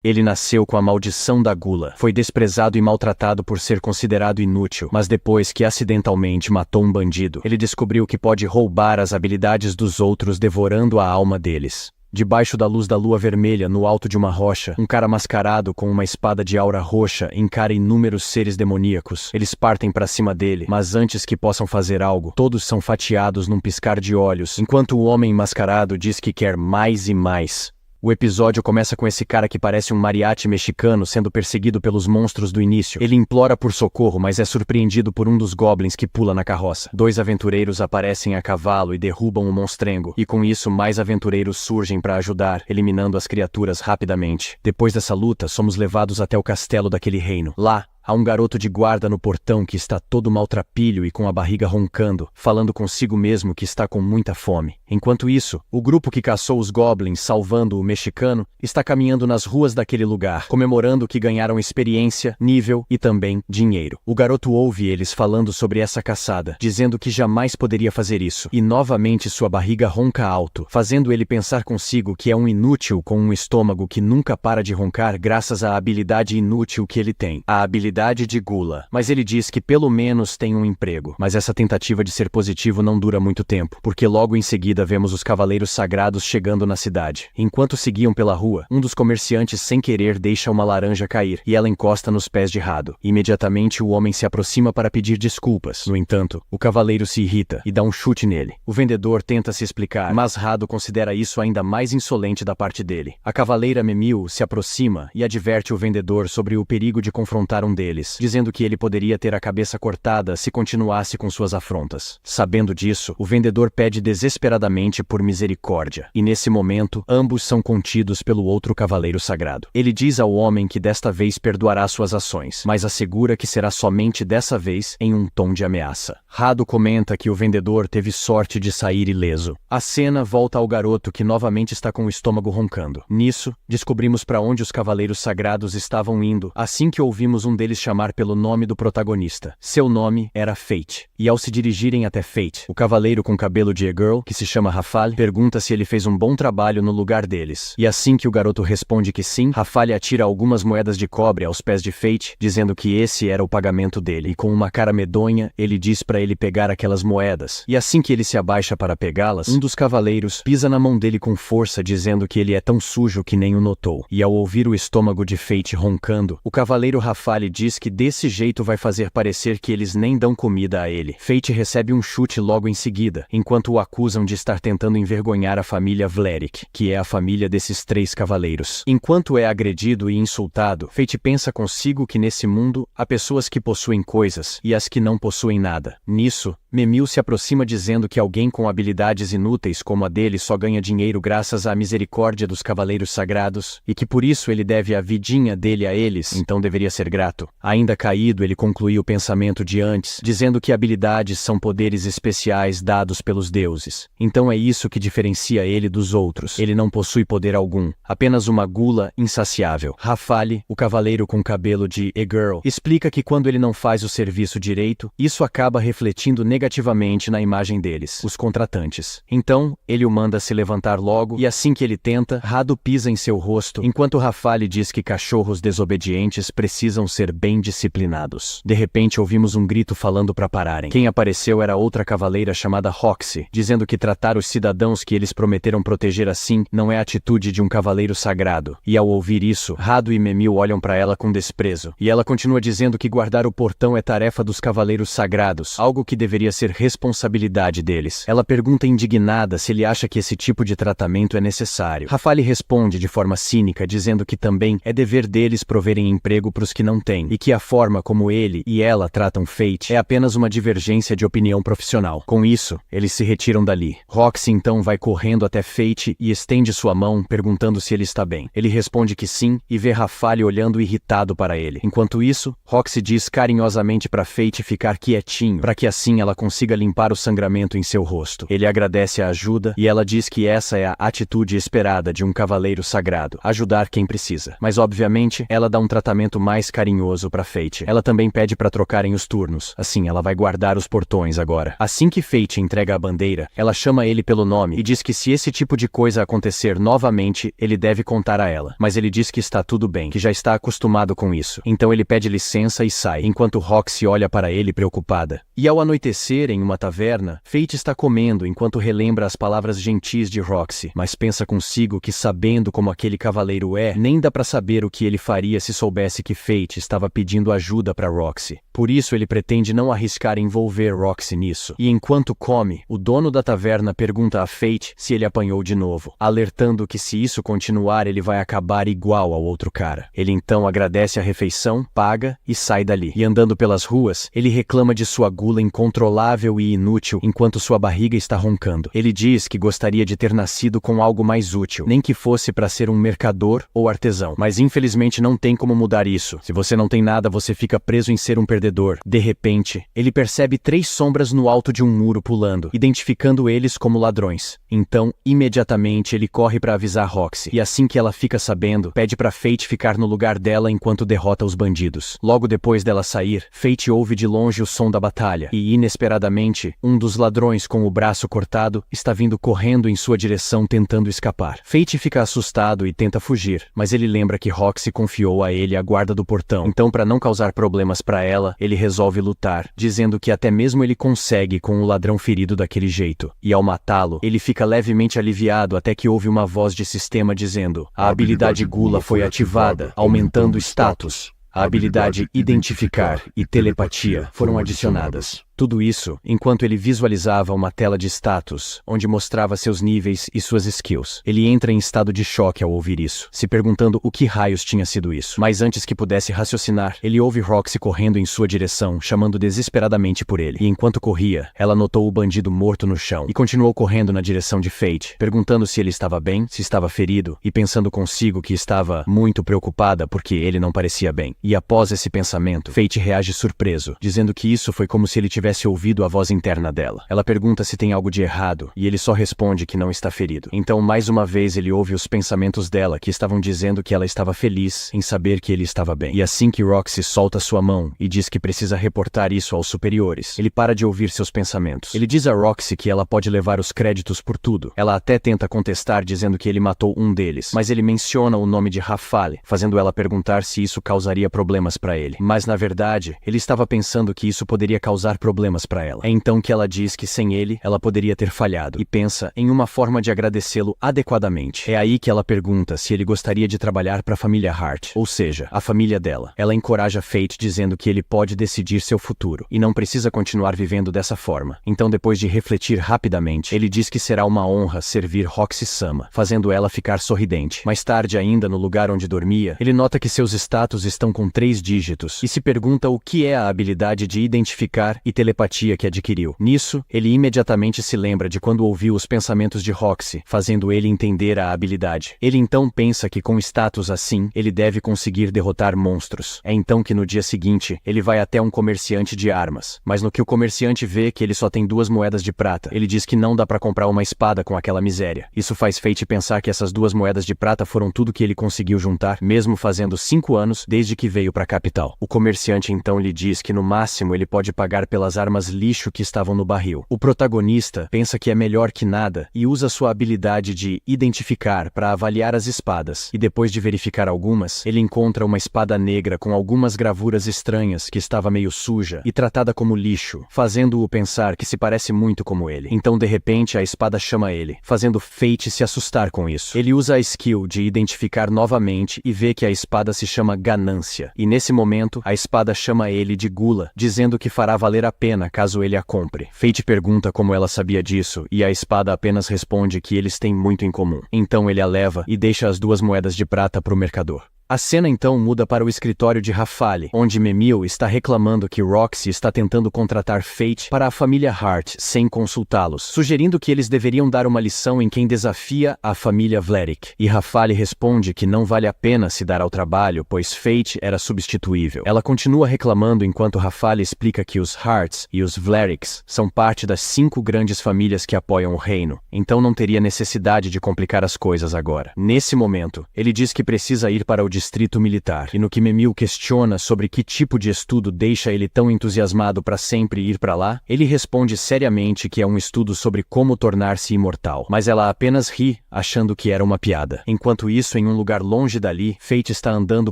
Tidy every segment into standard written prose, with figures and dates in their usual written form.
Ele nasceu com a maldição da gula. Foi desprezado e maltratado por ser considerado inútil, mas depois que acidentalmente matou um bandido, ele descobriu que pode roubar as habilidades dos outros devorando a alma deles. Debaixo da luz da lua vermelha, no alto de uma rocha, um cara mascarado com uma espada de aura roxa encara inúmeros seres demoníacos. Eles partem para cima dele, mas antes que possam fazer algo, todos são fatiados num piscar de olhos, enquanto o homem mascarado diz que quer mais e mais. O episódio começa com esse cara que parece um mariachi mexicano sendo perseguido pelos monstros do início. Ele implora por socorro, mas é surpreendido por um dos goblins que pula na carroça. 2 aventureiros aparecem a cavalo e derrubam o monstrengo, e com isso mais aventureiros surgem para ajudar, eliminando as criaturas rapidamente. Depois dessa luta, somos levados até o castelo daquele reino. Lá, há um garoto de guarda no portão que está todo maltrapilho e com a barriga roncando, falando consigo mesmo que está com muita fome. Enquanto isso, o grupo que caçou os goblins, salvando o mexicano, está caminhando nas ruas daquele lugar, comemorando que ganharam experiência, nível e também dinheiro. O garoto ouve eles falando sobre essa caçada, dizendo que jamais poderia fazer isso, e novamente sua barriga ronca alto, fazendo ele pensar consigo que é um inútil com um estômago que nunca para de roncar graças à habilidade inútil que ele tem, a habilidade de gula. Mas ele diz que pelo menos tem um emprego. Mas essa tentativa de ser positivo não dura muito tempo, porque logo em seguida vemos os cavaleiros sagrados chegando na cidade. Enquanto seguiam pela rua, um dos comerciantes sem querer deixa uma laranja cair, e ela encosta nos pés de Rado. Imediatamente o homem se aproxima para pedir desculpas. No entanto, o cavaleiro se irrita e dá um chute nele. O vendedor tenta se explicar, mas Rado considera isso ainda mais insolente da parte dele. A cavaleira Memil se aproxima e adverte o vendedor sobre o perigo de confrontar um deles, dizendo que ele poderia ter a cabeça cortada se continuasse com suas afrontas. Sabendo disso, o vendedor pede desesperadamente por misericórdia, e nesse momento, ambos são contidos pelo outro cavaleiro sagrado. Ele diz ao homem que desta vez perdoará suas ações, mas assegura que será somente dessa vez em um tom de ameaça. Rado comenta que o vendedor teve sorte de sair ileso. A cena volta ao garoto que novamente está com o estômago roncando. Nisso, descobrimos para onde os cavaleiros sagrados estavam indo, assim que ouvimos um deles chamar pelo nome do protagonista. Seu nome era Fate. E ao se dirigirem até Fate, o cavaleiro com cabelo de e-girl, que se chama Rafale, pergunta se ele fez um bom trabalho no lugar deles. E assim que o garoto responde que sim, Rafale atira algumas moedas de cobre aos pés de Fate, dizendo que esse era o pagamento dele. E com uma cara medonha, ele diz para ele pegar aquelas moedas. E assim que ele se abaixa para pegá-las, um dos cavaleiros pisa na mão dele com força, dizendo que ele é tão sujo que nem o notou. E ao ouvir o estômago de Fate roncando, o cavaleiro Rafale diz que desse jeito vai fazer parecer que eles nem dão comida a ele. Fate recebe um chute logo em seguida, enquanto o acusam de estar tentando envergonhar a família Vlerick, que é a família desses 3 cavaleiros. Enquanto é agredido e insultado, Fate pensa consigo que nesse mundo há pessoas que possuem coisas e as que não possuem nada. Nisso, Memil se aproxima dizendo que alguém com habilidades inúteis como a dele só ganha dinheiro graças à misericórdia dos cavaleiros sagrados, e que por isso ele deve a vidinha dele a eles, então deveria ser grato. Ainda caído, ele conclui o pensamento de antes, dizendo que habilidades são poderes especiais dados pelos deuses. Então é isso que diferencia ele dos outros. Ele não possui poder algum, apenas uma gula insaciável. Rafale, o cavaleiro com cabelo de e-girl, explica que quando ele não faz o serviço direito, isso acaba refletindo negativamente na imagem deles, os contratantes. Então, ele o manda se levantar logo, e assim que ele tenta, Rado pisa em seu rosto, enquanto Rafale diz que cachorros desobedientes precisam ser bem disciplinados. De repente ouvimos um grito falando para pararem. Quem apareceu era outra cavaleira chamada Roxy, dizendo que tratar os cidadãos que eles prometeram proteger assim não é a atitude de um cavaleiro sagrado. E ao ouvir isso, Rado e Memil olham para ela com desprezo, e ela continua dizendo que guardar o portão é tarefa dos cavaleiros sagrados, algo que deveria ser responsabilidade deles. Ela pergunta indignada se ele acha que esse tipo de tratamento é necessário. Rafale responde de forma cínica, dizendo que também é dever deles proverem emprego para os que não têm, e que a forma como ele e ela tratam Fate é apenas uma divergência de opinião profissional. Com isso, eles se retiram dali. Roxy então vai correndo até Fate e estende sua mão, perguntando se ele está bem. Ele responde que sim, e vê Rafale olhando irritado para ele. Enquanto isso, Roxy diz carinhosamente para Fate ficar quietinho, para que assim ela consiga limpar o sangramento em seu rosto. Ele agradece a ajuda, e ela diz que essa é a atitude esperada de um cavaleiro sagrado, ajudar quem precisa. Mas obviamente, ela dá um tratamento mais carinhoso curioso para Fate. Ela também pede para trocarem os turnos, assim ela vai guardar os portões agora. Assim que Fate entrega a bandeira, ela chama ele pelo nome e diz que se esse tipo de coisa acontecer novamente, ele deve contar a ela. Mas ele diz que está tudo bem, que já está acostumado com isso. Então ele pede licença e sai, enquanto Roxy olha para ele preocupada. E ao anoitecer, em uma taverna, Fate está comendo enquanto relembra as palavras gentis de Roxy, mas pensa consigo que, sabendo como aquele cavaleiro é, nem dá pra saber o que ele faria se soubesse que Fate estava pedindo ajuda para Roxy. Por isso ele pretende não arriscar envolver Roxy nisso. E enquanto come, o dono da taverna pergunta a Fate se ele apanhou de novo, alertando que se isso continuar ele vai acabar igual ao outro cara. Ele então agradece a refeição, paga e sai dali. E andando pelas ruas, ele reclama de sua gula incontrolável e inútil enquanto sua barriga está roncando. Ele diz que gostaria de ter nascido com algo mais útil, nem que fosse para ser um mercador ou artesão. Mas infelizmente não tem como mudar isso. Se você não tem nada, você fica preso em ser um perdedor. De repente, ele percebe 3 sombras no alto de um muro pulando, identificando eles como ladrões. Então, imediatamente ele corre para avisar Roxy, e assim que ela fica sabendo, pede para Fate ficar no lugar dela enquanto derrota os bandidos. Logo depois dela sair, Fate ouve de longe o som da batalha, e inesperadamente, um dos ladrões com o braço cortado está vindo correndo em sua direção tentando escapar. Fate fica assustado e tenta fugir, mas ele lembra que Roxy confiou a ele a guarda do portão. Então, para não causar problemas para ela, ele resolve lutar, dizendo que até mesmo ele consegue com o ladrão ferido daquele jeito. E ao matá-lo, ele fica levemente aliviado até que ouve uma voz de sistema dizendo: a habilidade Gula foi ativada, aumentando o status. A habilidade Identificar e Telepatia foram adicionadas. Tudo isso enquanto ele visualizava uma tela de status, onde mostrava seus níveis e suas skills. Ele entra em estado de choque ao ouvir isso, se perguntando o que raios tinha sido isso. Mas antes que pudesse raciocinar, ele ouve Roxy correndo em sua direção, chamando desesperadamente por ele. E enquanto corria, ela notou o bandido morto no chão e continuou correndo na direção de Fate, perguntando se ele estava bem, se estava ferido, e pensando consigo que estava muito preocupada porque ele não parecia bem. E após esse pensamento, Fate reage surpreso, dizendo que isso foi como se ele tivesse ouvido a voz interna dela. Ela pergunta se tem algo de errado, e ele só responde que não está ferido. Então, mais uma vez, ele ouve os pensamentos dela, que estavam dizendo que ela estava feliz em saber que ele estava bem. E assim que Roxy solta sua mão e diz que precisa reportar isso aos superiores, ele para de ouvir seus pensamentos. Ele diz a Roxy que ela pode levar os créditos por tudo. Ela até tenta contestar dizendo que ele matou um deles, mas ele menciona o nome de Rafale, fazendo ela perguntar se isso causaria problemas para ele. Mas na verdade, ele estava pensando que isso poderia causar problemas para ela. É então que ela diz que sem ele, ela poderia ter falhado, e pensa em uma forma de agradecê-lo adequadamente. É aí que ela pergunta se ele gostaria de trabalhar para a família Hart, ou seja, a família dela. Ela encoraja Fate dizendo que ele pode decidir seu futuro, e não precisa continuar vivendo dessa forma. Então, depois de refletir rapidamente, ele diz que será uma honra servir Roxy-sama, fazendo ela ficar sorridente. Mais tarde ainda, no lugar onde dormia, ele nota que seus status estão com 3 dígitos, e se pergunta o que é a habilidade de identificar e telepatia que adquiriu. Nisso, ele imediatamente se lembra de quando ouviu os pensamentos de Roxy, fazendo ele entender a habilidade. Ele então pensa que com status assim, ele deve conseguir derrotar monstros. É então que no dia seguinte, ele vai até um comerciante de armas. Mas no que o comerciante vê que ele só tem 2 moedas de prata, ele diz que não dá pra comprar uma espada com aquela miséria. Isso faz Fate pensar que essas 2 moedas de prata foram tudo que ele conseguiu juntar, mesmo fazendo 5 anos desde que veio pra capital. O comerciante então lhe diz que no máximo ele pode pagar pelas armas lixo que estavam no barril. O protagonista pensa que é melhor que nada e usa sua habilidade de identificar para avaliar as espadas. E depois de verificar algumas, ele encontra uma espada negra com algumas gravuras estranhas que estava meio suja e tratada como lixo, fazendo-o pensar que se parece muito como ele. Então, de repente, a espada chama ele, fazendo Fate se assustar com isso. Ele usa a skill de identificar novamente e vê que a espada se chama Ganância. E nesse momento, a espada chama ele de Gula, dizendo que fará valer a pena caso ele a compre. Fate pergunta como ela sabia disso, e a espada apenas responde que eles têm muito em comum. Então ele a leva e deixa as 2 moedas de prata para o mercador. A cena então muda para o escritório de Rafale, onde Memil está reclamando que Roxy está tentando contratar Fate para a família Hart sem consultá-los, sugerindo que eles deveriam dar uma lição em quem desafia a família Vlerick. E Rafale responde que não vale a pena se dar ao trabalho, pois Fate era substituível. Ela continua reclamando enquanto Rafale explica que os Harts e os Vlericks são parte das 5 grandes famílias que apoiam o reino, então não teria necessidade de complicar as coisas agora. Nesse momento, ele diz que precisa ir para o distrito militar. E no que Memil questiona sobre que tipo de estudo deixa ele tão entusiasmado para sempre ir para lá, ele responde seriamente que é um estudo sobre como tornar-se imortal. Mas ela apenas ri, achando que era uma piada. Enquanto isso, em um lugar longe dali, Fate está andando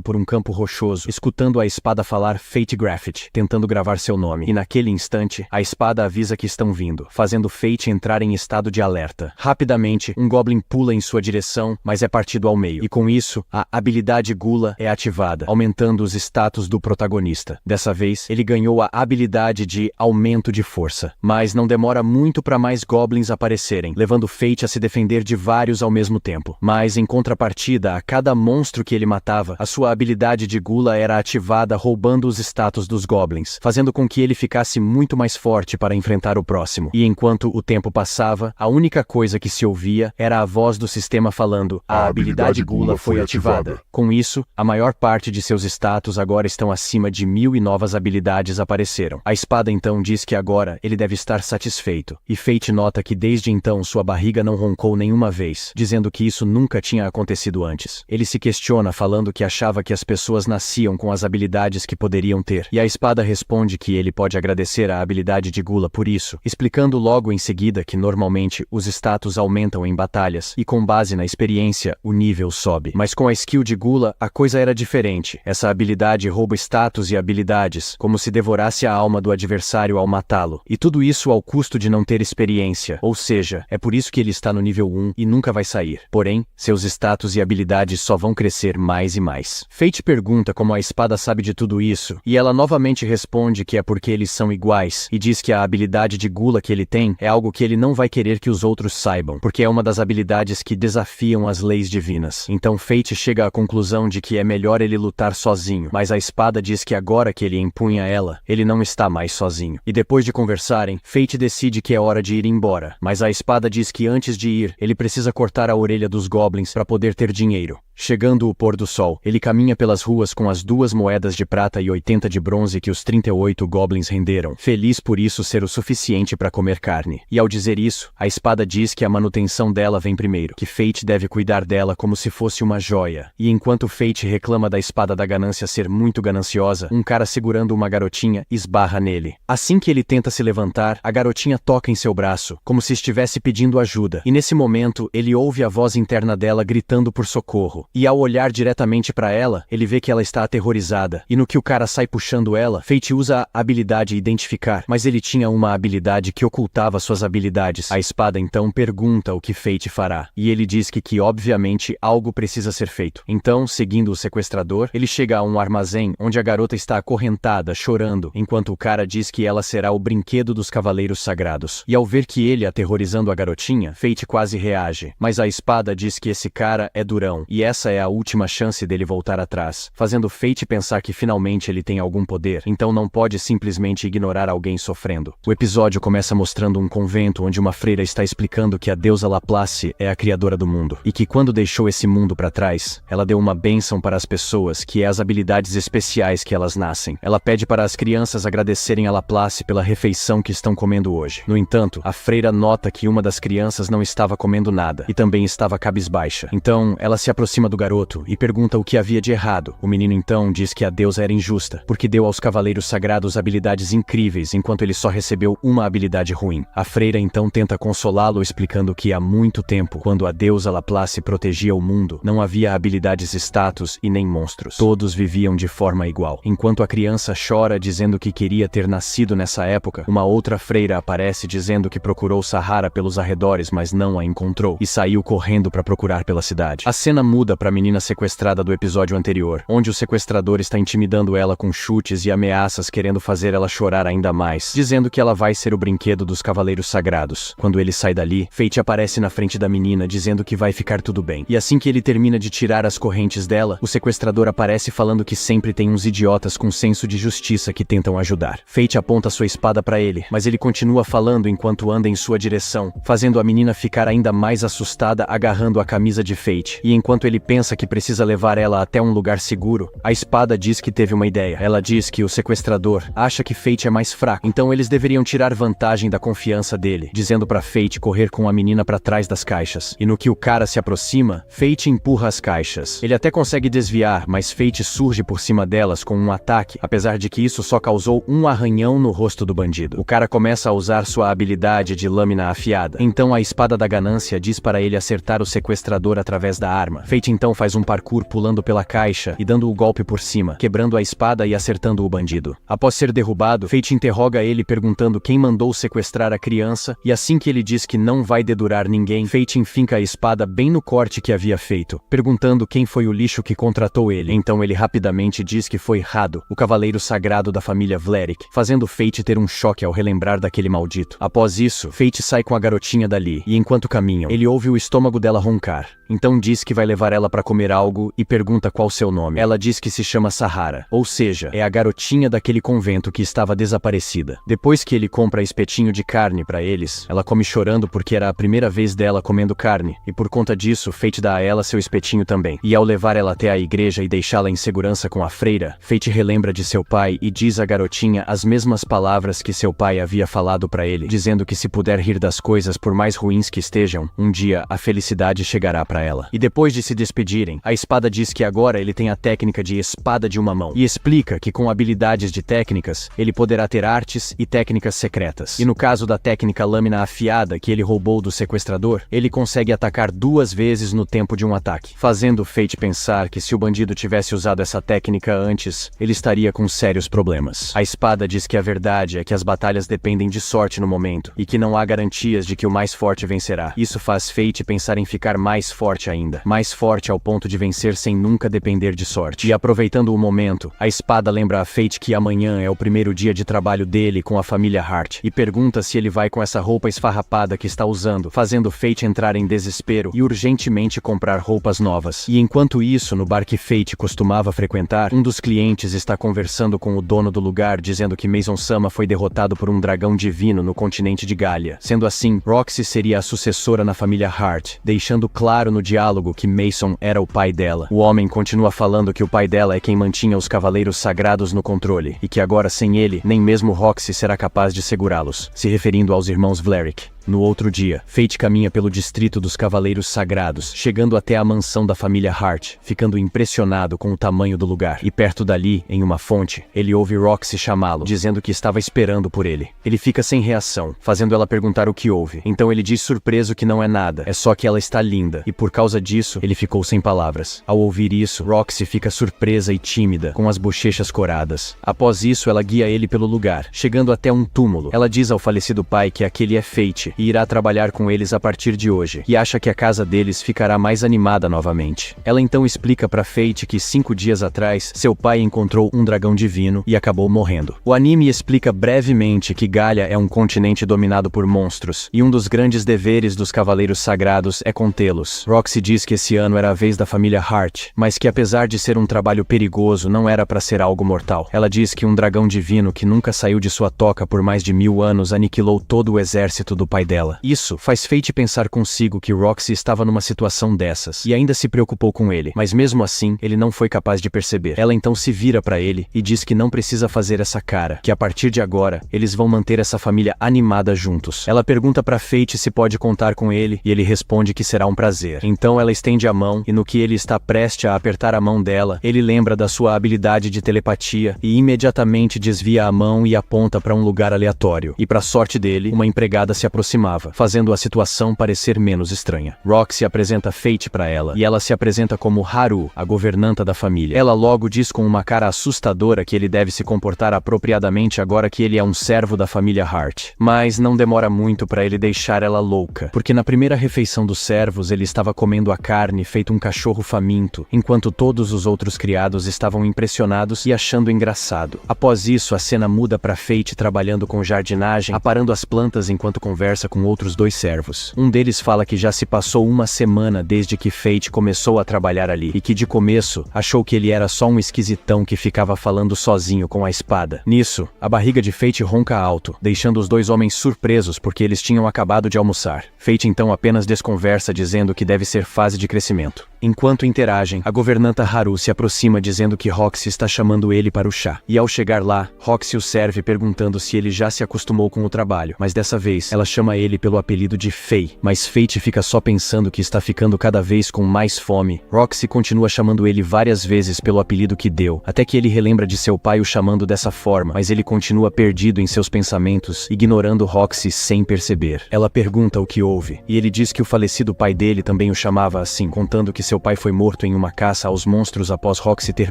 por um campo rochoso, escutando a espada falar Fate Graffiti, tentando gravar seu nome. E naquele instante, a espada avisa que estão vindo, fazendo Fate entrar em estado de alerta. Rapidamente, um Goblin pula em sua direção, mas é partido ao meio. E com isso, a habilidade Gula é ativada, aumentando os status do protagonista. Dessa vez, ele ganhou a habilidade de aumento de força. Mas não demora muito para mais Goblins aparecerem, levando Fate a se defender de vários ao mesmo tempo. Mas, em contrapartida, a cada monstro que ele matava, a sua habilidade de Gula era ativada, roubando os status dos Goblins, fazendo com que ele ficasse muito mais forte para enfrentar o próximo. E enquanto o tempo passava, a única coisa que se ouvia era a voz do sistema falando: a habilidade Gula foi ativada. Com isso, a maior parte de seus status agora estão acima de 1000 e novas habilidades apareceram. A espada então diz que agora ele deve estar satisfeito, e Fate nota que desde então sua barriga não roncou nenhuma vez, dizendo que isso nunca tinha acontecido antes. Ele se questiona falando que achava que as pessoas nasciam com as habilidades que poderiam ter, e a espada responde que ele pode agradecer a habilidade de Gula por isso, explicando logo em seguida que normalmente os status aumentam em batalhas, e com base na experiência, o nível sobe. Mas com a skill de Gula, a coisa era diferente. Essa habilidade rouba status e habilidades, como se devorasse a alma do adversário ao matá-lo. E tudo isso ao custo de não ter experiência, ou seja, é por isso que ele está no nível 1 e nunca vai sair. Porém, seus status e habilidades só vão crescer mais e mais. Fate pergunta como a espada sabe de tudo isso, e ela novamente responde que é porque eles são iguais, e diz que a habilidade de Gula que ele tem é algo que ele não vai querer que os outros saibam, porque é uma das habilidades que desafiam as leis divinas. Então Fate chega à conclusão de que é melhor ele lutar sozinho, mas a espada diz que agora que ele empunha ela, ele não está mais sozinho. E depois de conversarem, Fate decide que é hora de ir embora, mas a espada diz que antes de ir, ele precisa cortar a orelha dos Goblins para poder ter dinheiro. Chegando o pôr do sol, ele caminha pelas ruas com as 2 moedas de prata e 80 de bronze que os 38 Goblins renderam, feliz por isso ser o suficiente para comer carne. E ao dizer isso, a espada diz que a manutenção dela vem primeiro, que Fate deve cuidar dela como se fosse uma joia. E enquanto Fate reclama da espada da ganância ser muito gananciosa, um cara segurando uma garotinha esbarra nele. Assim que ele tenta se levantar, a garotinha toca em seu braço, como se estivesse pedindo ajuda. E nesse momento, ele ouve a voz interna dela gritando por socorro. E ao olhar diretamente para ela, ele vê que ela está aterrorizada. E no que o cara sai puxando ela, Fate usa a habilidade Identificar, mas ele tinha uma habilidade que ocultava suas habilidades. A espada então pergunta o que Fate fará. E ele diz que obviamente algo precisa ser feito. Então, seguindo o sequestrador, ele chega a um armazém onde a garota está acorrentada, chorando, enquanto o cara diz que ela será o brinquedo dos Cavaleiros Sagrados. E ao ver que ele aterrorizando a garotinha, Fate quase reage. Mas a espada diz que esse cara é durão, e essa é a última chance dele voltar atrás, fazendo Fate pensar que finalmente ele tem algum poder, então não pode simplesmente ignorar alguém sofrendo. O episódio começa mostrando um convento onde uma freira está explicando que a deusa Laplace é a criadora do mundo, e que quando deixou esse mundo para trás, ela deu uma bênção para as pessoas, que é as habilidades especiais que elas nascem. Ela pede para as crianças agradecerem a Laplace pela refeição que estão comendo hoje. No entanto, a freira nota que uma das crianças não estava comendo nada, e também estava cabisbaixa. Então, ela se aproxima do garoto e pergunta o que havia de errado. O menino então diz que a deusa era injusta, porque deu aos Cavaleiros Sagrados habilidades incríveis, enquanto ele só recebeu uma habilidade ruim. A freira então tenta consolá-lo explicando que há muito tempo, quando a deusa Laplace protegia o mundo, não havia habilidades status e nem monstros. Todos viviam de forma igual. Enquanto a criança chora dizendo que queria ter nascido nessa época, uma outra freira aparece dizendo que procurou Sahara pelos arredores, mas não a encontrou, e saiu correndo para procurar pela cidade. A cena muda para a menina sequestrada do episódio anterior, onde o sequestrador está intimidando ela com chutes e ameaças, querendo fazer ela chorar ainda mais, dizendo que ela vai ser o brinquedo dos Cavaleiros Sagrados. Quando ele sai dali, Fate aparece na frente da menina dizendo que vai ficar tudo bem. E assim que ele termina de tirar as correntes dela, o sequestrador aparece falando que sempre tem uns idiotas com senso de justiça que tentam ajudar. Fate aponta sua espada para ele, mas ele continua falando enquanto anda em sua direção, fazendo a menina ficar ainda mais assustada, agarrando a camisa de Fate. E enquanto ele ele pensa que precisa levar ela até um lugar seguro, a espada diz que teve uma ideia. Ela diz que o sequestrador acha que Fate é mais fraco, então eles deveriam tirar vantagem da confiança dele, dizendo pra Fate correr com a menina pra trás das caixas. E no que o cara se aproxima, Fate empurra as caixas. Ele até consegue desviar, mas Fate surge por cima delas com um ataque, apesar de que isso só causou um arranhão no rosto do bandido. O cara começa a usar sua habilidade de lâmina afiada. Então a espada da ganância diz para ele acertar o sequestrador através da arma. Fate então faz um parkour pulando pela caixa e dando o golpe por cima, quebrando a espada e acertando o bandido. Após ser derrubado, Fate interroga ele perguntando quem mandou sequestrar a criança, e assim que ele diz que não vai dedurar ninguém, Fate enfinca a espada bem no corte que havia feito, perguntando quem foi o lixo que contratou ele. Então ele rapidamente diz que foi Rado, o cavaleiro sagrado da família Vlerick, fazendo Fate ter um choque ao relembrar daquele maldito. Após isso, Fate sai com a garotinha dali, e enquanto caminham, ele ouve o estômago dela roncar. Então diz que vai levar ela pra comer algo e pergunta qual seu nome. Ela diz que se chama Sahara, ou seja, é a garotinha daquele convento que estava desaparecida. Depois que ele compra espetinho de carne pra eles, ela come chorando porque era a primeira vez dela comendo carne, e por conta disso, Fate dá a ela seu espetinho também. E ao levar ela até a igreja e deixá-la em segurança com a freira, Fate relembra de seu pai e diz à garotinha as mesmas palavras que seu pai havia falado pra ele, dizendo que se puder rir das coisas por mais ruins que estejam, um dia a felicidade chegará pra ela. E depois de se despedirem, a espada diz que agora ele tem a técnica de espada de uma mão, e explica que com habilidades de técnicas, ele poderá ter artes e técnicas secretas. E no caso da técnica lâmina afiada que ele roubou do sequestrador, ele consegue atacar 2 vezes no tempo de um ataque, fazendo Fate pensar que se o bandido tivesse usado essa técnica antes, ele estaria com sérios problemas. A espada diz que a verdade é que as batalhas dependem de sorte no momento, e que não há garantias de que o mais forte vencerá. Isso faz Fate pensar em ficar mais forte ainda, mais forte ao ponto de vencer sem nunca depender de sorte. E aproveitando o momento, a espada lembra a Fate que amanhã é o primeiro dia de trabalho dele com a família Hart, e pergunta se ele vai com essa roupa esfarrapada que está usando, fazendo Fate entrar em desespero e urgentemente comprar roupas novas. E enquanto isso, no bar que Fate costumava frequentar, um dos clientes está conversando com o dono do lugar, dizendo que Mason-sama foi derrotado por um dragão divino no continente de Galia. Sendo assim, Roxy seria a sucessora na família Hart, deixando claro no diálogo que Mason era o pai dela. O homem continua falando que o pai dela é quem mantinha os cavaleiros sagrados no controle, e que agora sem ele, nem mesmo Roxy será capaz de segurá-los, se referindo aos irmãos Vlerick. No outro dia, Fate caminha pelo distrito dos Cavaleiros Sagrados, chegando até a mansão da família Hart, ficando impressionado com o tamanho do lugar. E perto dali, em uma fonte, ele ouve Roxy chamá-lo, dizendo que estava esperando por ele. Ele fica sem reação, fazendo ela perguntar o que houve. Então ele diz surpreso que não é nada, é só que ela está linda, e por causa disso, ele ficou sem palavras. Ao ouvir isso, Roxy fica surpresa e tímida, com as bochechas coradas. Após isso, ela guia ele pelo lugar, chegando até um túmulo. Ela diz ao falecido pai que aquele é Fate, e irá trabalhar com eles a partir de hoje, e acha que a casa deles ficará mais animada novamente. Ela então explica pra Fate que 5 dias atrás, seu pai encontrou um dragão divino e acabou morrendo. O anime explica brevemente que Galia é um continente dominado por monstros, e um dos grandes deveres dos Cavaleiros Sagrados é contê-los. Roxy diz que esse ano era a vez da família Hart, mas que apesar de ser um trabalho perigoso, não era pra ser algo mortal. Ela diz que um dragão divino que nunca saiu de sua toca por mais de 1000 anos aniquilou todo o exército do pai dela. Isso faz Fate pensar consigo que Roxy estava numa situação dessas, e ainda se preocupou com ele, mas mesmo assim, ele não foi capaz de perceber. Ela então se vira pra ele e diz que não precisa fazer essa cara, que a partir de agora, eles vão manter essa família animada juntos. Ela pergunta pra Fate se pode contar com ele, e ele responde que será um prazer. Então ela estende a mão, e no que ele está prestes a apertar a mão dela, ele lembra da sua habilidade de telepatia, e imediatamente desvia a mão e aponta pra um lugar aleatório. E pra sorte dele, uma empregada se aproximava, fazendo a situação parecer menos estranha. Roxy apresenta Fate pra ela, e ela se apresenta como Haru, a governanta da família. Ela logo diz com uma cara assustadora que ele deve se comportar apropriadamente agora que ele é um servo da família Hart. Mas não demora muito pra ele deixar ela louca, porque na primeira refeição dos servos ele estava comendo a carne feito um cachorro faminto, enquanto todos os outros criados estavam impressionados e achando engraçado. Após isso, a cena muda pra Fate trabalhando com jardinagem, aparando as plantas enquanto conversa com outros 2 servos. Um deles fala que já se passou uma semana desde que Fate começou a trabalhar ali, e que de começo achou que ele era só um esquisitão que ficava falando sozinho com a espada. Nisso, a barriga de Fate ronca alto, deixando os 2 homens surpresos porque eles tinham acabado de almoçar. Fate então apenas desconversa dizendo que deve ser fase de crescimento. Enquanto interagem, a governanta Haru se aproxima dizendo que Roxy está chamando ele para o chá. E ao chegar lá, Roxy o serve perguntando se ele já se acostumou com o trabalho, mas dessa vez ela chama ele pelo apelido de Fei. Mas Fate fica só pensando que está ficando cada vez com mais fome. Roxy continua chamando ele várias vezes pelo apelido que deu, até que ele relembra de seu pai o chamando dessa forma, mas ele continua perdido em seus pensamentos, ignorando Roxy sem perceber. Ela pergunta o que houve, e ele diz que o falecido pai dele também o chamava assim, contando que seu pai foi morto em uma caça aos monstros após Roxy ter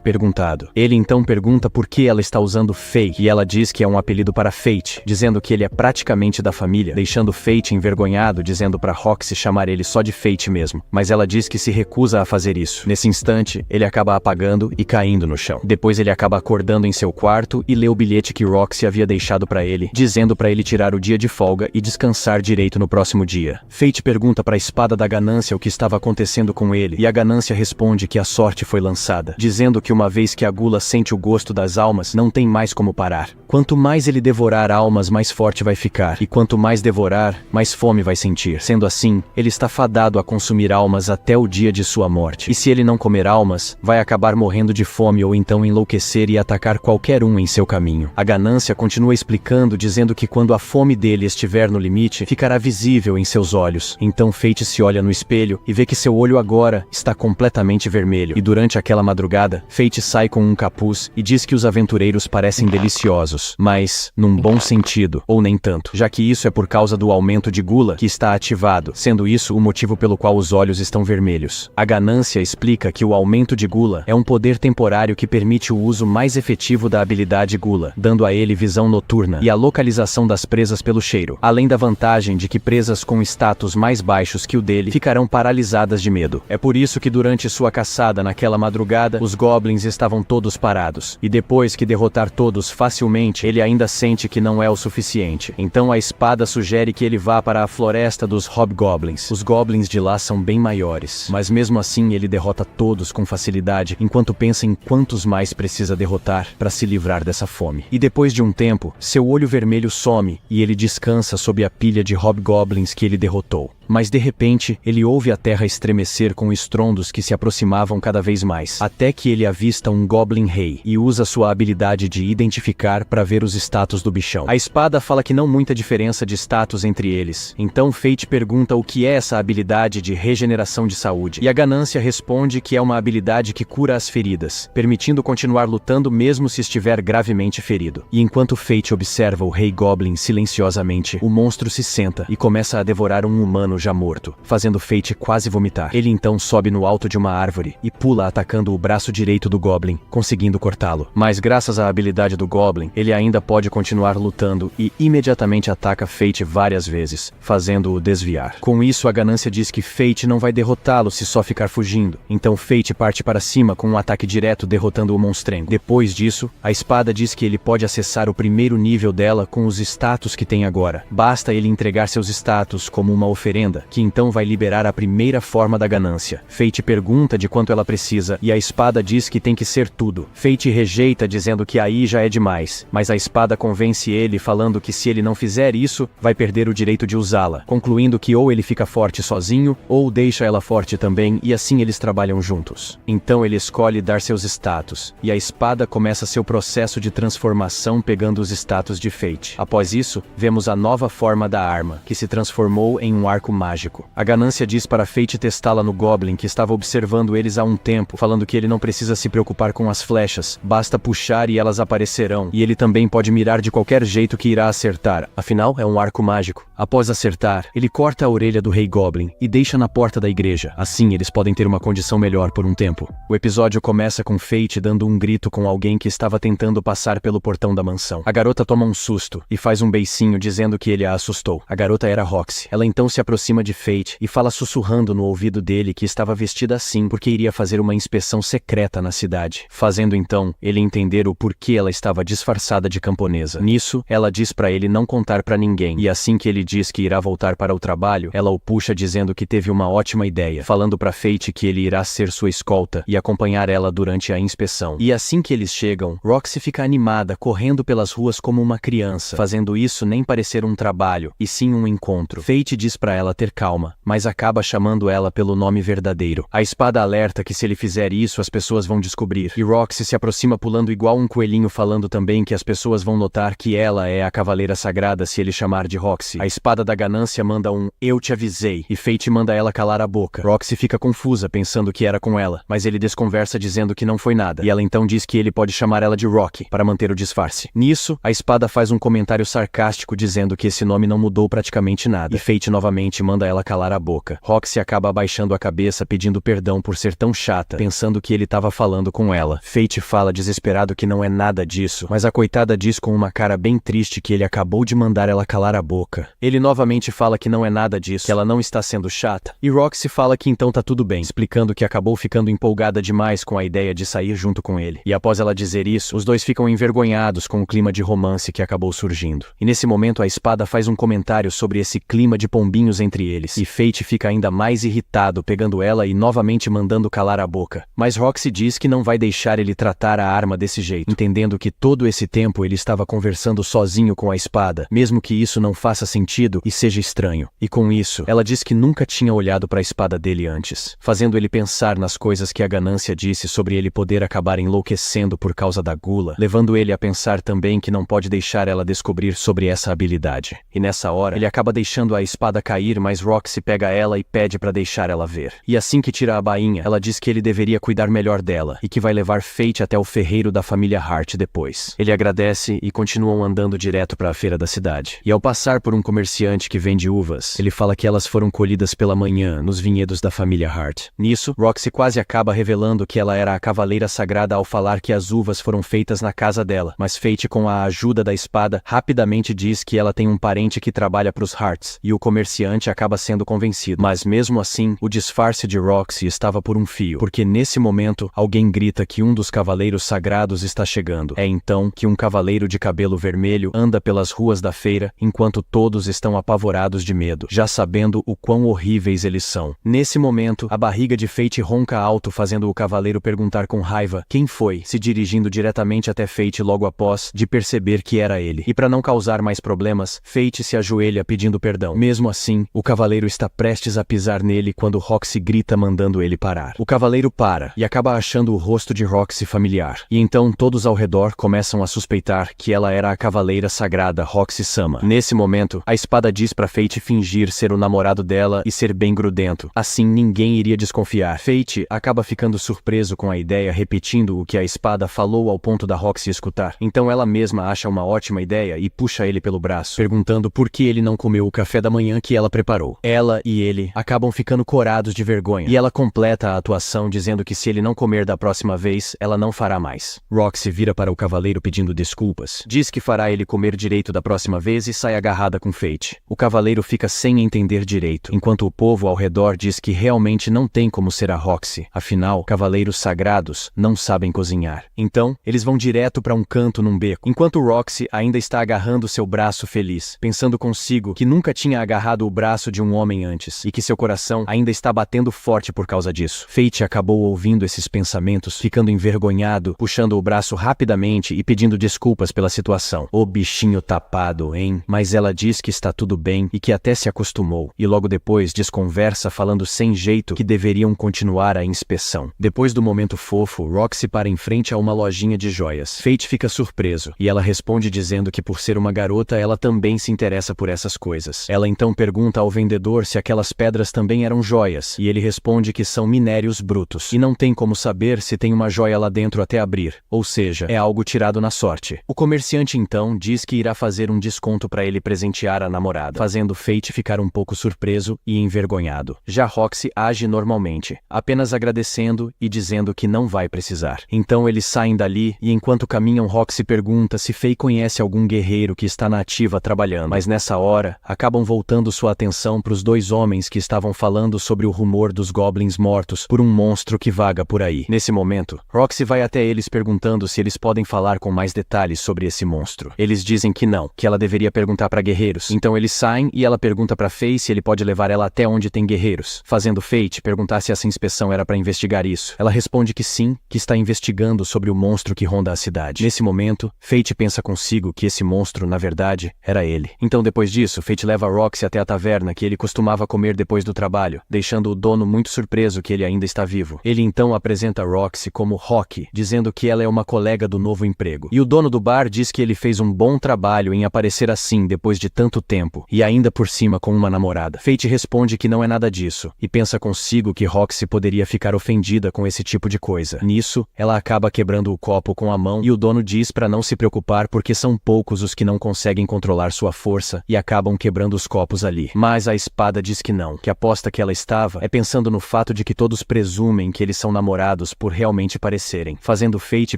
perguntado. Ele então pergunta por que ela está usando Fei, e ela diz que é um apelido para Fate, dizendo que ele é praticamente da família, deixando Fate envergonhado, dizendo para Roxy chamar ele só de Fate mesmo, mas ela diz que se recusa a fazer isso. Nesse instante, ele acaba apagando e caindo no chão. Depois ele acaba acordando em seu quarto e lê o bilhete que Roxy havia deixado para ele, dizendo para ele tirar o dia de folga e descansar direito no próximo dia. Fate pergunta para a espada da ganância o que estava acontecendo com ele, e a ganância responde que a sorte foi lançada, dizendo que uma vez que a gula sente o gosto das almas, não tem mais como parar. Quanto mais ele devorar almas, mais forte vai ficar, e quanto mais devorar, mais fome vai sentir. Sendo assim, ele está fadado a consumir almas até o dia de sua morte. E se ele não comer almas, vai acabar morrendo de fome ou então enlouquecer e atacar qualquer um em seu caminho. A ganância continua explicando, dizendo que quando a fome dele estiver no limite, ficará visível em seus olhos. Então Fate se olha no espelho e vê que seu olho agora está completamente vermelho. E durante aquela madrugada, Fate sai com um capuz e diz que os aventureiros parecem deliciosos, mas num bom sentido, ou nem tanto, já que isso é por causa do aumento de gula que está ativado, sendo isso o motivo pelo qual os olhos estão vermelhos. A ganância explica que o aumento de gula é um poder temporário que permite o uso mais efetivo da habilidade gula, dando a ele visão noturna e a localização das presas pelo cheiro, além da vantagem de que presas com status mais baixos que o dele ficarão paralisadas de medo. É por isso que durante sua caçada naquela madrugada, os goblins estavam todos parados, e depois que derrotar todos facilmente, ele ainda sente que não é o suficiente. Então a espada sugere que ele vá para a floresta dos hobgoblins. Os goblins de lá são bem maiores, mas mesmo assim ele derrota todos com facilidade, enquanto pensa em quantos mais precisa derrotar para se livrar dessa fome. E depois de um tempo, seu olho vermelho some e ele descansa sob a pilha de hobgoblins que ele derrotou. Mas de repente, ele ouve a terra estremecer com estrondos que se aproximavam cada vez mais, até que ele avista um Goblin Rei, e usa sua habilidade de identificar para ver os status do bichão. A espada fala que não muita diferença de status entre eles, então Fate pergunta o que é essa habilidade de regeneração de saúde, e a ganância responde que é uma habilidade que cura as feridas, permitindo continuar lutando mesmo se estiver gravemente ferido. E enquanto Fate observa o Rei Goblin silenciosamente, o monstro se senta e começa a devorar um humano já morto, fazendo Fate quase vomitar. Ele então sobe no alto de uma árvore e pula atacando o braço direito do Goblin, conseguindo cortá-lo. Mas graças à habilidade do Goblin, ele ainda pode continuar lutando e imediatamente ataca Fate várias vezes, fazendo-o desviar. Com isso, a ganância diz que Fate não vai derrotá-lo se só ficar fugindo. Então Fate parte para cima com um ataque direto derrotando o monstrengo. Depois disso, a espada diz que ele pode acessar o primeiro nível dela com os status que tem agora. Basta ele entregar seus status como uma oferenda, que então vai liberar a primeira forma da ganância. Fate pergunta de quanto ela precisa, e a espada diz que tem que ser tudo. Fate rejeita dizendo que aí já é demais, mas a espada convence ele falando que se ele não fizer isso, vai perder o direito de usá-la, concluindo que ou ele fica forte sozinho, ou deixa ela forte também, e assim eles trabalham juntos. Então ele escolhe dar seus status, e a espada começa seu processo de transformação pegando os status de Fate. Após isso, vemos a nova forma da arma, que se transformou em um arco mágico. A ganância diz para Fate testá-la no Goblin que estava observando eles há um tempo, falando que ele não precisa se preocupar com as flechas, basta puxar e elas aparecerão, e ele também pode mirar de qualquer jeito que irá acertar, afinal é um arco mágico. Após acertar, ele corta a orelha do Rei Goblin e deixa na porta da igreja, assim eles podem ter uma condição melhor por um tempo. O episódio começa com Fate dando um grito com alguém que estava tentando passar pelo portão da mansão. A garota toma um susto e faz um beicinho dizendo que ele a assustou. A garota era Roxy. Ela então se aproxima de Fate e fala sussurrando no ouvido dele que estava vestida assim porque iria fazer uma inspeção secreta na cidade, fazendo então ele entender o porquê ela estava disfarçada de camponesa. Nisso, ela diz pra ele não contar pra ninguém, e assim que ele diz que irá voltar para o trabalho, ela o puxa dizendo que teve uma ótima ideia, falando pra Fate que ele irá ser sua escolta e acompanhar ela durante a inspeção. E assim que eles chegam, Roxy fica animada, correndo pelas ruas como uma criança, fazendo isso nem parecer um trabalho, e sim um encontro. Fate diz pra ela ela ter calma, mas acaba chamando ela pelo nome verdadeiro. A espada alerta que se ele fizer isso as pessoas vão descobrir, e Roxy se aproxima pulando igual um coelhinho, falando também que as pessoas vão notar que ela é a Cavaleira Sagrada se ele chamar de Roxy. A espada da ganância manda um "eu te avisei", e Fate manda ela calar a boca. Roxy fica confusa pensando que era com ela, mas ele desconversa dizendo que não foi nada, e ela então diz que ele pode chamar ela de Rocky para manter o disfarce. Nisso, a espada faz um comentário sarcástico dizendo que esse nome não mudou praticamente nada, e Fate novamente manda ela calar a boca. Roxy acaba abaixando a cabeça pedindo perdão por ser tão chata, pensando que ele estava falando com ela. Fate fala desesperado que não é nada disso, mas a coitada diz com uma cara bem triste que ele acabou de mandar ela calar a boca. Ele novamente fala que não é nada disso, que ela não está sendo chata, e Roxy fala que então tá tudo bem, explicando que acabou ficando empolgada demais com a ideia de sair junto com ele. E após ela dizer isso, os dois ficam envergonhados com o clima de romance que acabou surgindo. E nesse momento a espada faz um comentário sobre esse clima de pombinhos entre eles, e Fate fica ainda mais irritado, pegando ela e novamente mandando calar a boca. Mas Roxy diz que não vai deixar ele tratar a arma desse jeito, entendendo que todo esse tempo ele estava conversando sozinho com a espada, mesmo que isso não faça sentido e seja estranho. E com isso, ela diz que nunca tinha olhado para a espada dele antes, fazendo ele pensar nas coisas que a ganância disse sobre ele poder acabar enlouquecendo por causa da gula, levando ele a pensar também que não pode deixar ela descobrir sobre essa habilidade. E nessa hora, ele acaba deixando a espada cair, mas Roxy pega ela e pede para deixar ela ver. E assim que tira a bainha, ela diz que ele deveria cuidar melhor dela, e que vai levar Fate até o ferreiro da família Hart depois. Ele agradece e continuam andando direto para a feira da cidade. E ao passar por um comerciante que vende uvas, ele fala que elas foram colhidas pela manhã nos vinhedos da família Hart. Nisso, Roxy quase acaba revelando que ela era a Cavaleira Sagrada ao falar que as uvas foram feitas na casa dela, mas Fate, com a ajuda da espada, rapidamente diz que ela tem um parente que trabalha para os Harts, e o comerciante acaba sendo convencido. Mas mesmo assim, o disfarce de Roxy estava por um fio, porque nesse momento, alguém grita que um dos Cavaleiros Sagrados está chegando. É então que um cavaleiro de cabelo vermelho anda pelas ruas da feira, enquanto todos estão apavorados de medo, já sabendo o quão horríveis eles são. Nesse momento, a barriga de Fate ronca alto, fazendo o cavaleiro perguntar com raiva quem foi, se dirigindo diretamente até Fate logo após de perceber que era ele. E para não causar mais problemas, Fate se ajoelha pedindo perdão. Mesmo assim, o cavaleiro está prestes a pisar nele quando Roxy grita mandando ele parar. O cavaleiro para e acaba achando o rosto de Roxy familiar. E então todos ao redor começam a suspeitar que ela era a Cavaleira Sagrada Roxy-sama. Nesse momento, a espada diz para Fate fingir ser o namorado dela e ser bem grudento. Assim ninguém iria desconfiar. Fate acaba ficando surpreso com a ideia, repetindo o que a espada falou ao ponto da Roxy escutar. Então ela mesma acha uma ótima ideia e puxa ele pelo braço, perguntando por que ele não comeu o café da manhã que ela preparou. Ela e ele acabam ficando corados de vergonha, e ela completa a atuação dizendo que se ele não comer da próxima vez, ela não fará mais. Roxy vira para o cavaleiro pedindo desculpas, diz que fará ele comer direito da próxima vez e sai agarrada com Fate. O cavaleiro fica sem entender direito, enquanto o povo ao redor diz que realmente não tem como ser a Roxy, afinal, cavaleiros sagrados não sabem cozinhar. Então, eles vão direto para um canto num beco, enquanto Roxy ainda está agarrando seu braço feliz, pensando consigo que nunca tinha agarrado o braço de um homem antes, e que seu coração ainda está batendo forte por causa disso. Fate acabou ouvindo esses pensamentos, ficando envergonhado, puxando o braço rapidamente e pedindo desculpas pela situação. O bichinho tapado, hein? Mas ela diz que está tudo bem e que até se acostumou, e logo depois desconversa falando sem jeito que deveriam continuar a inspeção. Depois do momento fofo, Roxy para em frente a uma lojinha de joias. Fate fica surpreso, e ela responde dizendo que por ser uma garota ela também se interessa por essas coisas. Ela então pergunta ao vendedor se aquelas pedras também eram joias, e ele responde que são minérios brutos, e não tem como saber se tem uma joia lá dentro até abrir, ou seja, é algo tirado na sorte. O comerciante então diz que irá fazer um desconto para ele presentear a namorada, fazendo Fate ficar um pouco surpreso e envergonhado. Já Roxy age normalmente, apenas agradecendo e dizendo que não vai precisar. Então eles saem dali, e enquanto caminham Roxy pergunta se Faye conhece algum guerreiro que está na ativa trabalhando, mas nessa hora, acabam voltando sua atenção para os dois homens que estavam falando sobre o rumor dos goblins mortos por um monstro que vaga por aí. Nesse momento, Roxy vai até eles perguntando se eles podem falar com mais detalhes sobre esse monstro. Eles dizem que não, que ela deveria perguntar para guerreiros. Então eles saem e ela pergunta para Faye se ele pode levar ela até onde tem guerreiros, fazendo Fate perguntar se essa inspeção era para investigar isso. Ela responde que sim, que está investigando sobre o monstro que ronda a cidade. Nesse momento, Fate pensa consigo que esse monstro, na verdade, era ele. Então depois disso, Fate leva Roxy até a taverna taverna que ele costumava comer depois do trabalho, deixando o dono muito surpreso que ele ainda está vivo. Ele então apresenta Roxy como Rocky, dizendo que ela é uma colega do novo emprego. E o dono do bar diz que ele fez um bom trabalho em aparecer assim depois de tanto tempo, e ainda por cima com uma namorada. Fate responde que não é nada disso, e pensa consigo que Roxy poderia ficar ofendida com esse tipo de coisa. Nisso, ela acaba quebrando o copo com a mão e o dono diz para não se preocupar porque são poucos os que não conseguem controlar sua força e acabam quebrando os copos ali. Mas a espada diz que não, que a aposta que ela estava é pensando no fato de que todos presumem que eles são namorados por realmente parecerem, fazendo Fate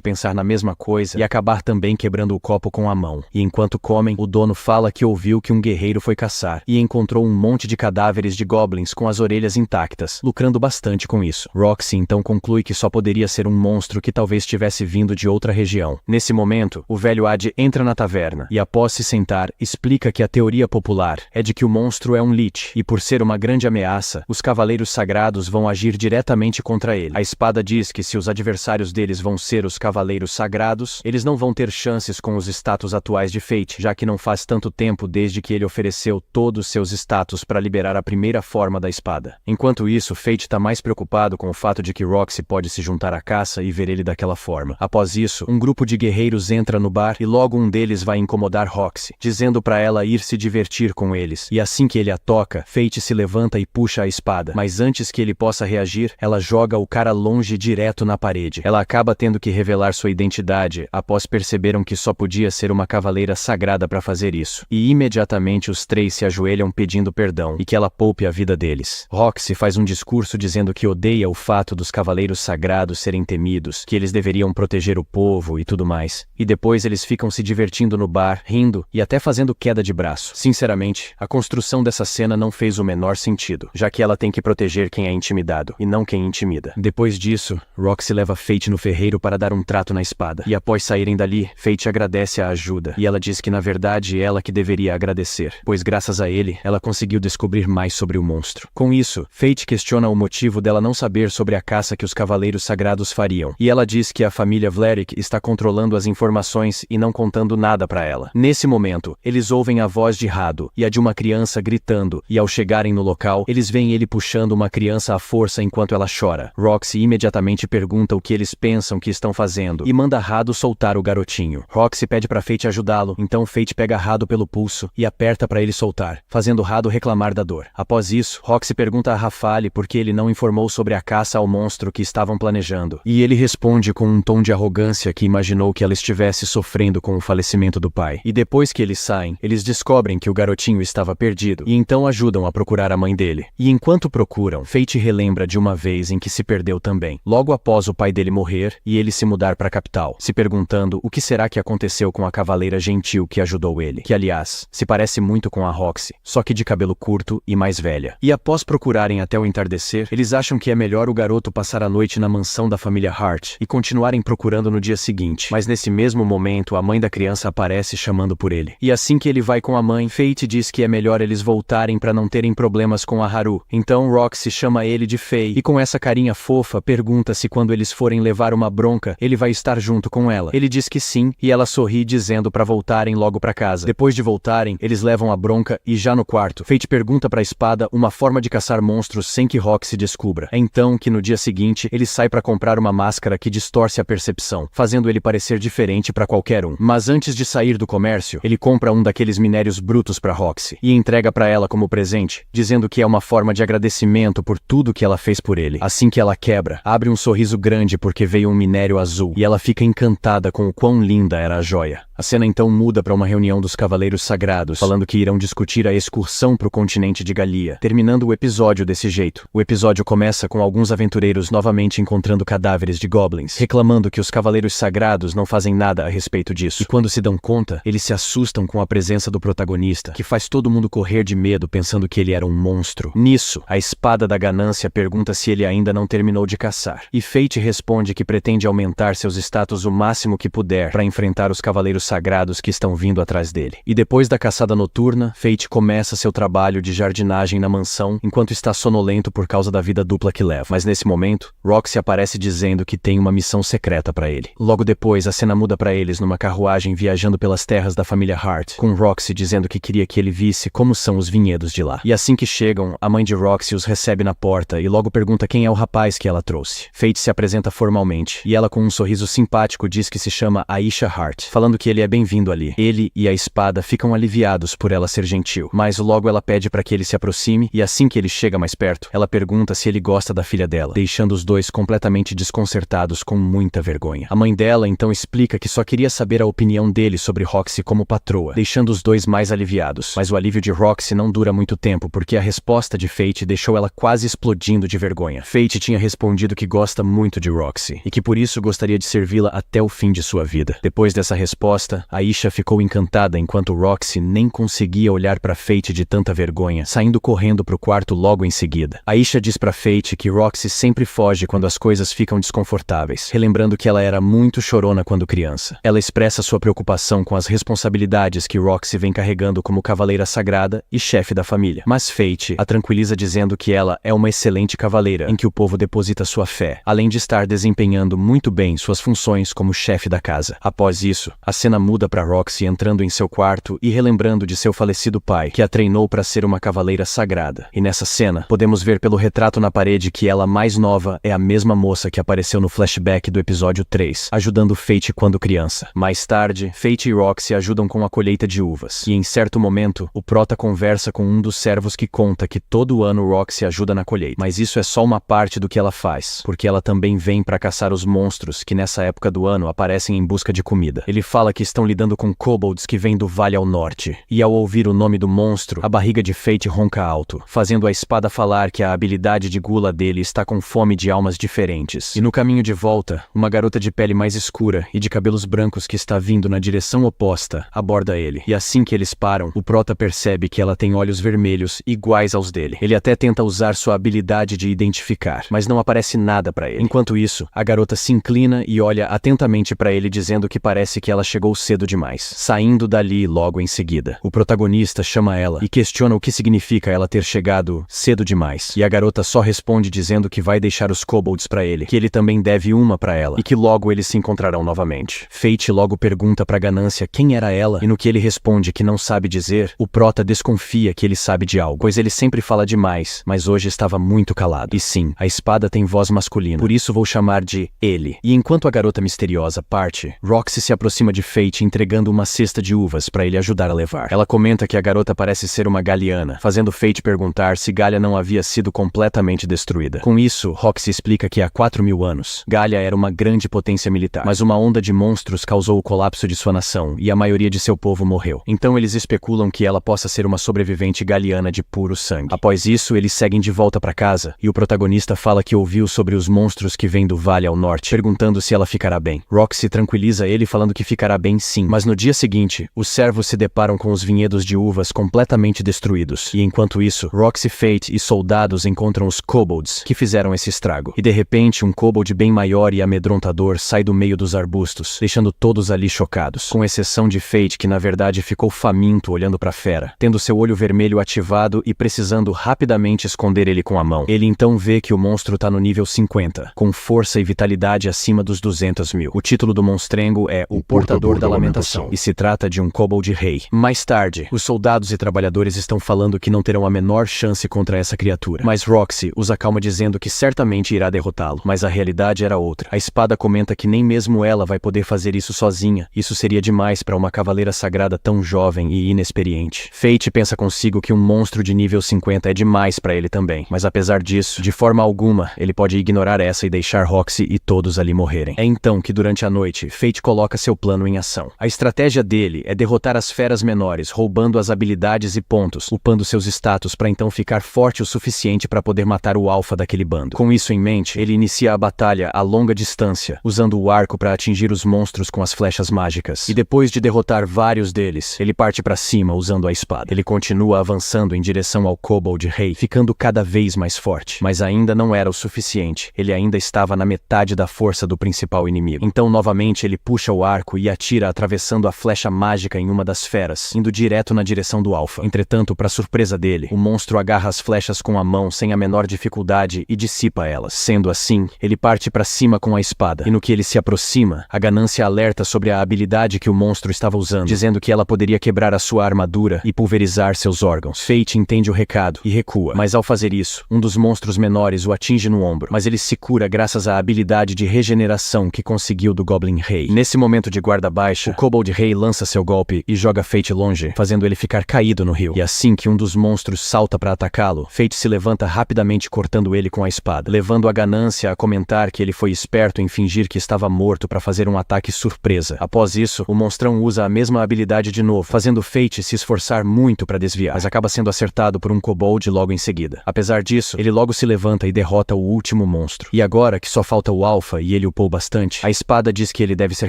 pensar na mesma coisa e acabar também quebrando o copo com a mão. E enquanto comem, o dono fala que ouviu que um guerreiro foi caçar e encontrou um monte de cadáveres de goblins com as orelhas intactas, lucrando bastante com isso. Roxy então conclui que só poderia ser um monstro que talvez tivesse vindo de outra região. Nesse momento, o velho Ad entra na taverna e, após se sentar, explica que a teoria popular é de que o monstro é um Lich e, por ser uma grande ameaça, os cavaleiros sagrados vão agir diretamente contra ele. A espada diz que se os adversários deles vão ser os cavaleiros sagrados, eles não vão ter chances com os status atuais de Fate, já que não faz tanto tempo desde que ele ofereceu todos seus status para liberar a primeira forma da espada. Enquanto isso, Fate está mais preocupado com o fato de que Roxy pode se juntar à caça e ver ele daquela forma. Após isso, um grupo de guerreiros entra no bar e logo um deles vai incomodar Roxy, dizendo para ela ir se divertir com eles. E assim que ele a toca, Fate se levanta e puxa a espada, mas antes que ele possa reagir, ela joga o cara longe direto na parede. Ela acaba tendo que revelar sua identidade após perceberam que só podia ser uma cavaleira sagrada para fazer isso. E imediatamente os três se ajoelham pedindo perdão e que ela poupe a vida deles. Roxy faz um discurso dizendo que odeia o fato dos cavaleiros sagrados serem temidos, que eles deveriam proteger o povo e tudo mais. E depois eles ficam se divertindo no bar, rindo e até fazendo queda de braço. Sinceramente, a construção dessa cena não fez o menor sentido, já que ela tem que proteger quem é intimidado e não quem intimida. Depois disso, Roxy leva Fate no ferreiro para dar um trato na espada. E após saírem dali, Fate agradece a ajuda e ela diz que na verdade ela que deveria agradecer, pois graças a ele, ela conseguiu descobrir mais sobre o monstro. Com isso, Fate questiona o motivo dela não saber sobre a caça que os cavaleiros sagrados fariam, e ela diz que a família Vlerick está controlando as informações e não contando nada para ela. Nesse momento, eles ouvem a voz de Rado e a de uma criança gritando, e ao chegarem no local, eles veem ele puxando uma criança à força enquanto ela chora. Roxy imediatamente pergunta o que eles pensam que estão fazendo e manda Rado soltar o garotinho. Roxy pede para Fate ajudá-lo, então Fate pega Rado pelo pulso e aperta para ele soltar, fazendo Rado reclamar da dor. Após isso, Roxy pergunta a Rafale por que ele não informou sobre a caça ao monstro que estavam planejando, e ele responde com um tom de arrogância que imaginou que ela estivesse sofrendo com o falecimento do pai. E depois que eles saem, eles descobrem que o garotinho estava perdido e então ajudam a procurar a mãe dele. E enquanto procuram, Fate relembra de uma vez em que se perdeu também, logo após o pai dele morrer e ele se mudar para a capital, se perguntando o que será que aconteceu com a cavaleira gentil que ajudou ele, que aliás, se parece muito com a Roxy, só que de cabelo curto e mais velha. E após procurarem até o entardecer, eles acham que é melhor o garoto passar a noite na mansão da família Hart e continuarem procurando no dia seguinte. Mas nesse mesmo momento, a mãe da criança aparece chamando por ele. E assim que ele vai com a mãe, Fate diz que é melhor eles voltarem para não terem problemas com a Haru. Então Roxy chama ele de Fei e com essa carinha fofa pergunta se quando eles forem levar uma bronca, ele vai estar junto com ela. Ele diz que sim e ela sorri dizendo para voltarem logo para casa. Depois de voltarem, eles levam a bronca e já no quarto, Fate pergunta para a espada uma forma de caçar monstros sem que Roxy descubra. É então que no dia seguinte, ele sai para comprar uma máscara que distorce a percepção, fazendo ele parecer diferente para qualquer um. Mas antes de sair do comércio, ele compra um daqueles minérios brutos para Roxy e entrega para ela como presente, dizendo que é uma forma de agradecimento por tudo que ela fez por ele. Assim que ela quebra, abre um sorriso grande porque veio um minério azul e ela fica encantada com o quão linda era a joia. A cena então muda para uma reunião dos Cavaleiros Sagrados, falando que irão discutir a excursão para o continente de Galia, terminando o episódio desse jeito. O episódio começa com alguns aventureiros novamente encontrando cadáveres de goblins, reclamando que os Cavaleiros Sagrados não fazem nada a respeito disso. E quando se dão conta, eles se assustam com a presença do protagonista, que faz todo mundo correr de medo pensando que ele era um monstro. Nisso, a espada da ganância pergunta se ele ainda não terminou de caçar. E Fate responde que pretende aumentar seus status o máximo que puder para enfrentar os Cavaleiros sagrados que estão vindo atrás dele. E depois da caçada noturna, Fate começa seu trabalho de jardinagem na mansão enquanto está sonolento por causa da vida dupla que leva. Mas nesse momento, Roxy aparece dizendo que tem uma missão secreta para ele. Logo depois, a cena muda para eles numa carruagem viajando pelas terras da família Hart, com Roxy dizendo que queria que ele visse como são os vinhedos de lá. E assim que chegam, a mãe de Roxy os recebe na porta e logo pergunta quem é o rapaz que ela trouxe. Fate se apresenta formalmente, e ela com um sorriso simpático diz que se chama Aisha Hart, falando que ele é bem-vindo ali. Ele e a espada ficam aliviados por ela ser gentil, mas logo ela pede para que ele se aproxime e assim que ele chega mais perto, ela pergunta se ele gosta da filha dela, deixando os dois completamente desconcertados com muita vergonha. A mãe dela então explica que só queria saber a opinião dele sobre Roxy como patroa, deixando os dois mais aliviados. Mas o alívio de Roxy não dura muito tempo, porque a resposta de Fate deixou ela quase explodindo de vergonha. Fate tinha respondido que gosta muito de Roxy, e que por isso gostaria de servi-la até o fim de sua vida. Depois dessa resposta, Aisha ficou encantada enquanto Roxy nem conseguia olhar para Fate de tanta vergonha, saindo correndo pro quarto logo em seguida. Aisha diz para Fate que Roxy sempre foge quando as coisas ficam desconfortáveis, relembrando que ela era muito chorona quando criança. Ela expressa sua preocupação com as responsabilidades que Roxy vem carregando como cavaleira sagrada e chefe da família. Mas Fate a tranquiliza dizendo que ela é uma excelente cavaleira em que o povo deposita sua fé, além de estar desempenhando muito bem suas funções como chefe da casa. Após isso, a cena muda para Roxy entrando em seu quarto e relembrando de seu falecido pai, que a treinou para ser uma cavaleira sagrada. E nessa cena, podemos ver pelo retrato na parede que ela mais nova é a mesma moça que apareceu no flashback do episódio 3, ajudando Fate quando criança. Mais tarde, Fate e Roxy ajudam com a colheita de uvas, e em certo momento, o prota conversa com um dos servos que conta que todo ano Roxy ajuda na colheita. Mas isso é só uma parte do que ela faz, porque ela também vem para caçar os monstros que nessa época do ano aparecem em busca de comida. Ele fala que estão lidando com kobolds que vêm do vale ao norte, e ao ouvir o nome do monstro, a barriga de Fate ronca alto, fazendo a espada falar que a habilidade de gula dele está com fome de almas diferentes. E no caminho de volta, uma garota de pele mais escura e de cabelos brancos que está vindo na direção oposta aborda ele, e assim que eles param, o prota percebe que ela tem olhos vermelhos iguais aos dele. Ele até tenta usar sua habilidade de identificar, mas não aparece nada para ele. Enquanto isso, a garota se inclina e olha atentamente para ele dizendo que parece que ela chegou cedo demais, saindo dali logo em seguida. O protagonista chama ela e questiona o que significa ela ter chegado cedo demais, e a garota só responde dizendo que vai deixar os kobolds para ele, que ele também deve uma para ela, e que logo eles se encontrarão novamente. Fate logo pergunta pra Ganância quem era ela, e no que ele responde que não sabe dizer, o prota desconfia que ele sabe de algo, pois ele sempre fala demais, mas hoje estava muito calado. E sim, a espada tem voz masculina, por isso vou chamar de ele. E enquanto a garota misteriosa parte, Roxy se aproxima de Fate entregando uma cesta de uvas para ele ajudar a levar. Ela comenta que a garota parece ser uma Galiana, fazendo Fate perguntar se Galia não havia sido completamente destruída. Com isso, Roxy explica que há 4.000 anos, Galia era uma grande potência militar, mas uma onda de monstros causou o colapso de sua nação e a maioria de seu povo morreu. Então eles especulam que ela possa ser uma sobrevivente galiana de puro sangue. Após isso, eles seguem de volta para casa e o protagonista fala que ouviu sobre os monstros que vêm do vale ao norte, perguntando se ela ficará bem. Roxy tranquiliza ele falando que ficará bem sim, mas no dia seguinte, os servos se deparam com os vinhedos de uvas completamente destruídos. E enquanto isso, Roxy, Fate e soldados encontram os kobolds que fizeram esse estrago. E de repente, um kobold bem maior e amedrontador sai do meio dos arbustos, deixando todos ali chocados, com exceção de Fate, que na verdade ficou faminto olhando pra fera, tendo seu olho vermelho ativado e precisando rapidamente esconder ele com a mão. Ele então vê que o monstro tá no nível 50, com força e vitalidade acima dos 200.000. O título do monstrengo é O Portador da Lamentação, e se trata de um kobold rei. Mais tarde, os soldados e trabalhadores estão falando que não terão a menor chance contra essa criatura, mas Roxy os acalma dizendo que certamente irá derrotá-lo, mas a realidade era outra. A espada comenta que nem mesmo ela vai poder fazer isso sozinha, isso seria demais para uma cavaleira sagrada tão jovem e inexperiente. Fate pensa consigo que um monstro de nível 50 é demais para ele também, mas apesar disso, de forma alguma, ele pode ignorar essa e deixar Roxy e todos ali morrerem. É então que durante a noite, Fate coloca seu plano em ação. A estratégia dele é derrotar as feras menores, roubando as habilidades e pontos, upando seus status para então ficar forte o suficiente para poder matar o alfa daquele bando. Com isso em mente, ele inicia a batalha a longa distância, usando o arco para atingir os monstros com as flechas mágicas. E depois de derrotar vários deles, ele parte para cima usando a espada. Ele continua avançando em direção ao kobold rei, ficando cada vez mais forte, mas ainda não era o suficiente. Ele ainda estava na metade da força do principal inimigo. Então novamente ele puxa o arco e atira gira atravessando a flecha mágica em uma das feras, indo direto na direção do Alpha. Entretanto, para surpresa dele, o monstro agarra as flechas com a mão sem a menor dificuldade e dissipa elas. Sendo assim, ele parte para cima com a espada, e no que ele se aproxima, a ganância alerta sobre a habilidade que o monstro estava usando, dizendo que ela poderia quebrar a sua armadura e pulverizar seus órgãos. Fate entende o recado e recua, mas ao fazer isso, um dos monstros menores o atinge no ombro, mas ele se cura graças à habilidade de regeneração que conseguiu do Goblin Rei. Nesse momento de guarda baixa, o Kobold Rei lança seu golpe e joga Fate longe, fazendo ele ficar caído no rio. E assim que um dos monstros salta para atacá-lo, Fate se levanta rapidamente cortando ele com a espada, levando a ganância a comentar que ele foi esperto em fingir que estava morto para fazer um ataque surpresa. Após isso, o monstrão usa a mesma habilidade de novo, fazendo Fate se esforçar muito para desviar, mas acaba sendo acertado por um Kobold logo em seguida. Apesar disso, ele logo se levanta e derrota o último monstro. E agora que só falta o Alpha e ele upou bastante, a espada diz que ele deve ser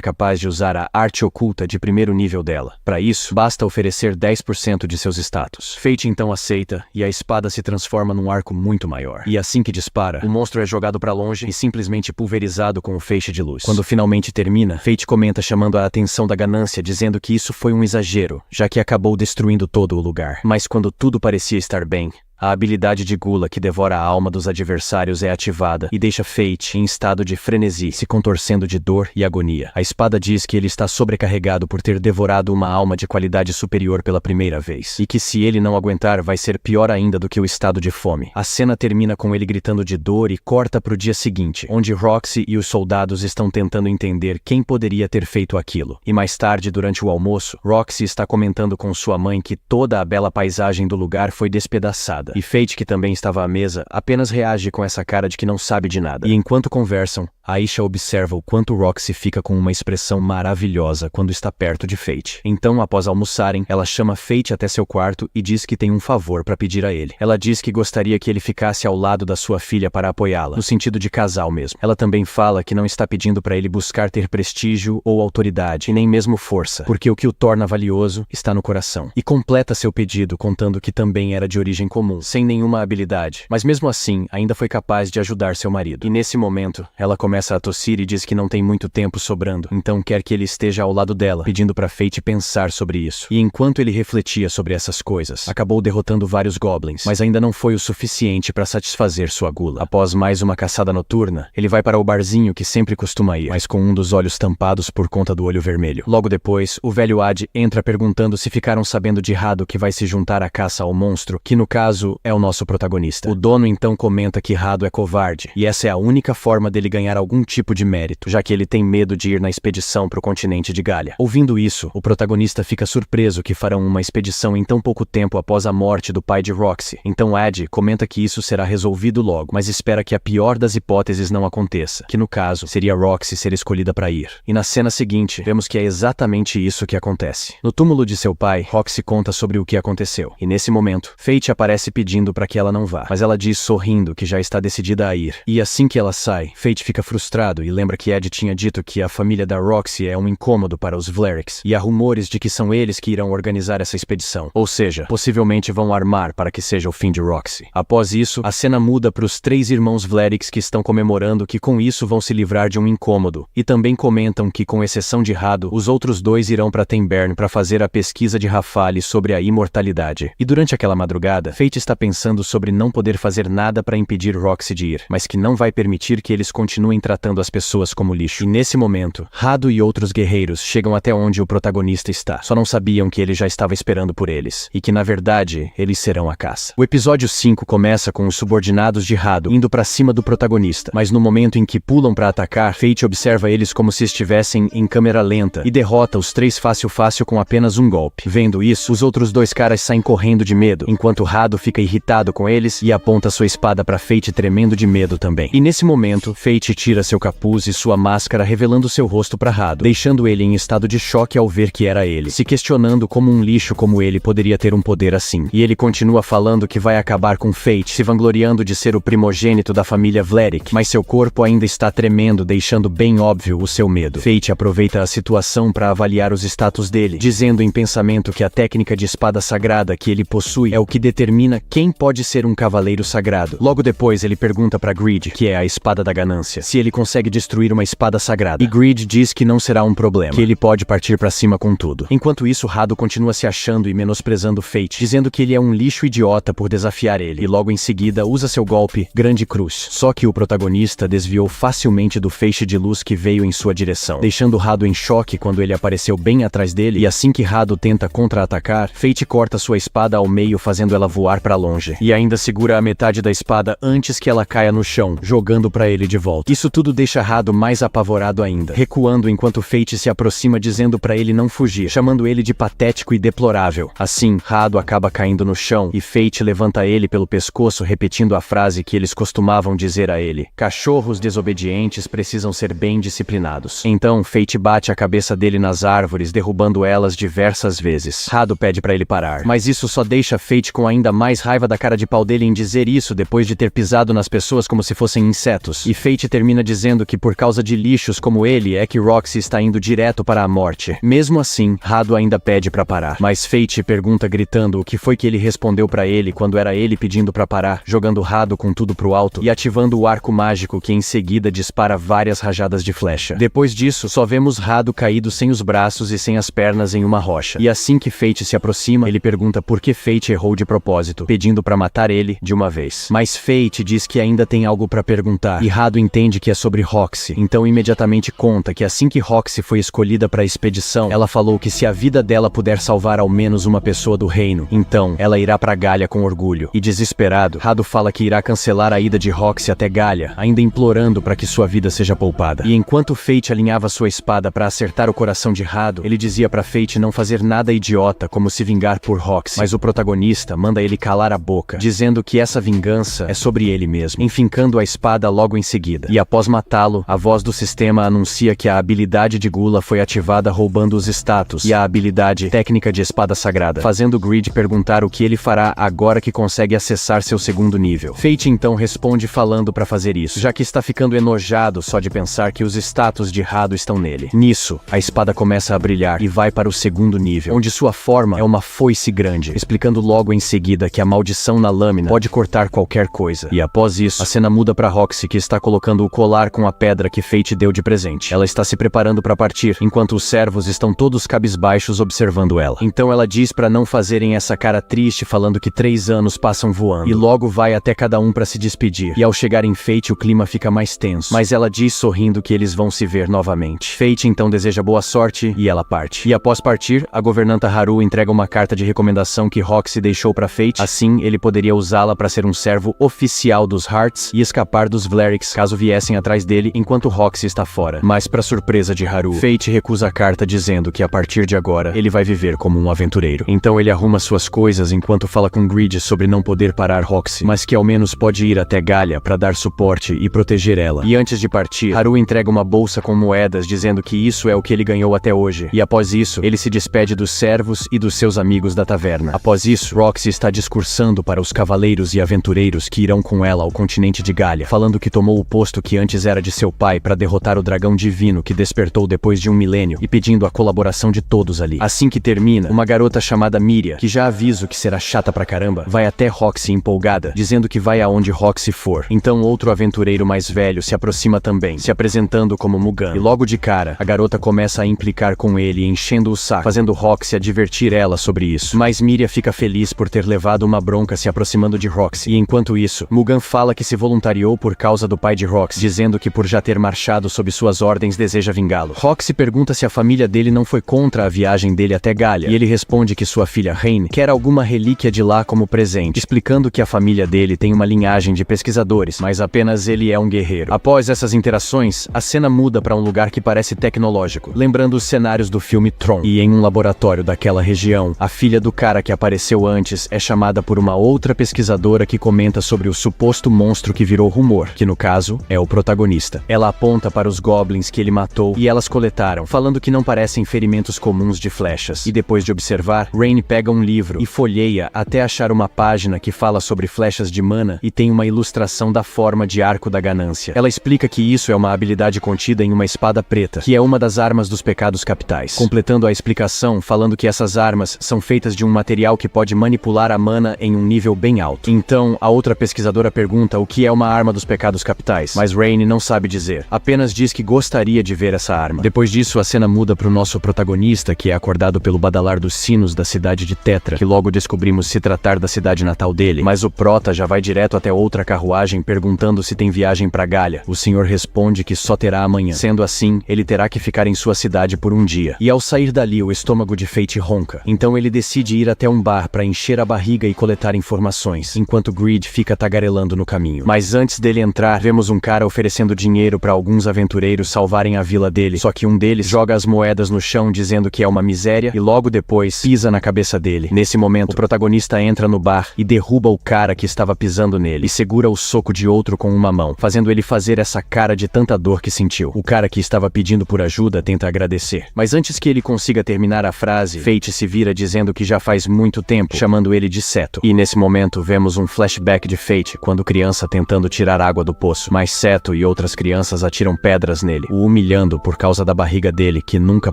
capaz de usar a arte oculta de primeiro nível dela. Para isso, basta oferecer 10% de seus status. Fate então aceita e a espada se transforma num arco muito maior. E assim que dispara, o monstro é jogado para longe e simplesmente pulverizado com um feixe de luz. Quando finalmente termina, Fate comenta chamando a atenção da ganância, dizendo que isso foi um exagero, já que acabou destruindo todo o lugar. Mas quando tudo parecia estar bem, a habilidade de Gula que devora a alma dos adversários é ativada e deixa Fate em estado de frenesi, se contorcendo de dor e agonia. A espada diz que ele está sobrecarregado por ter devorado uma alma de qualidade superior pela primeira vez, e que se ele não aguentar vai ser pior ainda do que o estado de fome. A cena termina com ele gritando de dor e corta para o dia seguinte, onde Roxy e os soldados estão tentando entender quem poderia ter feito aquilo. E mais tarde, durante o almoço, Roxy está comentando com sua mãe que toda a bela paisagem do lugar foi despedaçada. E Fate, que também estava à mesa, apenas reage com essa cara de que não sabe de nada. E enquanto conversam, Aisha observa o quanto Roxy fica com uma expressão maravilhosa quando está perto de Fate. Então, após almoçarem, ela chama Fate até seu quarto e diz que tem um favor para pedir a ele. Ela diz que gostaria que ele ficasse ao lado da sua filha para apoiá-la, no sentido de casal mesmo. Ela também fala que não está pedindo para ele buscar ter prestígio ou autoridade, e nem mesmo força, porque o que o torna valioso está no coração. E completa seu pedido contando que também era de origem comum, sem nenhuma habilidade, mas mesmo assim, ainda foi capaz de ajudar seu marido. E nesse momento, ela começa a tossir e diz que não tem muito tempo sobrando, então quer que ele esteja ao lado dela, pedindo para Fate pensar sobre isso. E enquanto ele refletia sobre essas coisas, acabou derrotando vários goblins, mas ainda não foi o suficiente para satisfazer sua gula. Após mais uma caçada noturna, ele vai para o barzinho que sempre costuma ir, mas com um dos olhos tampados por conta do olho vermelho. Logo depois, o velho Ad entra perguntando se ficaram sabendo de Rado que vai se juntar à caça ao monstro, que no caso é o nosso protagonista. O dono então comenta que Rado é covarde, e essa é a única forma dele ganhar algum tipo de mérito, já que ele tem medo de ir na expedição para o continente de Galia. Ouvindo isso, o protagonista fica surpreso que farão uma expedição em tão pouco tempo após a morte do pai de Roxy. Então Ad comenta que isso será resolvido logo, mas espera que a pior das hipóteses não aconteça, que no caso seria Roxy ser escolhida para ir. E na cena seguinte, vemos que é exatamente isso que acontece. No túmulo de seu pai, Roxy conta sobre o que aconteceu, e nesse momento, Fate aparece pedindo para que ela não vá, mas ela diz sorrindo que já está decidida a ir. E assim que ela sai, Fate fica frustrado e lembra que Ed tinha dito que a família da Roxy é um incômodo para os Vlerics, e há rumores de que são eles que irão organizar essa expedição, ou seja, possivelmente vão armar para que seja o fim de Roxy. Após isso, a cena muda para os 3 irmãos Vlerics que estão comemorando que com isso vão se livrar de um incômodo, e também comentam que com exceção de Rado, os outros 2 irão para Tembern para fazer a pesquisa de Rafale sobre a imortalidade. E durante aquela madrugada, Fate está pensando sobre não poder fazer nada para impedir Roxy de ir, mas que não vai permitir que eles continuem tratando as pessoas como lixo. E nesse momento, Rado e outros guerreiros chegam até onde o protagonista está. Só não sabiam que ele já estava esperando por eles, e que na verdade, eles serão a caça. O episódio 5 começa com os subordinados de Rado indo para cima do protagonista, mas no momento em que pulam para atacar, Fate observa eles como se estivessem em câmera lenta e derrota os 3 fácil com apenas um golpe. Vendo isso, os outros 2 caras saem correndo de medo, enquanto Rado fica irritado com eles e aponta sua espada para Fate tremendo de medo também. E nesse momento, Fate tira seu capuz e sua máscara revelando seu rosto para Rado, deixando ele em estado de choque ao ver que era ele, se questionando como um lixo como ele poderia ter um poder assim. E ele continua falando que vai acabar com Fate, se vangloriando de ser o primogênito da família Vlerick, mas seu corpo ainda está tremendo, deixando bem óbvio o seu medo. Fate aproveita a situação para avaliar os status dele, dizendo em pensamento que a técnica de espada sagrada que ele possui é o que determina quem pode ser um cavaleiro sagrado. Logo depois ele pergunta para Greed, que é a espada da ganância, se ele consegue destruir uma espada sagrada. E Greed diz que não será um problema, que ele pode partir pra cima com tudo. Enquanto isso, Hado continua se achando e menosprezando Fate, dizendo que ele é um lixo idiota por desafiar ele, e logo em seguida usa seu golpe, Grande Cruz. Só que o protagonista desviou facilmente do feixe de luz que veio em sua direção, deixando Hado em choque quando ele apareceu bem atrás dele, e assim que Hado tenta contra-atacar, Fate corta sua espada ao meio, fazendo ela voar pra longe, e ainda segura a metade da espada antes que ela caia no chão, jogando pra ele de volta. Isso tudo deixa Hado mais apavorado ainda, recuando enquanto Fate se aproxima dizendo pra ele não fugir, chamando ele de patético e deplorável. Assim, Hado acaba caindo no chão e Fate levanta ele pelo pescoço, repetindo a frase que eles costumavam dizer a ele: cachorros desobedientes precisam ser bem disciplinados. Então, Fate bate a cabeça dele nas árvores, derrubando elas diversas vezes. Hado pede pra ele parar, mas isso só deixa Fate com ainda mais raiva da cara de pau dele em dizer isso depois de ter pisado nas pessoas como se fossem insetos. E Fate termina dizendo que por causa de lixos como ele é que Roxy está indo direto para a morte. Mesmo assim, Hado ainda pede pra parar, mas Fate pergunta gritando o que foi que ele respondeu pra ele quando era ele pedindo pra parar, jogando Hado com tudo pro alto e ativando o arco mágico que em seguida dispara várias rajadas de flecha. Depois disso, só vemos Hado caído sem os braços e sem as pernas em uma rocha. E assim que Fate se aproxima, ele pergunta por que Fate errou de propósito, pedindo pra matar ele de uma vez. Mas Fate diz que ainda tem algo pra perguntar, e Hado entende que é sobre Roxy, então imediatamente conta que assim que Roxy foi escolhida pra expedição, ela falou que se a vida dela puder salvar ao menos uma pessoa do reino, então ela irá pra Galia com orgulho. E desesperado, Hado fala que irá cancelar a ida de Roxy até Galia, ainda implorando pra que sua vida seja poupada. E enquanto Fate alinhava sua espada pra acertar o coração de Hado, ele dizia pra Fate não fazer nada idiota como se vingar por Roxy, mas o protagonista manda ele calar a boca, dizendo que essa vingança é sobre ele mesmo, enfincando a espada logo em seguida. E após matá-lo, a voz do sistema anuncia que a habilidade de Gula foi ativada roubando os status e a habilidade técnica de espada sagrada, fazendo Greed perguntar o que ele fará agora que consegue acessar seu segundo nível. Fate então responde falando pra fazer isso, já que está ficando enojado só de pensar que os status de Hado estão nele. Nisso, a espada começa a brilhar e vai para o segundo nível, onde sua forma é uma foice grande, explicando logo em seguida que a maldição na lâmina pode cortar qualquer coisa. E após isso, a cena muda pra Roxy, que está colocando o colar com a pedra que Fate deu de presente. Ela está se preparando pra partir, enquanto os servos estão todos cabisbaixos observando ela. Então ela diz pra não fazerem essa cara triste, falando que 3 anos passam voando, e logo vai até cada um pra se despedir. E ao chegar em Fate, o clima fica mais tenso, mas ela diz sorrindo que eles vão se ver novamente. Fate então deseja boa sorte e ela parte. E após partir, a governanta Haru entrega uma carta de recomendação que Roxy deixou pra Fate, assim ele poderia usá-la pra ser um servo oficial dos Hearts e escapar dos Vlerix caso viessem atrás dele enquanto Roxy está fora. Mas pra surpresa de Haru, Fate recusa a carta dizendo que a partir de agora ele vai viver como um aventureiro. Então ele arruma suas coisas enquanto fala com Greed sobre não poder parar Roxy, mas que ao menos pode ir até Galia pra dar suporte e proteger ela. E antes de partir, Haru entrega uma bolsa com moedas dizendo que isso é o que ele ganhou até hoje. E após isso, ele se despede dos servos e dos seus amigos da taverna. Após isso, Roxy está discursando para os cavaleiros e aventureiros que irão com ela ao continente de Galia, falando que tomou o posto que antes era de seu pai para derrotar o dragão divino que despertou depois de 1 milênio e pedindo a colaboração de todos ali. Assim que termina, uma garota chamada Miria, que já aviso que será chata pra caramba, vai até Roxy empolgada, dizendo que vai aonde Roxy for. Então outro aventureiro mais velho se aproxima também, se apresentando como Mugan. E logo de cara, a garota começa a implicar com ele, enchendo o saco, fazendo Roxy advertir ela sobre isso. Mas Miria fica feliz por ter levado uma bronca se aproximando de Roxy. E enquanto isso, Mugan fala que se voluntariou por causa do pai de Roxy, dizendo que por já ter marchado sob suas ordens deseja vingá-lo. Roxy pergunta se a família dele não foi contra a viagem dele até Galia, e ele responde que sua filha Rain quer alguma relíquia de lá como presente, explicando que a família dele tem uma linhagem de pesquisadores, mas apenas ele é um guerreiro. Após essas interações, a cena muda para um lugar que parece tecnológico, lembrando os cenários do filme Tron. E em um laboratório daquela região, a filha do cara que apareceu antes é chamada por uma outra pesquisadora que comenta sobre o suposto monstro que virou rumor, que no caso é o protagonista. Ela aponta para os goblins que ele matou e elas coletaram, falando que não parecem ferimentos comuns de flechas. E depois de observar, Rain pega um livro e folheia até achar uma página que fala sobre flechas de mana e tem uma ilustração da forma de arco da ganância. Ela explica que isso é uma habilidade contida em uma espada preta, que é uma das armas dos pecados capitais, completando a explicação falando que essas armas são feitas de um material que pode manipular a mana em um nível bem alto. Então, a outra pesquisadora pergunta o que é uma arma dos pecados capitais, mas Rain Raine não sabe dizer, apenas diz que gostaria de ver essa arma. Depois disso, a cena muda pro nosso protagonista, que é acordado pelo badalar dos sinos da cidade de Tetra, que logo descobrimos se tratar da cidade natal dele. Mas o prota já vai direto até outra carruagem perguntando se tem viagem pra Galha. O senhor responde que só terá amanhã. Sendo assim, ele terá que ficar em sua cidade por um dia. E ao sair dali, o estômago de Fate ronca. Então ele decide ir até um bar para encher a barriga e coletar informações, enquanto Greed fica tagarelando no caminho. Mas antes dele entrar, vemos um cara oferecendo dinheiro para alguns aventureiros salvarem a vila dele, só que um deles joga as moedas no chão dizendo que é uma miséria e logo depois pisa na cabeça dele. Nesse momento, o protagonista entra no bar e derruba o cara que estava pisando nele e segura o soco de outro com uma mão, fazendo ele fazer essa cara de tanta dor que sentiu. O cara que estava pedindo por ajuda tenta agradecer, mas antes que ele consiga terminar a frase, Fate se vira dizendo que já faz muito tempo, chamando ele de Seto. E nesse momento vemos um flashback de Fate quando criança tentando tirar água do poço, mas Seto e outras crianças atiram pedras nele, o humilhando por causa da barriga dele que nunca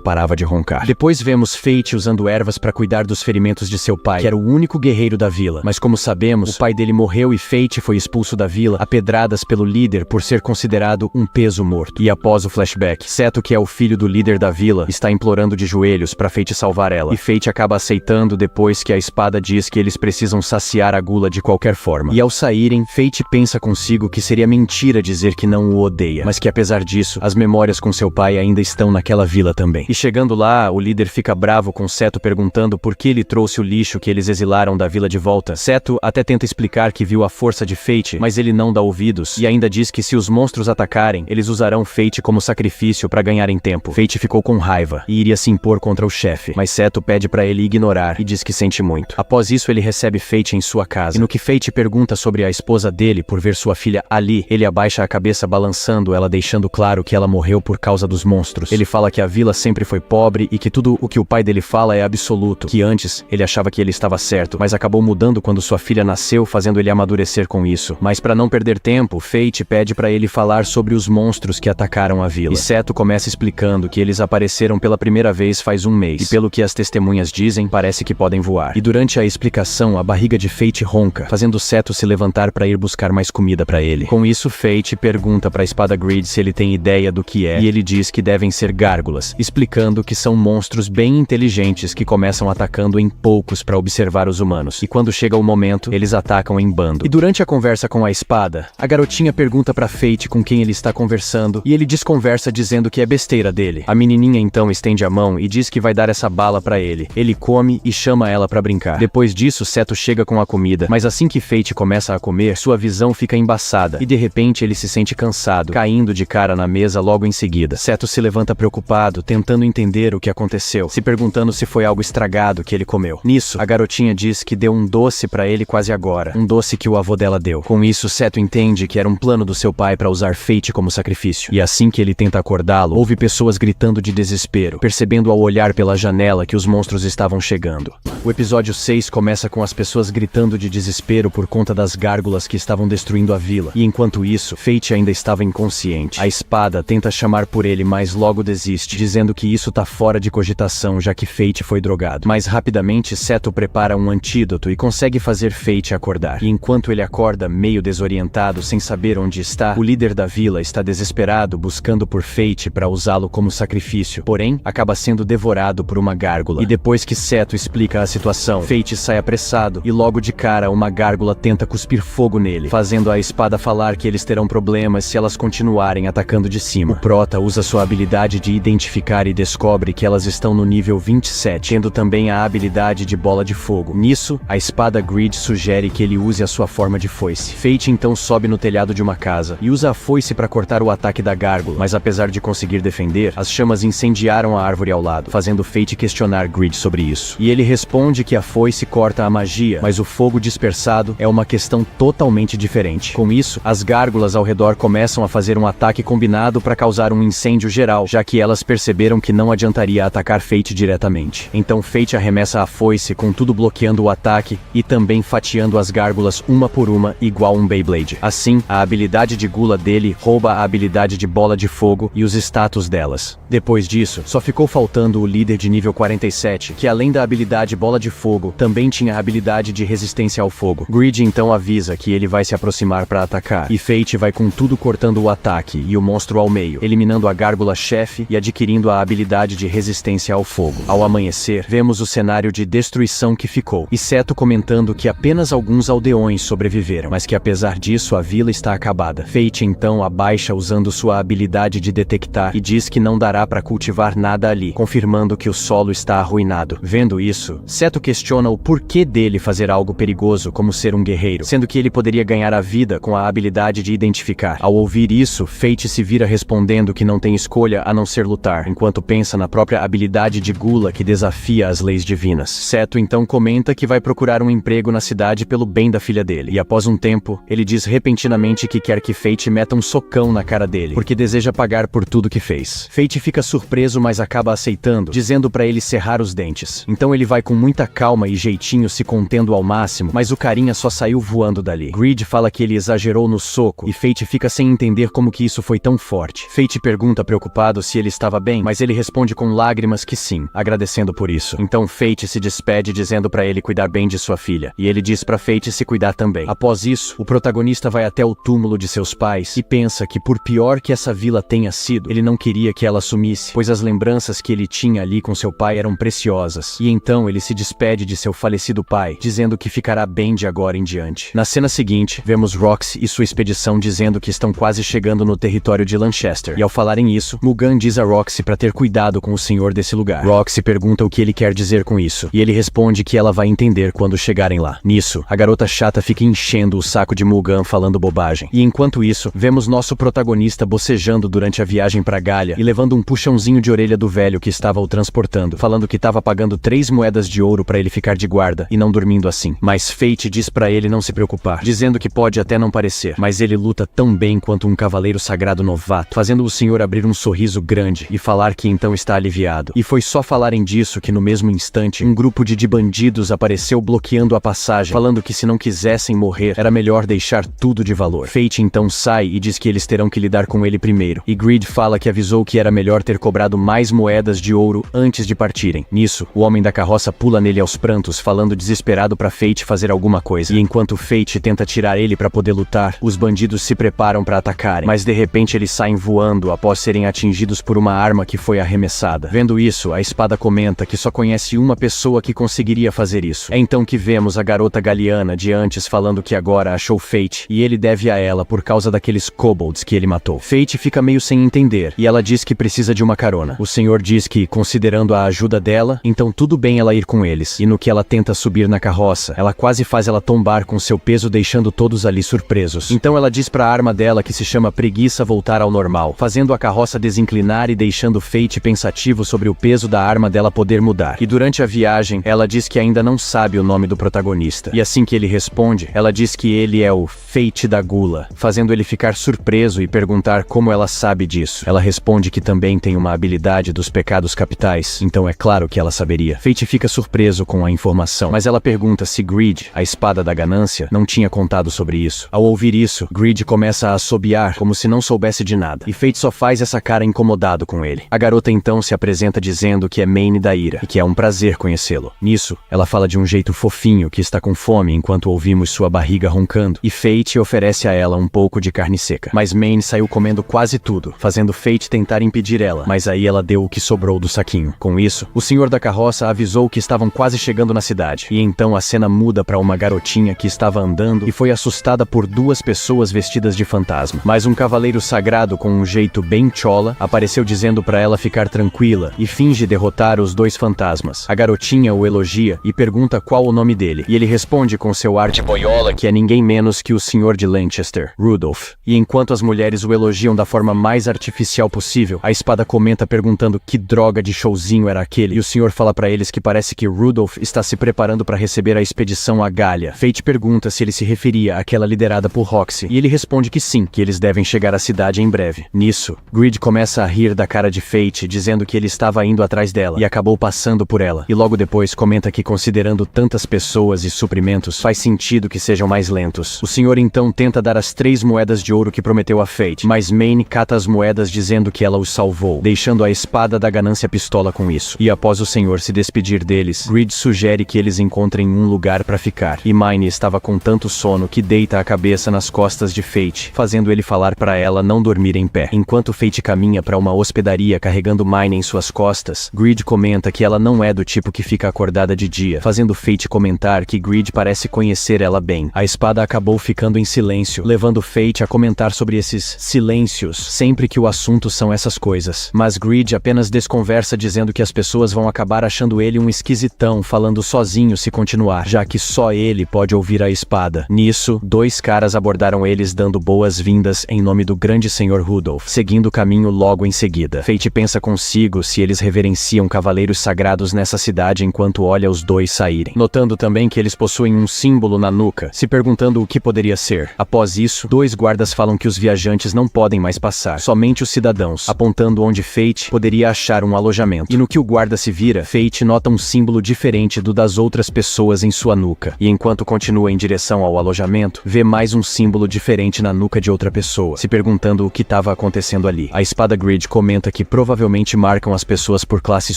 parava de roncar. Depois vemos Fate usando ervas para cuidar dos ferimentos de seu pai, que era o único guerreiro da vila, mas como sabemos, o pai dele morreu e Fate foi expulso da vila a pedradas pelo líder por ser considerado um peso morto. E após o flashback, Seto, que é o filho do líder da vila, está implorando de joelhos para Fate salvar ela, e Fate acaba aceitando depois que a espada diz que eles precisam saciar a gula de qualquer forma. E ao saírem, Fate pensa consigo que seria mentira dizer que não o odeia, mas que apesar disso, as memórias com seu pai ainda estão naquela vila também. E chegando lá, o líder fica bravo com Seto perguntando por que ele trouxe o lixo que eles exilaram da vila de volta. Seto até tenta explicar que viu a força de Fate, mas ele não dá ouvidos e ainda diz que se os monstros atacarem, eles usarão Fate como sacrifício para ganharem tempo. Fate ficou com raiva e iria se impor contra o chefe, mas Seto pede para ele ignorar e diz que sente muito. Após isso, ele recebe Fate em sua casa, e no que Fate pergunta sobre a esposa dele por ver sua filha ali, ele abaixa a cabeça balançando ela, deixando claro que ela morreu por causa dos monstros. Ele fala que a vila sempre foi pobre e que tudo o que o pai dele fala é absoluto, que antes ele achava que ele estava certo, mas acabou mudando quando sua filha nasceu, fazendo ele amadurecer com isso. Mas para não perder tempo, Fate pede para ele falar sobre os monstros que atacaram a vila. E Seto começa explicando que eles apareceram pela primeira vez faz um mês, e pelo que as testemunhas dizem, parece que podem voar. E durante a explicação, a barriga de Fate ronca, fazendo Seto se levantar para ir buscar mais comida para ele. Com isso, Fate pergunta para a espada Greed se ele tem ideia do que é, e ele diz que devem ser gárgulas, explicando que são monstros bem inteligentes que começam atacando em poucos para observar os humanos. E quando chega o momento, eles atacam em bando. E durante a conversa com a espada, a garotinha pergunta para Fate com quem ele está conversando, e ele desconversa dizendo que é besteira dele. A menininha então estende a mão e diz que vai dar essa bala para ele. Ele come e chama ela para brincar. Depois disso, Seto chega com a comida, mas assim que Fate começa a comer, sua visão fica embaçada, e de repente ele se sente cansado, caindo de cara na mesa logo em seguida. Seto se levanta preocupado, tentando entender o que aconteceu, se perguntando se foi algo estragado que ele comeu. Nisso, a garotinha diz que deu um doce para ele quase agora, um doce que o avô dela deu. Com isso, Seto entende que era um plano do seu pai para usar Fate como sacrifício. E assim que ele tenta acordá-lo, ouve pessoas gritando de desespero, percebendo ao olhar pela janela que os monstros estavam chegando. O episódio 6 começa com as pessoas gritando de desespero por conta das gárgulas que estavam destruindo a vila, e enquanto isso, Fate ainda estava inconsciente. A espada tenta chamar por ele, mas logo desiste, dizendo que isso tá fora de cogitação, já que Fate foi drogado. Mas rapidamente, Seto prepara um antídoto e consegue fazer Fate acordar. E enquanto ele acorda, meio desorientado, sem saber onde está, o líder da vila está desesperado, buscando por Fate para usá-lo como sacrifício. Porém, acaba sendo devorado por uma gárgula. E depois que Seto explica a situação, Fate sai apressado e logo de cara uma gárgula tenta cuspir fogo nele, fazendo a espada falar que eles terão problemas se elas continuarem atacando de cima. O prota usa sua habilidade de identificar e descobre que elas estão no nível 27, tendo também a habilidade de bola de fogo. Nisso, a espada Greed sugere que ele use a sua forma de foice. Fate então sobe no telhado de uma casa e usa a foice para cortar o ataque da gárgula, mas apesar de conseguir defender, as chamas incendiaram a árvore ao lado, fazendo Fate questionar Greed sobre isso. E ele responde que a foice corta a magia, mas o fogo dispersado é uma questão totalmente diferente. Com isso, as gárgulas ao redor começam a fazer um ataque combinado para causar um incêndio geral, já que elas perceberam que não adiantaria atacar Fate diretamente. Então Fate arremessa a foice, com tudo bloqueando o ataque e também fatiando as gárgulas uma por uma, igual um Beyblade. Assim, a habilidade de gula dele rouba a habilidade de bola de fogo e os status delas. Depois disso, só ficou faltando o líder de nível 47, que além da habilidade bola de fogo, também tinha a habilidade de resistência ao fogo. Greed então avisa que ele vai se aproximar para atacar, e Fate vai com tudo cortando o ataque e o monstro ao meio, eliminando a gárgula-chefe e adquirindo a habilidade de resistência ao fogo. Ao amanhecer, vemos o cenário de destruição que ficou, e Seto comentando que apenas alguns aldeões sobreviveram, mas que apesar disso a vila está acabada. Fate então abaixa usando sua habilidade de detectar e diz que não dará para cultivar nada ali, confirmando que o solo está arruinado. Vendo isso, Seto questiona o porquê dele fazer algo perigoso como ser um guerreiro, sendo que ele poderia ganhar a vida com a habilidade de identificar. Ao ouvir isso, Fate se vira respondendo que não tem escolha a não ser lutar, enquanto pensa na própria habilidade de gula que desafia as leis divinas. Seto então comenta que vai procurar um emprego na cidade pelo bem da filha dele, e após um tempo, ele diz repentinamente que quer que Fate meta um socão na cara dele, porque deseja pagar por tudo que fez. Fate fica surpreso, mas acaba aceitando, dizendo pra ele cerrar os dentes. Então ele vai com muita calma e jeitinho se contendo ao máximo, mas o carinha só saiu voando dali. Greed fala que ele exagerou no soco, e Fate fica sem entender como que isso foi tão forte. Fate pergunta preocupado se ele estava bem, mas ele responde com lágrimas que sim, agradecendo por isso. Então Fate se despede dizendo pra ele cuidar bem de sua filha, e ele diz pra Fate se cuidar também. Após isso, o protagonista vai até o túmulo de seus pais e pensa que por pior que essa vila tenha sido, ele não queria que ela sumisse, pois as lembranças que ele tinha ali com seu pai eram preciosas. E então ele se despede de seu falecido pai, dizendo que ficará bem de agora em diante. Na cena seguinte, vemos Roxy e sua expedição dizendo que estão quase chegando no território de Lanchester, e ao falarem isso, Mugan diz a Roxy para ter cuidado com o senhor desse lugar. Roxy pergunta o que ele quer dizer com isso, e ele responde que ela vai entender quando chegarem lá. Nisso, a garota chata fica enchendo o saco de Mugan falando bobagem. E enquanto isso, vemos nosso protagonista bocejando durante a viagem pra Galha e levando um puxãozinho de orelha do velho que estava o transportando, falando que estava pagando 3 moedas de ouro pra ele ficar de guarda e não dormindo assim. Mas Fate diz pra ele não se preocupar, dizendo que pode até não parecer, mas ele luta tão bem quanto um cavaleiro sagrado novato, fazendo o senhor abrir um sorriso grande e falar que então está aliviado. E foi só falarem disso que no mesmo instante, um grupo de bandidos apareceu bloqueando a passagem, falando que se não quisessem morrer, era melhor deixar tudo de valor. Fate então sai e diz que eles terão que lidar com ele primeiro, e Greed fala que avisou que era melhor ter cobrado mais moedas de ouro antes de partirem. Nisso, o homem da carroça pula nele aos prantos, falando desesperado pra Fate fazer alguma coisa. E enquanto Fate tenta tirar ele pra poder lutar, os bandidos se preparam pra atacarem, mas de repente eles saem voando após serem atingidos por uma arma que foi arremessada. Vendo isso, a espada comenta que só conhece uma pessoa que conseguiria fazer isso. É então que vemos a garota Galiana de antes falando que agora achou Fate, e ele deve a ela por causa daqueles kobolds que ele matou. Fate fica meio sem entender, e ela diz que precisa de uma carona. O senhor diz que, considerando a ajuda dela, então tudo bem ela ir com eles, e no que ela tenta subir na carroça, ela quase faz ela tombar com seu peso, deixando todos ali surpresos. Então ela diz pra arma dela que se chama preguiça voltar ao normal, fazendo a carroça desinclinar e deixando Fate pensativo sobre o peso da arma dela poder mudar. E durante a viagem, ela diz que ainda não sabe o nome do protagonista. E assim que ele responde, ela diz que ele é o Fate da Gula, fazendo ele ficar surpreso e perguntar como ela sabe disso. Ela responde que também tem uma habilidade dos pecados capitais, então é claro que ela saberia. Fate fica surpreso com a informação, mas ela pergunta se Greed, a espada da ganância, não tinha contado sobre isso. Ao ouvir isso, Greed começa a assobiar como se não soubesse de nada, e Fate só faz essa cara incomodado com ele. A garota então se apresenta dizendo que é Maine da Ira, e que é um prazer conhecê-lo. Nisso, ela fala de um jeito fofinho que está com fome enquanto ouvimos sua barriga roncando, e Fate oferece a ela um pouco de carne seca. Mas Maine saiu comendo quase tudo, fazendo Fate tentar impedir ela, mas aí ela deu o que sobrou do saquinho. Com isso, o senhor da carroça avisou que estavam quase chegando na cidade, e então a cena muda para uma garotinha que estava andando e foi assustada por 2 pessoas vestidas de fantasma. Mas um cavaleiro sagrado com um jeito bem chola apareceu dizendo para ela ficar tranquila e finge derrotar os 2 fantasmas. A garotinha o elogia e pergunta qual o nome dele, e ele responde com seu ar de boiola que é ninguém menos que o senhor de Lanchester, Rudolph. E enquanto as mulheres o elogiam da forma mais artificial possível, a espada comenta perguntando que droga de showzinho era aquele, e o senhor fala para eles que parece que Rudolph está se preparando para receber a expedição a Galha. Fate pergunta se ele se referia àquela liderada por Roxy, e ele responde que sim, que eles devem chegar à cidade em breve. Nisso, Greed começa a rir da cara de Fate, dizendo que ele estava indo atrás dela e acabou passando por ela, e logo depois comenta que considerando tantas pessoas e suprimentos, faz sentido que sejam mais lentos. O senhor então tenta dar as 3 moedas de ouro que prometeu a Fate, mas Maine cata as moedas dizendo que ela os salvou, deixando a espada da ganância pistola com isso. E após o senhor se despedir deles, Greed sugere que eles encontrem um lugar para ficar, e Maine estava com tanto sono que deita a cabeça nas costas de Fate Fate, fazendo ele falar para ela não dormir em pé. Enquanto Fate caminha para uma hospedaria carregando Mine em suas costas, Greed comenta que ela não é do tipo que fica acordada de dia, fazendo Fate comentar que Greed parece conhecer ela bem. A espada acabou ficando em silêncio, levando Fate a comentar sobre esses silêncios sempre que o assunto são essas coisas. Mas Greed apenas desconversa dizendo que as pessoas vão acabar achando ele um esquisitão falando sozinho se continuar, já que só ele pode ouvir a espada. Nisso, dois caras abordaram eles dando boas-vindas em nome do grande Sr. Rudolph, seguindo o caminho logo em seguida. Fate pensa consigo se eles reverenciam cavaleiros sagrados nessa cidade enquanto olha os dois saírem, notando também que eles possuem um símbolo na nuca, se perguntando o que poderia ser. Após isso, dois guardas falam que os viajantes não podem mais passar, somente os cidadãos, apontando onde Fate poderia achar um alojamento. E no que o guarda se vira, Fate nota um símbolo diferente do das outras pessoas em sua nuca, e enquanto continua em direção ao alojamento, vê mais um símbolo diferente na nuca de outra pessoa, se perguntando o que estava acontecendo ali. A espada Greed comenta que provavelmente marcam as pessoas por classes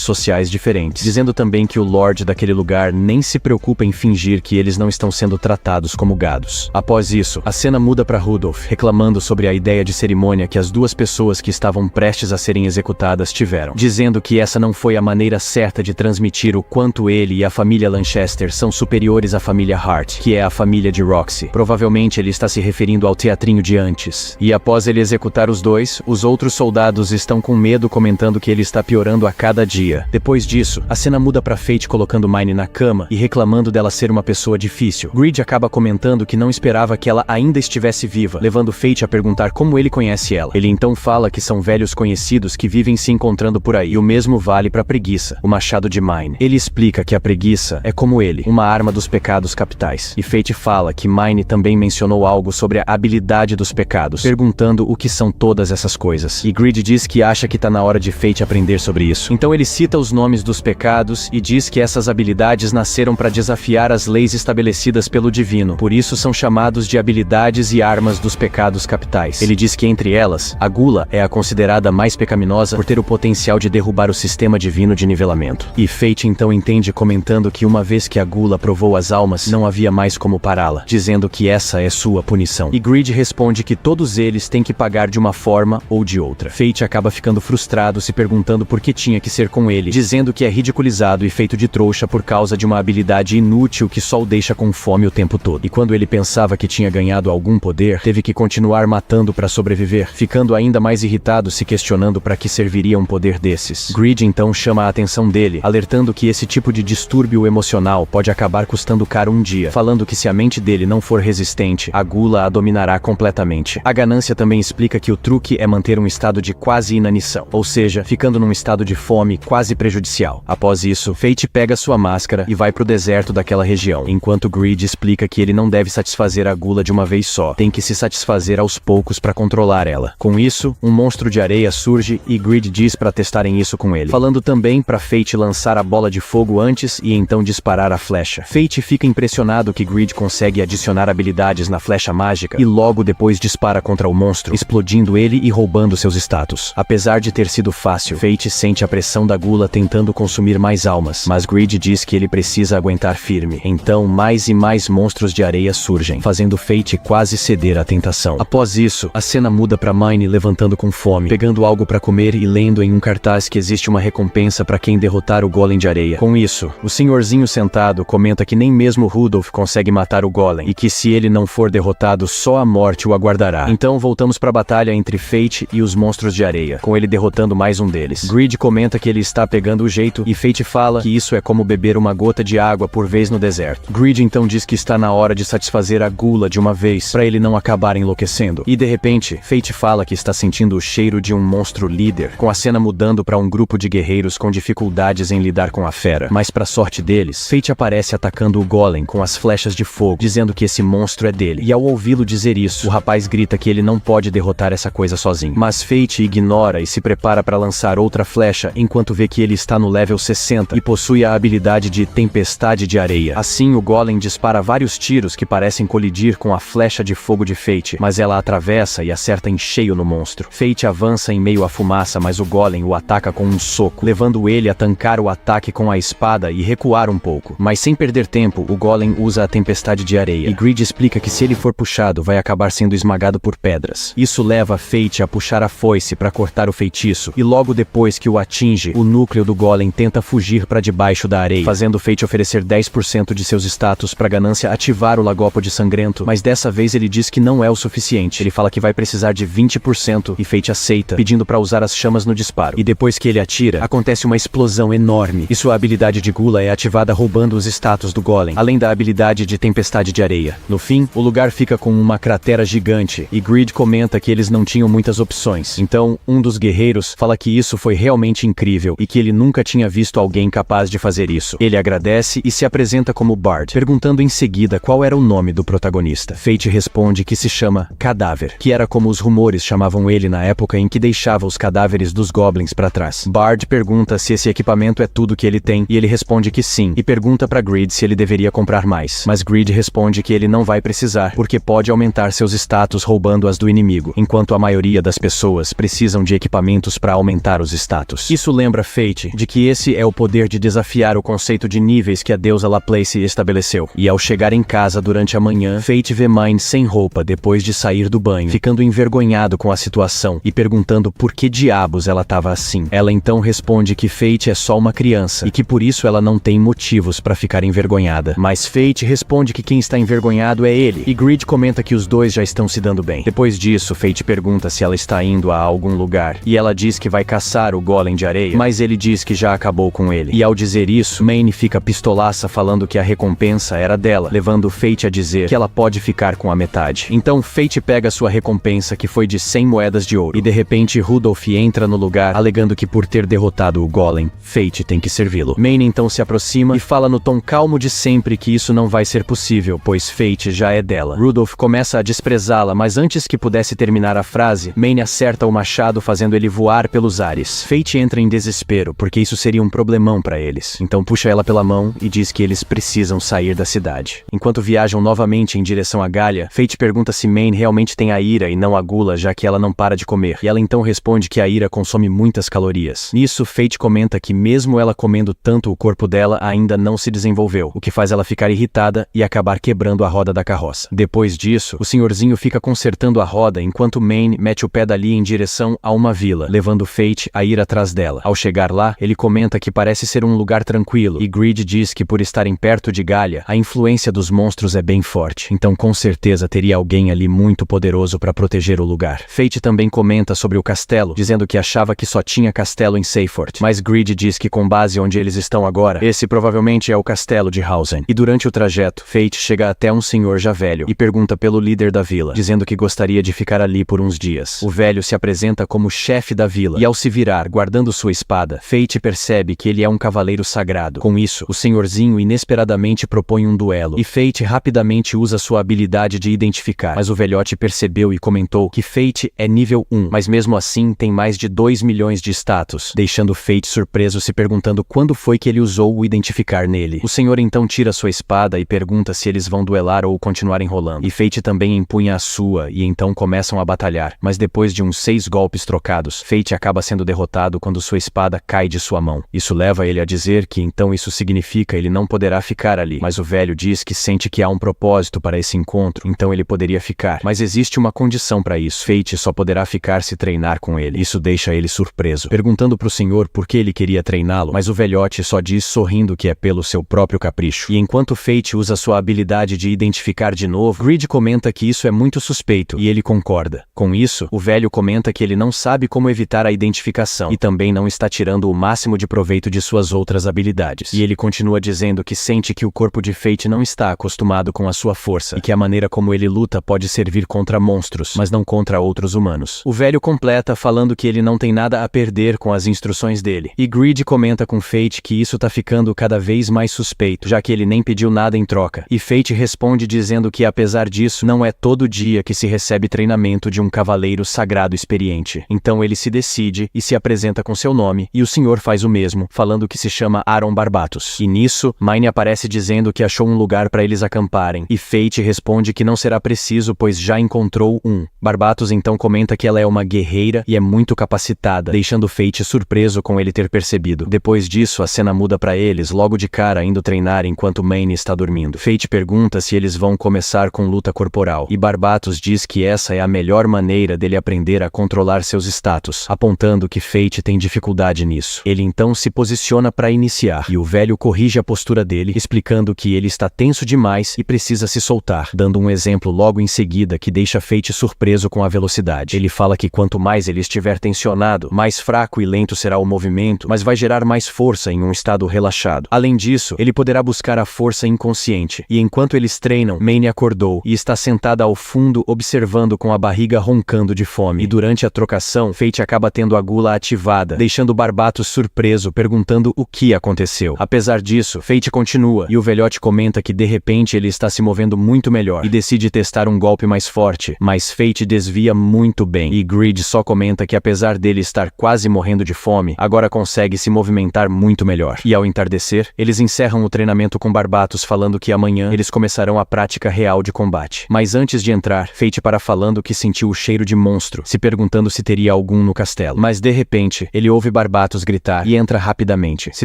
sociais diferentes, dizendo também que o Lorde daquele lugar nem se preocupa em fingir que eles não estão sendo tratados como gados. Após isso, a cena muda para Rudolph, reclamando sobre a ideia de cerimônia que as duas pessoas que estavam prestes a serem executadas tiveram, dizendo que essa não foi a maneira certa de transmitir o quanto ele e a família Lanchester são superiores à família Hart, que é a família de Roxy. Provavelmente ele está se referindo ao teatrinho de antes. E após ele executar os dois, os outros soldados estão com medo, comentando que ele está piorando a cada dia. Depois disso, a cena muda para Fate colocando Mine na cama e reclamando dela ser uma pessoa difícil. Greed acaba comentando que não esperava que ela ainda estivesse viva, levando Fate a perguntar como ele conhece ela. Ele então fala que são velhos conhecidos que vivem se encontrando por aí, e o mesmo vale para Preguiça, o machado de Mine. Ele explica que a preguiça é como ele, uma arma dos pecados capitais. E Fate fala que Mine também mencionou algo sobre a habilidade dos pecados, perguntando o que são todas essas coisas. E Greed diz que acha que tá na hora de Fate aprender sobre isso. Então ele cita os nomes dos pecados e diz que essas habilidades nasceram para desafiar as leis estabelecidas pelo divino. Por isso são chamados de habilidades e armas dos pecados capitais. Ele diz que entre elas, a gula é a considerada mais pecaminosa por ter o potencial de derrubar o sistema divino de nivelamento. E Fate então entende comentando que uma vez que a gula provou as almas, não havia mais como pará-la, dizendo que essa é sua punição. E Greed responde que todos eles têm que pagar de uma forma ou de outra. Fate acaba ficando frustrado, se perguntando por que tinha que ser com ele, dizendo que é ridiculizado e feito de trouxa por causa de uma habilidade inútil que só o deixa com fome o tempo todo. E quando ele pensava que tinha ganhado algum poder, teve que continuar matando para sobreviver, ficando ainda mais irritado, se questionando para que serviria um poder desses. Greed então chama a atenção dele, alertando que esse tipo de distúrbio emocional pode acabar custando caro um dia, falando que se a mente dele não for resistente, a gula a dominará completamente. A ganância também explica que o truque é manter um estado de quase inanição, ou seja, ficando num estado de fome quase prejudicial. Após isso, Fate pega sua máscara e vai pro deserto daquela região, enquanto Greed explica que ele não deve satisfazer a gula de uma vez só, tem que se satisfazer aos poucos para controlar ela. Com isso, um monstro de areia surge e Greed diz para testarem isso com ele, falando também para Fate lançar a bola de fogo antes e então disparar a flecha. Fate fica impressionado que Greed consegue adicionar habilidades na flecha mágica e logo depois dispara contra o monstro, explodindo ele e roubando seus status. Apesar de ter sido fácil, Fate sente a pressão da gula tentando consumir mais almas, mas Greed diz que ele precisa aguentar firme. Então mais e mais monstros de areia surgem, fazendo Fate quase ceder à tentação. Após isso, a cena muda para Mine levantando com fome, pegando algo para comer e lendo em um cartaz que existe uma recompensa para quem derrotar o golem de areia. Com isso, o senhorzinho sentado comenta que nem mesmo Rudolph consegue matar o golem e que se ele não for derrotado, só a morte o aguardará. Então voltamos para a batalha entre Fate e os monstros de areia, com ele derrotando mais um deles. Greed comenta que ele está pegando o jeito e Fate fala que isso é como beber uma gota de água por vez no deserto. Greed então diz que está na hora de satisfazer a gula de uma vez, para ele não acabar enlouquecendo. E de repente, Fate fala que está sentindo o cheiro de um monstro líder, com a cena mudando para um grupo de guerreiros com dificuldades em lidar com a fera. Mas para sorte deles, Fate aparece atacando o golem com as flechas de fogo, dizendo que esse monstro é dele. E ao ouvi-lo dizer isso, o rapaz grita que ele não pode derrotar essa coisa sozinho. Mas Fate ignora e se prepara para lançar outra flecha, enquanto vê que ele está no level 60 e possui a habilidade de Tempestade de Areia. Assim, o golem dispara vários tiros que parecem colidir com a flecha de fogo de Fate, mas ela atravessa e acerta em cheio no monstro. Fate avança em meio à fumaça, mas o golem o ataca com um soco, levando ele a tancar o ataque com a espada e recuar um pouco. Mas sem perder tempo, o golem usa a Tempestade de Areia, e Greed explica que se ele for puxado, vai acabar sendo sendo esmagado por pedras. Isso leva Fate a puxar a foice para cortar o feitiço, e logo depois que o atinge, o núcleo do golem tenta fugir para debaixo da areia, fazendo Fate oferecer 10% de seus status para Ganância ativar o Lagópode sangrento, mas dessa vez ele diz que não é o suficiente. Ele fala que vai precisar de 20% e Fate aceita, pedindo para usar as chamas no disparo. E depois que ele atira, acontece uma explosão enorme, e sua habilidade de Gula é ativada roubando os status do golem, além da habilidade de tempestade de areia. No fim, o lugar fica com uma cratera gigante, e Greed comenta que eles não tinham muitas opções. Então, um dos guerreiros fala que isso foi realmente incrível, e que ele nunca tinha visto alguém capaz de fazer isso. Ele agradece e se apresenta como Bard, perguntando em seguida qual era o nome do protagonista. Fate responde que se chama Cadáver, que era como os rumores chamavam ele na época em que deixava os cadáveres dos goblins para trás. Bard pergunta se esse equipamento é tudo que ele tem, e ele responde que sim, e pergunta para Greed se ele deveria comprar mais. Mas Greed responde que ele não vai precisar, porque pode aumentar seus status roubando-as do inimigo, enquanto a maioria das pessoas precisam de equipamentos para aumentar os status. Isso lembra Fate de que esse é o poder de desafiar o conceito de níveis que a deusa Laplace estabeleceu. E ao chegar em casa durante a manhã, Fate vê Mine sem roupa depois de sair do banho, ficando envergonhado com a situação e perguntando por que diabos ela estava assim. Ela então responde que Fate é só uma criança e que por isso ela não tem motivos para ficar envergonhada. Mas Fate responde que quem está envergonhado é ele, e Greed comenta que os dois já estão se dando bem. Depois disso, Fate pergunta se ela está indo a algum lugar, e ela diz que vai caçar o golem de areia, mas ele diz que já acabou com ele. E ao dizer isso, Mane fica pistolaça falando que a recompensa era dela, levando Fate a dizer que ela pode ficar com a metade. Então Fate pega sua recompensa, que foi de 100 moedas de ouro, e de repente Rudolph entra no lugar, alegando que por ter derrotado o golem, Fate tem que servi-lo. Mane então se aproxima e fala no tom calmo de sempre que isso não vai ser possível, pois Fate já é dela. Rudolph começa a desprezá-la, mas antes que pudesse terminar a frase, Mane acerta o machado, fazendo ele voar pelos ares. Fate entra em desespero, porque isso seria um problemão para eles. Então puxa ela pela mão e diz que eles precisam sair da cidade. Enquanto viajam novamente em direção a Galia, Fate pergunta se Mane realmente tem a ira e não a gula, já que ela não para de comer. E ela então responde que a ira consome muitas calorias. Nisso, Fate comenta que mesmo ela comendo tanto, o corpo dela ainda não se desenvolveu, o que faz ela ficar irritada e acabar quebrando a roda da carroça. Depois disso, o senhorzinho fica consertando a roda enquanto Mane mete o pé dali em direção a uma vila, levando Fate a ir atrás dela. Ao chegar lá, ele comenta que parece ser um lugar tranquilo, e Greed diz que por estarem perto de Galia, a influência dos monstros é bem forte, então com certeza teria alguém ali muito poderoso para proteger o lugar. Fate também comenta sobre o castelo, dizendo que achava que só tinha castelo em Seafort, mas Greed diz que com base onde eles estão agora, esse provavelmente é o castelo de Hausen. E durante o trajeto, Fate chega até um senhor já velho e pergunta pelo líder da vila, dizendo que gostaria de ficar ali por uns dias. O velho se apresenta como chefe da vila, e ao se virar, guardando sua espada, Fate percebe que ele é um cavaleiro sagrado. Com isso, o senhorzinho inesperadamente propõe um duelo, e Fate rapidamente usa sua habilidade de identificar, mas o velhote percebeu e comentou que Fate é nível 1, mas mesmo assim tem mais de 2 milhões de status, deixando Fate surpreso, se perguntando quando foi que ele usou o identificar nele. O senhor então tira sua espada e pergunta se eles vão duelar ou continuar enrolando, e Fate também empunha a sua, e então começam a batalhar, mas depois de uns 6 golpes trocados, Fate acaba sendo derrotado quando sua espada cai de sua mão. Isso leva ele a dizer que então isso significa ele não poderá ficar ali, mas o velho diz que sente que há um propósito para esse encontro, então ele poderia ficar, mas existe uma condição para isso. Fate só poderá ficar se treinar com ele. Isso deixa ele surpreso, perguntando pro senhor por que ele queria treiná-lo, mas o velhote só diz sorrindo que é pelo seu próprio capricho. E enquanto Fate usa sua habilidade de identificar de novo, Greed comenta que isso é muito suspeito, e ele concorda. Com isso, o velho comenta que ele não sabe como evitar a identificação, e também não está tirando o máximo de proveito de suas outras habilidades. E ele continua dizendo que sente que o corpo de Fate não está acostumado com a sua força, e que a maneira como ele luta pode servir contra monstros, mas não contra outros humanos. O velho completa falando que ele não tem nada a perder com as instruções dele, e Greed comenta com Fate que isso tá ficando cada vez mais suspeito, já que ele nem pediu nada em troca, e Fate responde dizendo que apesar disso, não é todo dia que se recebe treinamento de um cavaleiro sagrado experiente. Então ele se decide e se apresenta com seu nome, e o senhor faz o mesmo, falando que se chama Aaron Barbatos. E nisso, Mine aparece dizendo que achou um lugar para eles acamparem, e Fate responde que não será preciso, pois já encontrou um. Barbatos então comenta que ela é uma guerreira e é muito capacitada, deixando Fate surpreso com ele ter percebido. Depois disso, a cena muda para eles, logo de cara indo treinar enquanto Mane está dormindo. Fate pergunta se eles vão começar com luta corporal, e Barbatos diz que essa é a melhor maneira dele aprender a controlar seus status, apontando que Fate tem dificuldade nisso. Ele então se posiciona para iniciar, e o velho corrige a postura dele, explicando que ele está tenso demais e precisa se soltar, dando um exemplo logo em seguida que deixa Fate surpreso com a velocidade. Ele fala que quanto mais ele estiver tensionado, mais fraco e lento será o movimento, mas vai gerar mais força em um estado relaxado. Além disso, ele poderá buscar a força inconsciente, e enquanto eles treinam, Mayne acordou e está sentada ao fundo observando com a barriga roncando de fome. E durante a trocação, Fate acaba tendo a gula ativada, deixando Barbatos surpreso, perguntando o que aconteceu. Apesar disso, Fate continua, e o velhote comenta que de repente ele está se movendo muito melhor, e decide testar um golpe mais forte, mas Fate desvia muito bem, e Greed só comenta que apesar dele estar quase morrendo de fome, agora consegue se movimentar muito melhor. E ao entardecer, eles encerram o treinamento com Barbatos falando que amanhã eles começarão a prática real de combate. Mas antes de entrar, Fate para falando que sentiu o cheiro de monstro, se perguntando se teria algum no castelo. Mas de repente, ele ouve Barbatos gritar e entra rapidamente, se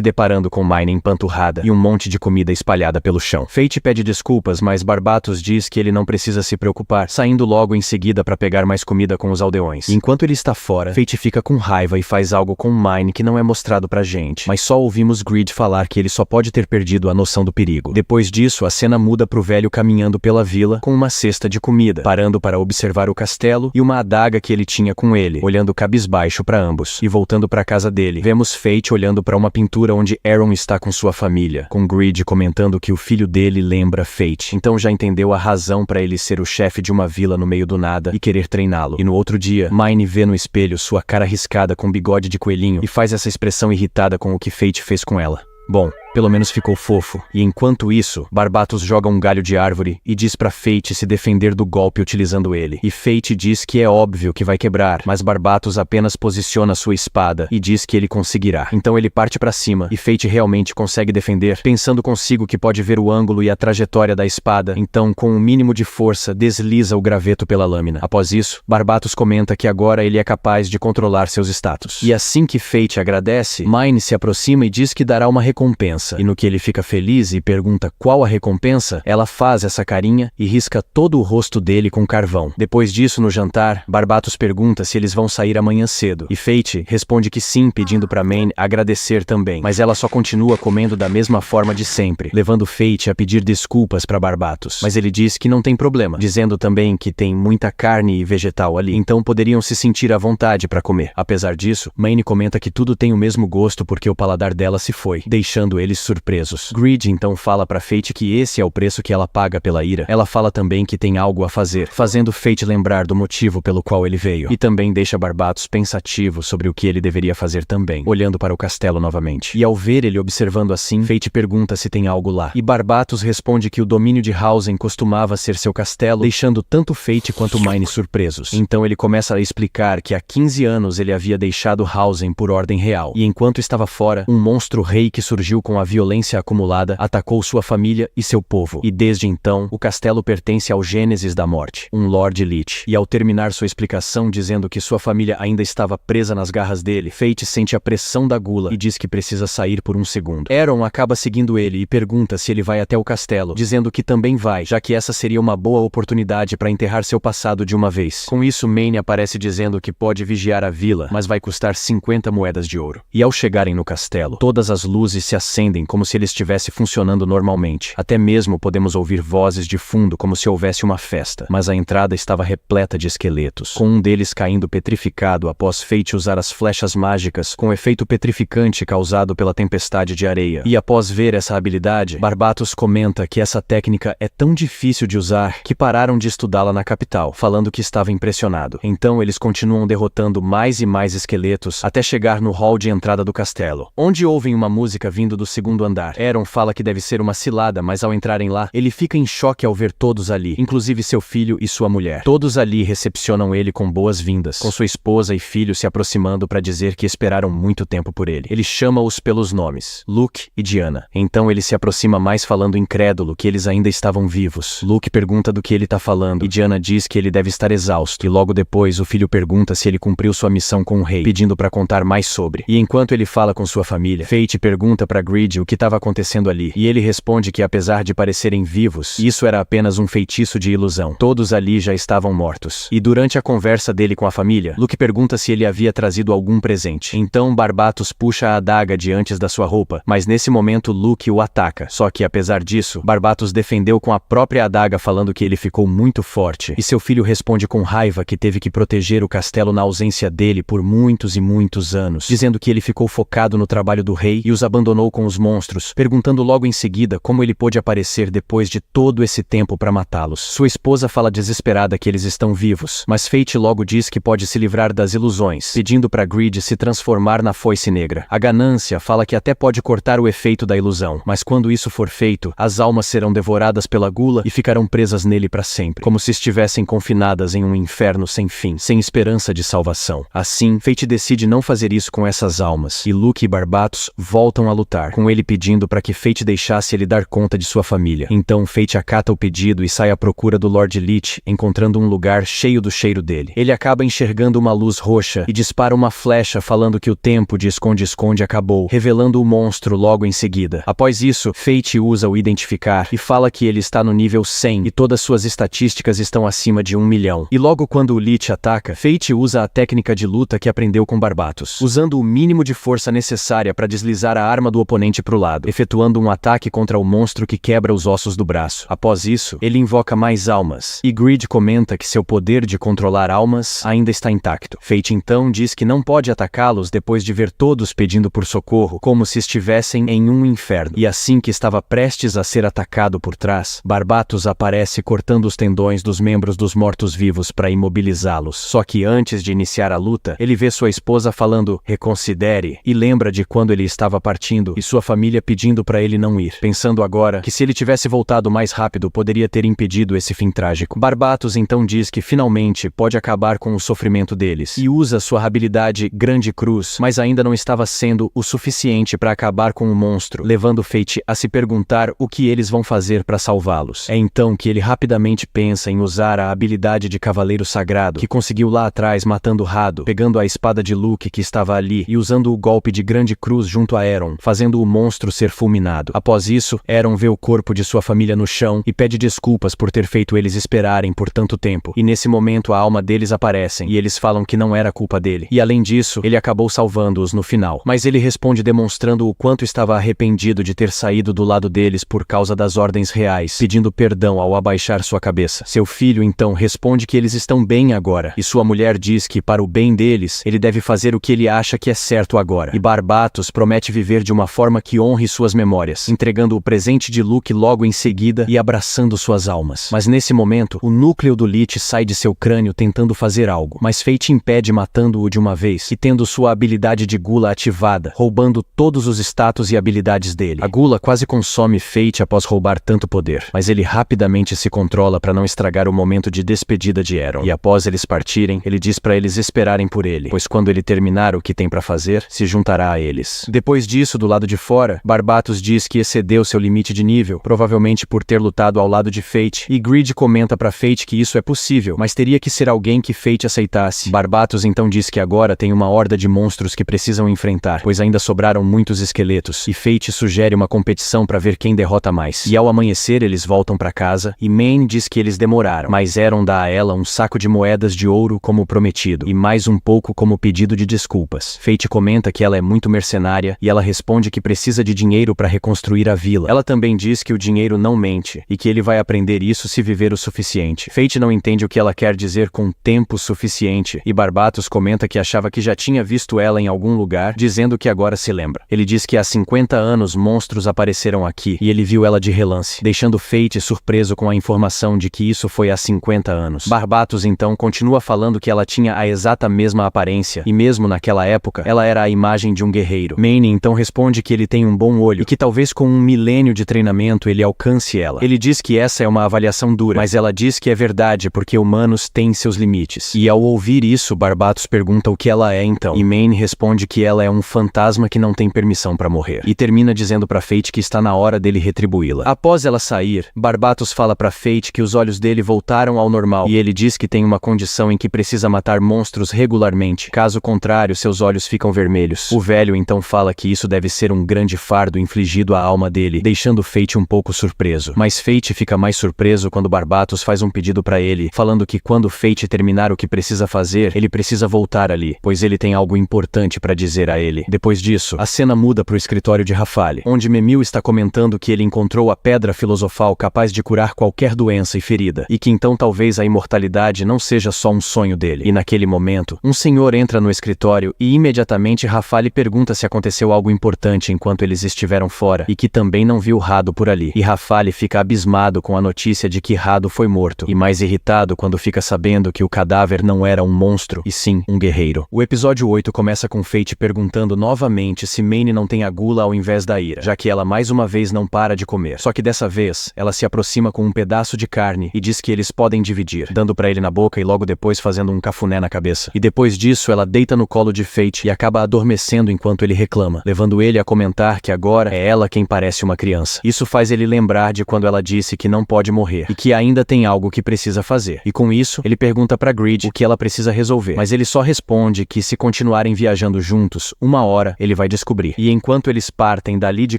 deparando com Mayne empanturrada e um monte de comida espalhada pelo chão. Fate pede desculpas, mas Barbatos diz que ele não precisa se preocupar, saindo logo em seguida para pegar mais comida com os aldeões. E enquanto ele está fora, Fate fica com raiva e faz algo com Mayne que não é mostrado pra gente, mas só ouvimos Greed falar que ele só pode ter perdido a noção do perigo. Depois disso, a cena muda pro velho caminhando pela vila com uma cesta de comida, parando para observar o castelo e uma adaga que ele tinha com ele, olhando cabisbaixo para ambos. E voltando para casa dele, vemos Fate olhando para uma pintura onde Aaron está com sua família, com Greed comentando que o filho dele lembra Fate. Então já entendeu a razão para ele ser o chefe de uma vila no meio do nada e querer treiná-lo. E no outro dia, Mayne vê no espelho sua cara riscada com bigode de coelhinho e faz essa expressão irritada com o que Fate fez com ela. Bom, pelo menos ficou fofo. E enquanto isso, Barbatos joga um galho de árvore e diz pra Fate se defender do golpe utilizando ele. E Fate diz que é óbvio que vai quebrar, mas Barbatos apenas posiciona sua espada e diz que ele conseguirá. Então ele parte pra cima e Fate realmente consegue defender, pensando consigo que pode ver o ângulo e a trajetória da espada. Então, com um mínimo de força, desliza o graveto pela lâmina. Após isso, Barbatos comenta que agora ele é capaz de controlar seus status. E assim que Fate agradece, Mayne se aproxima e diz que dará uma recompensa. E no que ele fica feliz e pergunta qual a recompensa, ela faz essa carinha e risca todo o rosto dele com carvão. Depois disso, no jantar, Barbatos pergunta se eles vão sair amanhã cedo. E Fate responde que sim, pedindo pra Mayne agradecer também. Mas ela só continua comendo da mesma forma de sempre, levando Fate a pedir desculpas pra Barbatos. Mas ele diz que não tem problema, dizendo também que tem muita carne e vegetal ali, então poderiam se sentir à vontade pra comer. Apesar disso, Mayne comenta que tudo tem o mesmo gosto porque o paladar dela se foi, deixando eles surpresos. Greed então fala pra Fate que esse é o preço que ela paga pela ira. Ela fala também que tem algo a fazer, fazendo Fate lembrar do motivo pelo qual ele veio. E também deixa Barbatos pensativo sobre o que ele deveria fazer também, olhando para o castelo novamente. E ao ver ele observando assim, Fate pergunta se tem algo lá. E Barbatos responde que o domínio de Hausen costumava ser seu castelo, deixando tanto Fate quanto Mayne surpresos. Então ele começa a explicar que há 15 anos ele havia deixado Hausen por ordem real. E enquanto estava fora, um monstro rei que surgiu com a violência acumulada atacou sua família e seu povo. E desde então, o castelo pertence ao Gênesis da Morte, um Lord Lich. E ao terminar sua explicação dizendo que sua família ainda estava presa nas garras dele, Fate sente a pressão da gula e diz que precisa sair por um segundo. Aaron acaba seguindo ele e pergunta se ele vai até o castelo, dizendo que também vai, já que essa seria uma boa oportunidade para enterrar seu passado de uma vez. Com isso, Mayne aparece dizendo que pode vigiar a vila, mas vai custar 50 moedas de ouro. E ao chegarem no castelo, todas as luzes se acendem como se ele estivesse funcionando normalmente. Até mesmo podemos ouvir vozes de fundo como se houvesse uma festa, mas a entrada estava repleta de esqueletos, com um deles caindo petrificado após Fate usar as flechas mágicas com efeito petrificante causado pela tempestade de areia. E após ver essa habilidade, Barbatos comenta que essa técnica é tão difícil de usar que pararam de estudá-la na capital, falando que estava impressionado. Então eles continuam derrotando mais e mais esqueletos até chegar no hall de entrada do castelo, onde ouvem uma música vindo do segundo andar. Aaron fala que deve ser uma cilada, mas ao entrarem lá, ele fica em choque ao ver todos ali, inclusive seu filho e sua mulher. Todos ali recepcionam ele com boas-vindas, com sua esposa e filho se aproximando para dizer que esperaram muito tempo por ele. Ele chama-os pelos nomes, Luke e Diana. Então ele se aproxima mais falando incrédulo que eles ainda estavam vivos. Luke pergunta do que ele tá falando e Diana diz que ele deve estar exausto. E logo depois o filho pergunta se ele cumpriu sua missão com o rei, pedindo para contar mais sobre. E enquanto ele fala com sua família, Fate pergunta para Greed Greed o que estava acontecendo ali, e ele responde que apesar de parecerem vivos, isso era apenas um feitiço de ilusão. Todos ali já estavam mortos. E durante a conversa dele com a família, Luke pergunta se ele havia trazido algum presente. Então Barbatos puxa a adaga de antes da sua roupa, mas nesse momento Luke o ataca. Só que apesar disso, Barbatos defendeu com a própria adaga, falando que ele ficou muito forte. E seu filho responde com raiva que teve que proteger o castelo na ausência dele por muitos e muitos anos, dizendo que ele ficou focado no trabalho do rei e os abandonou com os monstros, perguntando logo em seguida como ele pôde aparecer depois de todo esse tempo para matá-los. Sua esposa fala desesperada que eles estão vivos, mas Fate logo diz que pode se livrar das ilusões, pedindo para Greed se transformar na foice negra. A ganância fala que até pode cortar o efeito da ilusão, mas quando isso for feito, as almas serão devoradas pela gula e ficarão presas nele para sempre, como se estivessem confinadas em um inferno sem fim, sem esperança de salvação. Assim, Fate decide não fazer isso com essas almas, e Luke e Barbatos voltam a lutar, com ele pedindo para que Fate deixasse ele dar conta de sua família. Então Fate acata o pedido e sai à procura do Lord Lich, encontrando um lugar cheio do cheiro dele. Ele acaba enxergando uma luz roxa e dispara uma flecha falando que o tempo de esconde-esconde acabou, revelando o monstro logo em seguida. Após isso, Fate usa o identificar e fala que ele está no nível 100 e todas suas estatísticas estão acima de 1 milhão. E logo quando o Lich ataca, Fate usa a técnica de luta que aprendeu com Barbatos, usando o mínimo de força necessária para deslizar a arma do oponente para o lado, efetuando um ataque contra o monstro que quebra os ossos do braço. Após isso, ele invoca mais almas, e Greed comenta que seu poder de controlar almas ainda está intacto. Fate então diz que não pode atacá-los depois de ver todos pedindo por socorro, como se estivessem em um inferno. E assim que estava prestes a ser atacado por trás, Barbatos aparece cortando os tendões dos membros dos mortos-vivos para imobilizá-los. Só que antes de iniciar a luta, ele vê sua esposa falando "reconsidere" e lembra de quando ele estava partindo e sua família pedindo para ele não ir, pensando agora que se ele tivesse voltado mais rápido poderia ter impedido esse fim trágico. Barbatos então diz que finalmente pode acabar com o sofrimento deles e usa sua habilidade Grande Cruz, mas ainda não estava sendo o suficiente para acabar com o monstro, levando Fate a se perguntar o que eles vão fazer para salvá-los. É então que ele rapidamente pensa em usar a habilidade de Cavaleiro Sagrado que conseguiu lá atrás matando Rado, pegando a espada de Luke que estava ali e usando o golpe de Grande Cruz junto a Aeron, fazendo o monstro ser fulminado. Após isso, Aeron vê o corpo de sua família no chão e pede desculpas por ter feito eles esperarem por tanto tempo. E nesse momento a alma deles aparecem e eles falam que não era culpa dele. E além disso, ele acabou salvando-os no final. Mas ele responde demonstrando o quanto estava arrependido de ter saído do lado deles por causa das ordens reais, pedindo perdão ao abaixar sua cabeça. Seu filho então responde que eles estão bem agora, e sua mulher diz que para o bem deles, ele deve fazer o que ele acha que é certo agora. E Barbatos promete viver de uma forma que honre suas memórias, entregando o presente de Luke logo em seguida e abraçando suas almas. Mas nesse momento, o núcleo do Lich sai de seu crânio tentando fazer algo, mas Fate impede matando-o de uma vez e tendo sua habilidade de gula ativada, roubando todos os status e habilidades dele. A gula quase consome Fate após roubar tanto poder, mas ele rapidamente se controla para não estragar o momento de despedida de Aeron. E após eles partirem, ele diz para eles esperarem por ele, pois quando ele terminar o que tem para fazer, se juntará a eles. Depois disso, do lado de fora, Barbatos diz que excedeu seu limite de nível, provavelmente por ter lutado ao lado de Fate, e Greed comenta para Fate que isso é possível, mas teria que ser alguém que Fate aceitasse. Barbatos então diz que agora tem uma horda de monstros que precisam enfrentar, pois ainda sobraram muitos esqueletos, e Fate sugere uma competição para ver quem derrota mais. E ao amanhecer eles voltam para casa, e Mayne diz que eles demoraram, mas Aeron dá a ela um saco de moedas de ouro como prometido, e mais um pouco como pedido de desculpas. Fate comenta que ela é muito mercenária, e ela responde que precisa de dinheiro para reconstruir a vila. Ela também diz que o dinheiro não mente, e que ele vai aprender isso se viver o suficiente. Fate não entende o que ela quer dizer com tempo suficiente, e Barbatos comenta que achava que já tinha visto ela em algum lugar, dizendo que agora se lembra. Ele diz que há 50 anos monstros apareceram aqui, e ele viu ela de relance, deixando Fate surpreso com a informação de que isso foi há 50 anos. Barbatos então continua falando que ela tinha a exata mesma aparência, e mesmo naquela época, ela era a imagem de um guerreiro. Mayne então responde que ele tem um bom olho, e que talvez com um milênio de treinamento ele alcance ela. Ele diz que essa é uma avaliação dura, mas ela diz que é verdade porque humanos têm seus limites. E ao ouvir isso, Barbatos pergunta o que ela é então, e Mayne responde que ela é um fantasma que não tem permissão para morrer, e termina dizendo para Fate que está na hora dele retribuí-la. Após ela sair, Barbatos fala para Fate que os olhos dele voltaram ao normal, e ele diz que tem uma condição em que precisa matar monstros regularmente, caso contrário seus olhos ficam vermelhos. O velho então fala que isso deve ser um grande grande fardo infligido à alma dele, deixando Fate um pouco surpreso. Mas Fate fica mais surpreso quando Barbatos faz um pedido pra ele, falando que quando Fate terminar o que precisa fazer, ele precisa voltar ali, pois ele tem algo importante pra dizer a ele. Depois disso, a cena muda pro escritório de Rafale, onde Memil está comentando que ele encontrou a pedra filosofal capaz de curar qualquer doença e ferida, e que então talvez a imortalidade não seja só um sonho dele. E naquele momento, um senhor entra no escritório e imediatamente Rafale pergunta se aconteceu algo importante enquanto eles estiveram fora, e que também não viu Rado por ali. E Rafale fica abismado com a notícia de que Rado foi morto, e mais irritado quando fica sabendo que o cadáver não era um monstro, e sim um guerreiro. O episódio 8 começa com Fate perguntando novamente se Mayne não tem a gula ao invés da ira, já que ela mais uma vez não para de comer. Só que dessa vez, ela se aproxima com um pedaço de carne e diz que eles podem dividir, dando pra ele na boca e logo depois fazendo um cafuné na cabeça. E depois disso, ela deita no colo de Fate e acaba adormecendo enquanto ele reclama, levando ele a comentar que agora é ela quem parece uma criança. Isso faz ele lembrar de quando ela disse que não pode morrer e que ainda tem algo que precisa fazer. E com isso, ele pergunta pra Grid o que ela precisa resolver, mas ele só responde que se continuarem viajando juntos, uma hora ele vai descobrir. E enquanto eles partem dali de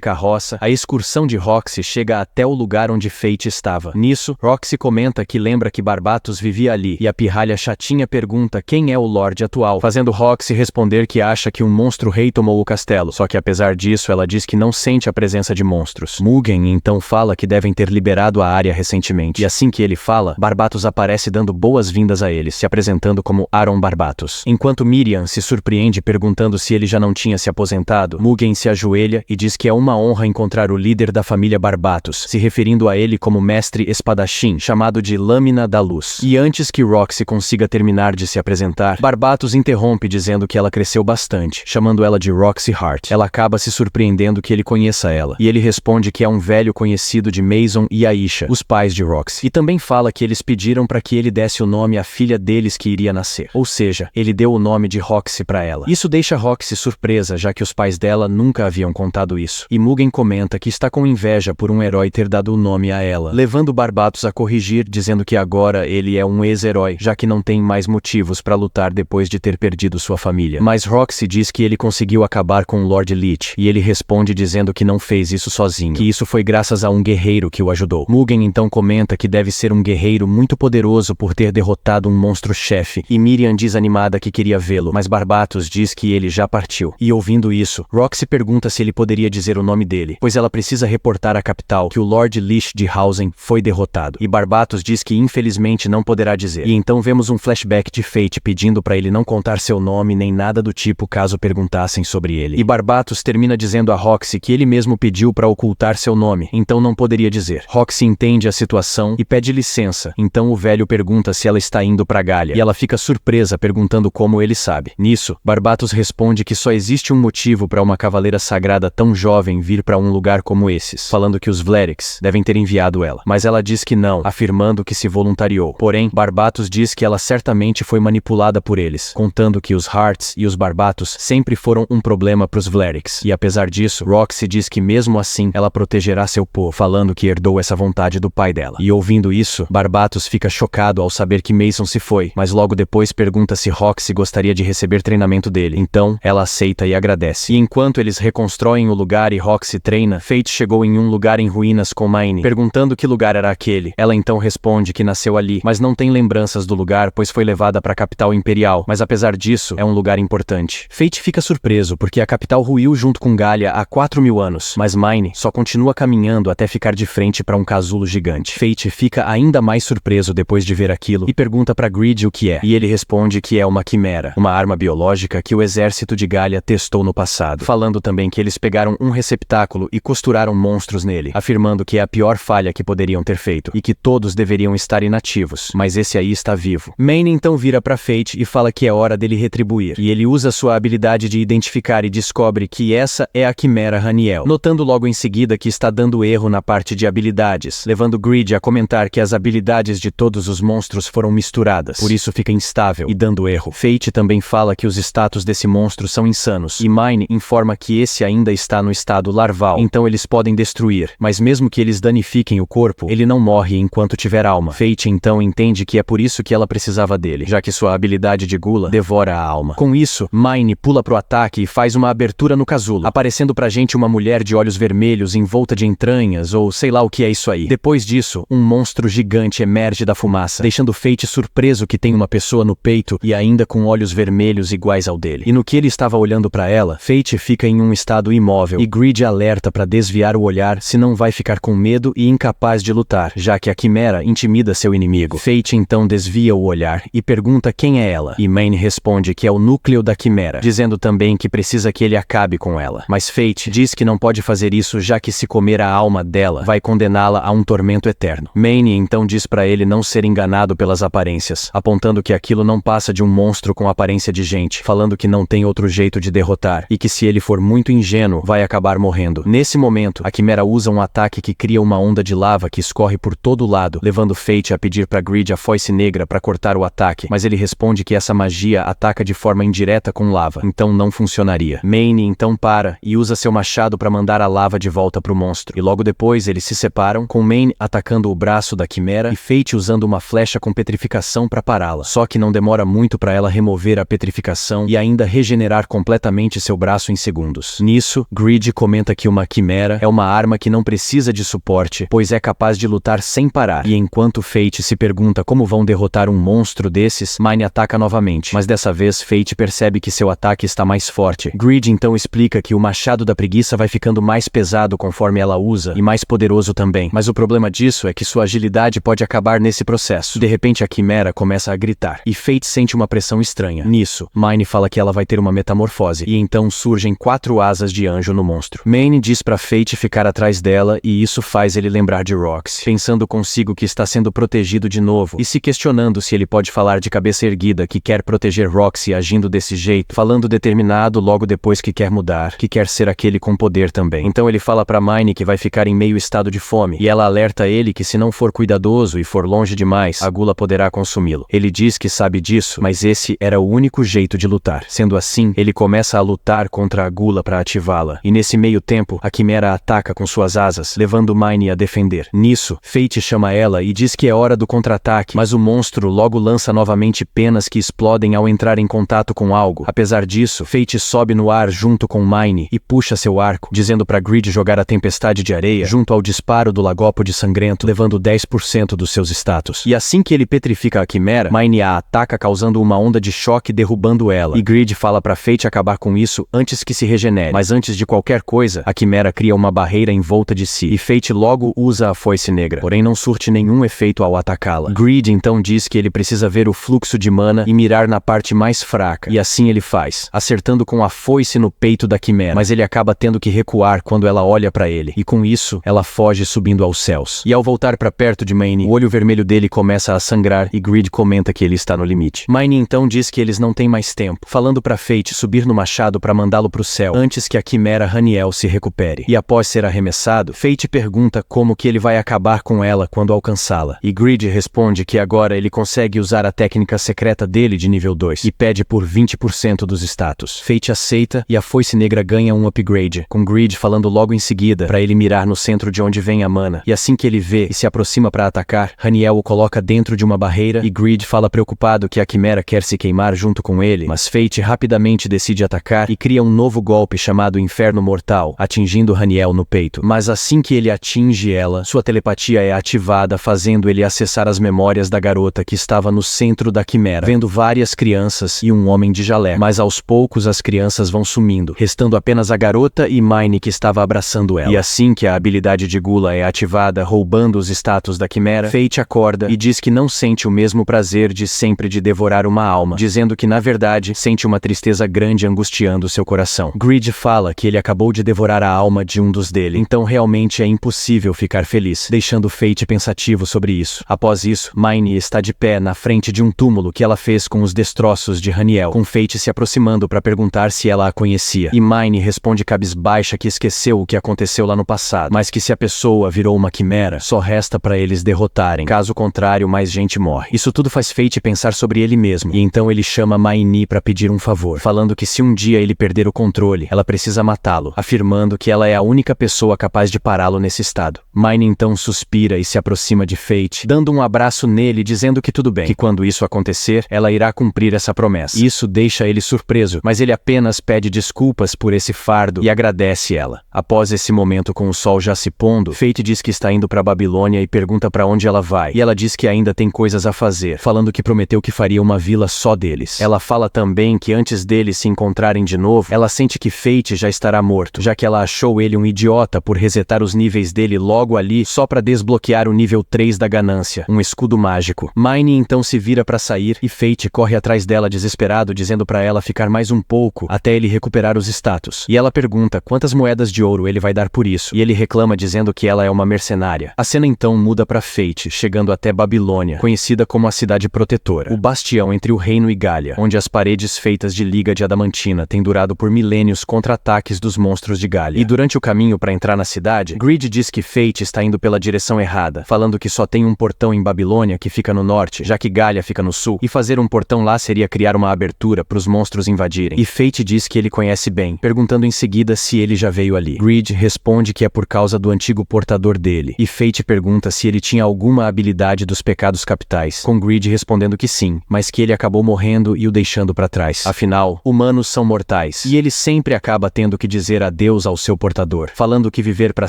carroça, a excursão de Roxy chega até o lugar onde Fate estava. Nisso, Roxy comenta que lembra que Barbatos vivia ali, e a pirralha chatinha pergunta quem é o Lorde atual, fazendo Roxy responder que acha que um monstro rei tomou o castelo, só que apesar disso ela diz que não sente a presença de monstros. Mugen então fala que devem ter liberado a área recentemente, e assim que ele fala, Barbatos aparece dando boas-vindas a eles, se apresentando como Aaron Barbatos. Enquanto Miriam se surpreende perguntando se ele já não tinha se aposentado, Mugen se ajoelha e diz que é uma honra encontrar o líder da família Barbatos, se referindo a ele como mestre espadachim, chamado de Lâmina da Luz. E antes que Roxy consiga terminar de se apresentar, Barbatos interrompe dizendo que ela cresceu bastante, chamando ela de Roxy Hart. Ela acaba se surpreendendo que ele conheça ela, e ele responde que é um velho conhecido de Mason e Aisha, os pais de Roxy. E também fala que eles pediram para que ele desse o nome à filha deles que iria nascer. Ou seja, ele deu o nome de Roxy para ela. Isso deixa Roxy surpresa, já que os pais dela nunca haviam contado isso. E Mugen comenta que está com inveja por um herói ter dado o nome a ela, levando Barbatos a corrigir, dizendo que agora ele é um ex-herói, já que não tem mais motivos para lutar depois de ter perdido sua família. Mas Roxy diz que ele conseguiu acabar com o Lord Lich, e ele responde dizendo que não fez isso sozinho, que isso foi graças a um guerreiro que o ajudou. Mugen então comenta que deve ser um guerreiro muito poderoso por ter derrotado um monstro-chefe, e Miriam diz animada que queria vê-lo, mas Barbatos diz que ele já partiu. E ouvindo isso, Roxy pergunta se ele poderia dizer o nome dele, pois ela precisa reportar à capital que o Lord Lich de Hausen foi derrotado. E Barbatos diz que infelizmente não poderá dizer. E então vemos um flashback de Fate pedindo para ele não contar seu nome nem nada do tipo caso perguntassem sobre ele. E Barbatos termina dizendo a Roxy que ele mesmo pediu para ocultar seu nome, então não poderia dizer. Roxy entende a situação e pede licença, então o velho pergunta se ela está indo para Galha, e ela fica surpresa perguntando como ele sabe. Nisso, Barbatos responde que só existe um motivo para uma cavaleira sagrada tão jovem vir para um lugar como esses, falando que os Vleriks devem ter enviado ela. Mas ela diz que não, afirmando que se voluntariou. Porém, Barbatos diz que ela certamente foi manipulada por eles, contando que os Hearts e os Barbatos sempre foram um problema pros Vleriks. E apesar disso, Roxy diz que mesmo assim ela protegerá seu povo, falando que herdou essa vontade do pai dela. E ouvindo isso, Barbatos fica chocado ao saber que Mason se foi, mas logo depois pergunta se Roxy gostaria de receber treinamento dele. Então, ela aceita e agradece. E enquanto eles reconstroem o lugar e Roxy treina, Fate chegou em um lugar em ruínas com Mayne, perguntando que lugar era aquele. Ela então responde que nasceu ali, mas não tem lembranças do lugar, pois foi levada para a capital imperial, mas apesar disso, é um lugar importante. Fate fica surpreso, porque a capital ruiu junto com Galha há 4.000 anos, mas Mayne só continua caminhando até ficar de frente para um casulo gigante. Fate fica ainda mais surpreso depois de ver aquilo, e pergunta para Grid o que é, e ele responde que é uma quimera, uma arma biológica que o exército de Galha testou no passado, falando também que eles pegaram um receptáculo e costuraram monstros nele, afirmando que é a pior falha que poderiam ter feito, e que todos deveriam estar inativos, mas esse aí está vivo. Mayne então vira pra Fate e fala que é hora dele retribuir, e ele usa sua habilidade de identificar e descobre que essa é a quimera Haniel, notando logo em seguida que está dando erro na parte de habilidades, levando Grid a comentar que as habilidades de todos os monstros foram misturadas, por isso fica instável e dando erro. Fate também fala que os status desse monstro são insanos, e Mayne informa que esse ainda está no estado larval, então eles podem destruir, mas mesmo que eles danifiquem o corpo, ele não morre enquanto tiver alma. Fate então entende que é por isso que ela precisava dele, já que sua habilidade de gula devora a alma. Com isso, Mayne pula pro ataque e faz uma abertura no casulo, aparecendo pra gente uma mulher de olhos vermelhos envolta de entranhas, ou sei lá o que é isso aí. Depois disso, um monstro gigante emerge da fumaça, deixando Fate surpreso que tem uma pessoa no peito e ainda com olhos vermelhos iguais ao dele. E no que ele estava olhando pra ela, Fate fica em um estado imóvel e Greed alerta pra desviar o olhar, senão vai ficar com medo e incapaz de lutar, já que a quimera intimida seu inimigo. Fate então desvia o olhar e pergunta quem é ela, e Mayne responde que é o núcleo da quimera, dizendo também que precisa que ele acabe com ela. Mas Fate diz que não pode fazer isso, já que se comer a alma dela, vai condená-la a um tormento eterno. Mayne então diz pra ele não ser enganado pelas aparências, apontando que aquilo não passa de um monstro com aparência de gente, falando que não tem outro jeito de derrotar, e que se ele for muito ingênuo, vai acabar morrendo. Nesse momento, a quimera usa um ataque que cria uma onda de lava que escorre por todo lado, levando Fate a pedir pra Greed a foice negra pra cortar o ataque, mas ele responde que essa magia ataca de forma indireta com lava, então não funcionaria. Mayne então para e usa seu machado pra mandar a lava de volta pro monstro, e logo depois eles se separam, com Mayne atacando o braço da quimera e Fate usando uma flecha com petrificação pra pará-la. Só que não demora muito pra ela remover a petrificação e ainda regenerar completamente seu braço em segundos. Nisso, Greed comenta que uma quimera é uma arma que não precisa de suporte, pois é capaz de lutar sem parar, e enquanto Fate se pergunta como vão derrotar um monstro desses, Mayne ataca novamente, mas dessa vez Fate percebe que seu ataque está mais forte. Greed então explica que o machado da preguiça vai ficando mais pesado conforme ela usa, e mais poderoso também, mas o problema disso é que sua agilidade pode acabar nesse processo. De repente a quimera começa a gritar, e Fate sente uma pressão estranha. Nisso, Mayne fala que ela vai ter uma metamorfose, e então surgem 4 asas de anjo no monstro. Mayne diz pra Fate ficar atrás dela, e isso faz ele lembrar de Roxy, pensando consigo que está sendo protegido de novo, e se questionando se ele pode falar de cabeça erguida que quer proteger Roxy agindo desse jeito, falando determinado logo depois que quer mudar, que quer ser aquele com poder também. Então ele fala pra Mayne que vai ficar em meio estado de fome, e ela alerta ele que se não for cuidadoso e for longe demais, a gula poderá consumi-lo. Ele diz que sabe disso, mas esse era o único jeito de lutar. Sendo assim, ele começa a lutar contra a gula pra ativá-la, e nesse meio tempo, a quimera ataca com suas asas, levando Mayne a defender. Nisso, Fate chama ela e diz que é hora do contra-ataque, mas o monstro logo lança novamente penas que explodem ao entrar em contato com algo. Apesar disso, Fate sobe no ar junto com Mayne e puxa seu arco, dizendo pra Greed jogar a tempestade de areia junto ao disparo do lagópode sangrento, levando 10% dos seus status. E assim que ele petrifica a quimera, Mayne a ataca causando uma onda de choque derrubando ela, e Greed fala pra Fate acabar com isso antes que se regenere. Mas antes de qualquer coisa, a quimera cria uma barreira em volta de si, e Fate logo usa a foice negra, porém não surte nenhum efeito ao atacá-la. Greed então diz que ele precisa ver o fluxo de mana e mirar na parte mais fraca, e assim ele faz, acertando com a foice no peito da quimera, mas ele acaba tendo que recuar quando ela olha pra ele, e com isso, ela foge subindo aos céus. E ao voltar pra perto de Mayne, o olho vermelho dele começa a sangrar e Greed comenta que ele está no limite. Mayne então diz que eles não têm mais tempo, falando pra Fate subir no machado pra mandá-lo pro céu, antes que a quimera Haniel se recupere. E após ser arremessado, Fate pergunta como que ele vai acabar com ela quando alcançá-la, e Greed responde que agora ele consegue usar a técnica secreta dele de nível 2, e pede por 20% dos status. Fate aceita e a foice negra ganha um upgrade, com Greed falando logo em seguida pra ele mirar no centro de onde vem a mana, e assim que ele vê e se aproxima pra atacar, Haniel o coloca dentro de uma barreira e Greed fala preocupado que a quimera quer se queimar junto com ele, mas Fate rapidamente decide atacar e cria um novo golpe chamado Inferno Mortal, atingindo Haniel no peito. Mas assim que ele atinge ela, sua telepatia é ativada, fazendo ele acessar as memórias da garota que estava no centro da quimera, vendo várias crianças e um homem de jaleco. Mas aos poucos as crianças vão sumindo, restando apenas a garota e Mayne que estava abraçando ela. E assim que a habilidade de gula é ativada, roubando os status da quimera, Fate acorda e diz que não sente o mesmo prazer de sempre de devorar uma alma, dizendo que na verdade sente uma tristeza grande angustiando seu coração. Greed fala que ele acabou de devorar a alma de um dos dele, então realmente é impossível ficar feliz, deixando Fate pensativo sobre isso. Após isso, Mayne está de pé na frente de um túmulo que ela fez com os destroços de Haniel, com Fate se aproximando para perguntar se ela a conhecia, e Mayne responde cabisbaixa que esqueceu o que aconteceu lá no passado, mas que se a pessoa virou uma quimera, só resta para eles derrotarem, caso contrário mais gente morre. Isso tudo faz Fate pensar sobre ele mesmo, e então ele chama Mayne para pedir um favor, falando que se um dia ele perder o controle, ela precisa matá-lo, afirmando que ela é a única pessoa capaz de pará-lo nesse estado. Mayne então suspira e se aproxima de Fate, dando um abraço nele dizendo que tudo bem, que quando isso acontecer, ela irá cumprir essa promessa. Isso deixa ele surpreso, mas ele apenas pede desculpas por esse esse fardo e agradece ela. Após esse momento com o sol já se pondo, Fate diz que está indo para Babilônia e pergunta para onde ela vai. E ela diz que ainda tem coisas a fazer, falando que prometeu que faria uma vila só deles. Ela fala também que antes deles se encontrarem de novo, ela sente que Fate já estará morto, já que ela achou ele um idiota por resetar os níveis dele logo ali só para desbloquear o nível 3 da ganância, um escudo mágico. Mine então se vira para sair e Fate corre atrás dela desesperado, dizendo para ela ficar mais um pouco até ele recuperar os status. E ela pergunta quantas moedas de ouro ele vai dar por isso, e ele reclama dizendo que ela é uma mercenária. A cena então muda para Fate, chegando até Babilônia, conhecida como a Cidade Protetora, o bastião entre o reino e Galia, onde as paredes feitas de liga de adamantina têm durado por milênios contra ataques dos monstros de Galia. E durante o caminho para entrar na cidade, Greed diz que Fate está indo pela direção errada, falando que só tem um portão em Babilônia que fica no norte, já que Galia fica no sul, e fazer um portão lá seria criar uma abertura para os monstros invadirem. E Fate diz que ele conhece bem, perguntando em seguida se ele já veio ali. Greed responde que é por causa do antigo portador dele, e Fate pergunta se ele tinha alguma habilidade dos pecados capitais, com Greed respondendo que sim, mas que ele acabou morrendo e o deixando para trás. Afinal, humanos são mortais, e ele sempre acaba tendo que dizer adeus ao seu portador, falando que viver para